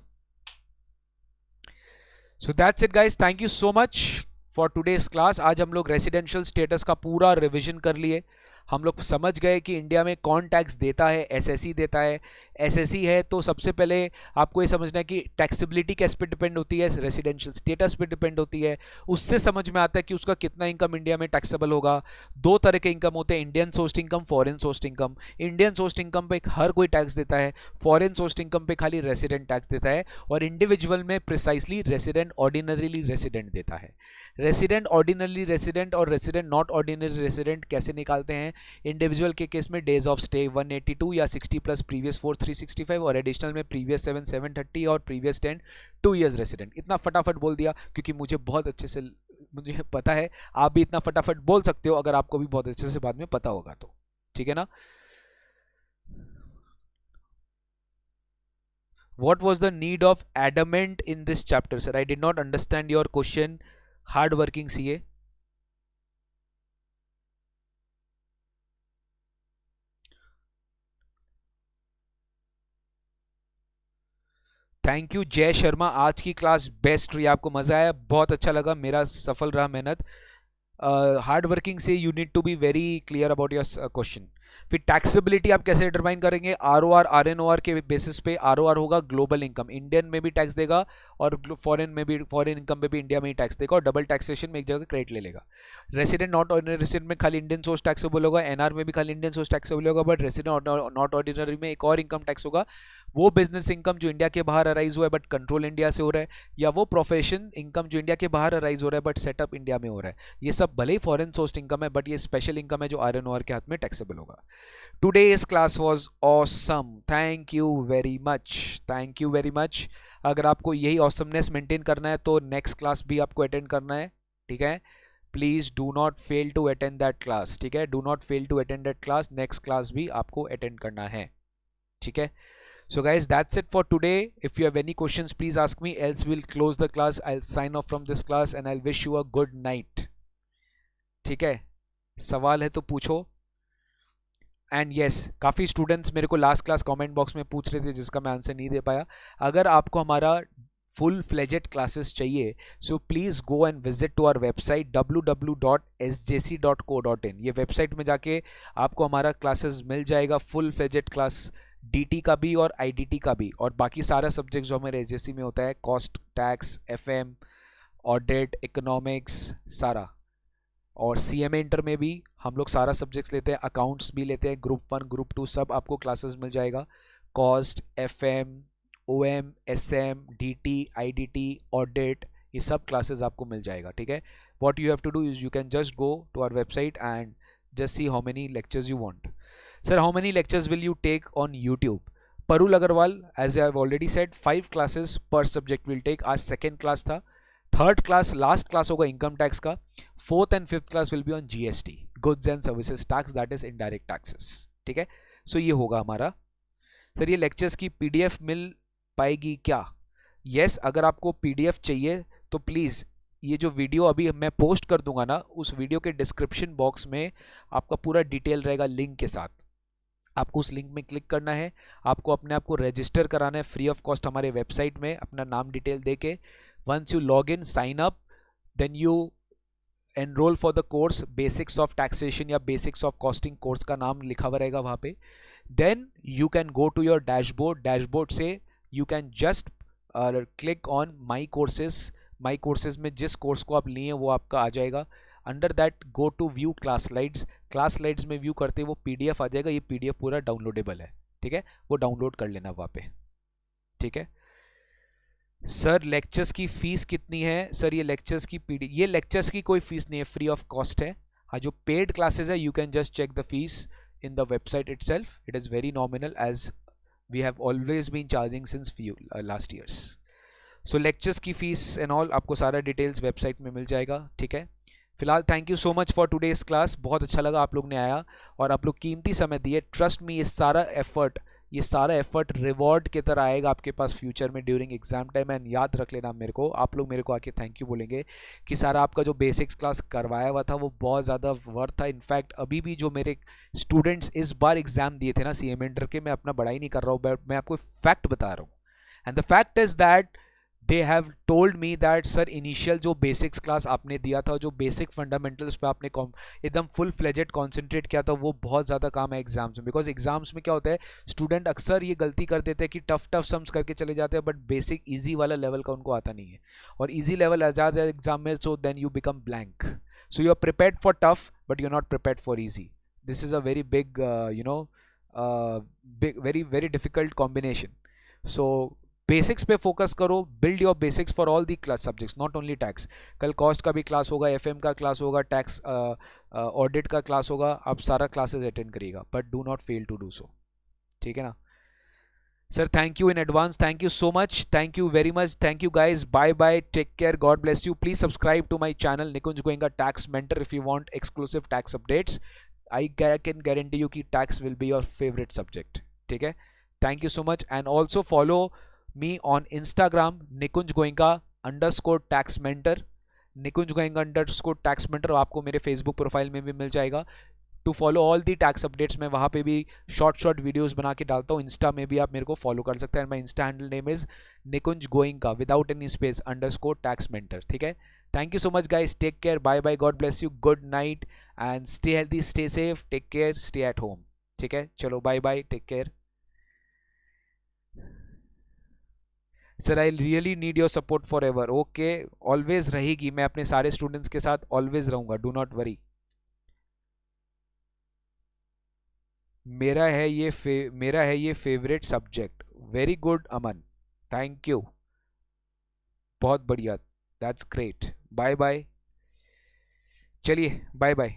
So that's it guys, thank you so much for today's class. आज हम लोग रेसिडेंशियल स्टेटस का पूरा रिवीजन कर लिए, हम लोग समझ गए कि इंडिया में कौन टैक्स देता है, एसएससी देता है, एसएससी है तो सबसे पहले आपको ये समझना है कि टैक्सेबिलिटी किस पे डिपेंड होती है, रेसिडेंशियल स्टेटस पे डिपेंड होती है। उससे समझ में आता है कि उसका कितना इनकम इंडिया में टैक्सेबल होगा। दो तरह के इनकम होते हैं, Indian sourced income, foreign sourced income. Indian sourced income पे हर कोई टैक्स देता है, फॉरेन सोर्स्ड इनकम पे खाली रेसिडेंट टैक्स देता है, और इंडिविजुअल में प्रिसाइसली रेसिडेंट ऑर्डिनरीली रेसिडेंट देता है। रेसिडेंट ऑर्डिनरी रेसिडेंट और रेसिडेंट नॉट ऑर्डिनरी रेसिडेंट कैसे निकालते हैं? इंडिविजुअल के केस में डेज ऑफ स्टे 182 या 60 प्लस प्रीवियस 4 365, और एडिशनल में प्रीवियस 7 730 और प्रीवियस 10 2 इयर्स रेसिडेंट। इतना फटाफट बोल दिया क्योंकि मुझे बहुत अच्छे से मुझे पता है, आप भी इतना फटाफट बोल सकते हो अगर आपको भी बहुत अच्छे से बाद में पता होगा तो, ठीक है ना। What was the need of adamant in this chapter, sir? I did not understand your question. Hard working CA. Thank you जय शर्मा, आज की क्लास बेस्ट रही, आपको मजा आया, बहुत अच्छा लगा, मेरा सफल रहा मेहनत। हार्ड वर्किंग से you need to be very clear about your question. फिर टैक्सेबिलिटी आप कैसे डिटरमाइन करेंगे? आरओआर आरएनओआर के बेसिस पे। आरओआर होगा ग्लोबल इनकम, इंडियन में भी टैक्स देगा और फॉरेन में भी, फॉरेन इनकम में भी इंडिया में ही टैक्स देगा, और डबल टैक्सेशन में एक जगह क्रेडिट ले लेगा। रेसिडेंट नॉट ऑर्डिनरी रेसिडेंट में खाली इंडियन सोर्स टैक्सेबल होगा, एनआर में भी खाली इंडियन सोर्स टैक्सेबल होगा, बट रेसिडेंट नॉट ऑर्डिनरी में एक और इनकम टैक्स होगा, वो बिजनेस इनकम जो इंडिया के बाहर अराइज हुआ है बट कंट्रोल इंडिया से हो रहा है, या वो प्रोफेशन इनकम जो इंडिया के बाहर अराइज हो रहा है बट सेटअप इंडिया में हो रहा है। ये सब भले ही फॉरेन सोर्स इनकम है, बट ये स्पेशल इनकम है जो आरएनओआर के हाथ में टैक्सेबल होगा। Today's class was awesome. Thank you very much. Thank you very much. अगर आपको यही awesomeness maintain करना है तो next class भी आपको attend करना है, ठीक है। Please do not fail to attend that class, ठीक है। Do not fail to attend that class. Next class भी आपको attend करना है, ठीक है। So guys, that's it for today. If you have any questions, please ask me. Else we'll close the class. I'll sign off from this class and I'll wish you a good night. ठीक है, सवाल है तो पूछो। And yes, काफ़ी students मेरे को last class comment box में पूछ रहे थे जिसका मैं आंसर नहीं दे पाया। अगर आपको हमारा फुल फ्लेजेड क्लासेस चाहिए, so please go and visit to our website www.sjc.co.in। ये वेबसाइट में जाके आपको हमारा क्लासेस मिल जाएगा, फुल फ्लेजेड क्लास, डीटी का भी और आईडीटी का भी, और बाकी सारा सब्जेक्ट जो हमारे एसजेसी में होता है, cost, tax, FM, audit, economics, सारा। और सीएमए इंटर में भी हम लोग सारा सब्जेक्ट्स लेते हैं, अकाउंट्स भी लेते हैं, ग्रुप 1 ग्रुप 2 सब आपको क्लासेस मिल जाएगा। Cost, FM, OM, SM, DT, IDT, audit, ये सब क्लासेस आपको मिल जाएगा, ठीक है। What you have to do is you can just go to our website and just see how many lectures you want. Sir, how many lectures will you take on YouTube? Parul Agarwal, as I have already said, 5 classes per subject will take. आज second class था, third class last class होगा income tax का, fourth and fifth class will be on GST, goods and services tax, that is indirect taxes, ठीक है। सो ये होगा हमारा। Sir ये लेक्चर्स की पीडीएफ मिल पाएगी क्या? यस, अगर आपको पीडीएफ चाहिए तो प्लीज़ ये जो वीडियो अभी मैं पोस्ट कर दूंगा ना, उस वीडियो के डिस्क्रिप्शन बॉक्स में आपका पूरा डिटेल रहेगा लिंक के साथ। आपको उस लिंक में क्लिक करना है, आपको अपने आप को रजिस्टर कराना है फ्री ऑफ कॉस्ट हमारे वेबसाइट में, अपना नाम डिटेल दे के। Once you log in, sign up, then you enroll for the course basics of taxation या basics of costing course का नाम लिखा हुआ रहेगा वहाँ पे। Then you can go to your dashboard से you can just click on my courses में जिस कोर्स को आप लिए वो आपका आ जाएगा। Under that go to view class slides में व्यू करते वो पीडीएफ आ जाएगा, ये पीडीएफ पूरा डाउनलोडेबल है, ठीक है, वो डाउनलोड कर लेना वहाँ पे, ठीक है। सर लेक्चर्स की फीस कितनी है? सर ये लेक्चर्स की कोई फीस नहीं है, फ्री ऑफ कॉस्ट है। हाँ, जो पेड क्लासेस है you can just check the fees in the website itself, it is very nominal as we have always been charging since last years. So lectures की fees and all आपको सारा details website में मिल जाएगा, ठीक है। फिलहाल thank you so much for today's class, बहुत अच्छा लगा आप लोग ने आया और आप लोग कीमती समय दिए। ट्रस्ट मी, ये सारा एफर्ट रिवॉर्ड की तरह आएगा आपके पास फ्यूचर में ड्यूरिंग एग्जाम टाइम। एंड याद रख लेना मेरे को, आप लोग मेरे को आके थैंक यू बोलेंगे कि सारा आपका जो बेसिक्स क्लास करवाया हुआ था वो बहुत ज़्यादा वर्थ था। इनफैक्ट अभी भी जो मेरे स्टूडेंट्स इस बार एग्जाम दिए थे ना सीएमए इंटर के, मैं अपना बड़ाई नहीं कर रहा हूँ, मैं आपको फैक्ट बता रहा हूँ। And the fact is that they have told me that sir initial जो बेसिक्स क्लास आपने दिया था, जो बेसिक फंडामेंटल्स पे आपने एकदम फुल फ्लेजेड कॉन्सेंट्रेट किया था, वो बहुत ज़्यादा काम है एग्जाम्स में। बिकॉज एग्जाम्स में क्या होता है, स्टूडेंट अक्सर ये गलती कर देते हैं कि टफ टफ सम्स करके चले जाते हैं, बट बेसिक ईजी वाला लेवल का उनको आता नहीं है, और ईजी लेवल आ जाता है एग्जाम में, so then you become blank. So you are prepared for tough but you are not prepared for easy. This is a very big very very difficult combination. So basics पे focus करो, build your basics for all the class subjects, not only tax. कल cost का भी class होगा, FM का class होगा, tax audit का class होगा, आप सारा क्लासेस अटेंड करिएगा, but do not fail to do so. ठीक है ना sir? Thank you in advance, thank you so much, thank you very much, thank you guys, bye bye, take care, God bless you. Please subscribe to my channel Nikunj Goenka tax mentor if you want exclusive tax updates. I can guarantee you कि tax will be your favorite subject. ठीक है? Thank you so much, and also follow me on Instagram Nikunj Goenka _tax mentor, Nikunj Goenka _tax mentor, आपको मेरे Facebook profile में भी मिल जाएगा। To follow all the tax updates, मैं वहाँ पे भी शॉर्ट वीडियोस बना के डालता हूँ। इंस्टा में भी आप मेरे को फॉलो कर सकते हैं, माई Insta handle name is Nikunj Goenka without any space _tax mentor। ठीक है? Thank you so much guys, take care, bye bye, God bless you, good night, and stay healthy, stay safe, take care, stay at home। ठीक है, चलो bye bye, take care। Sir I really need your support for ever. Okay, always रहेगी, मैं अपने सारे students के साथ always रहूंगा, डू नॉट वरी। मेरा है ये favourite subject. Very good Aman, thank you, बहुत बढ़िया, दैट्स ग्रेट, बाय बाय, चलिए बाय बाय।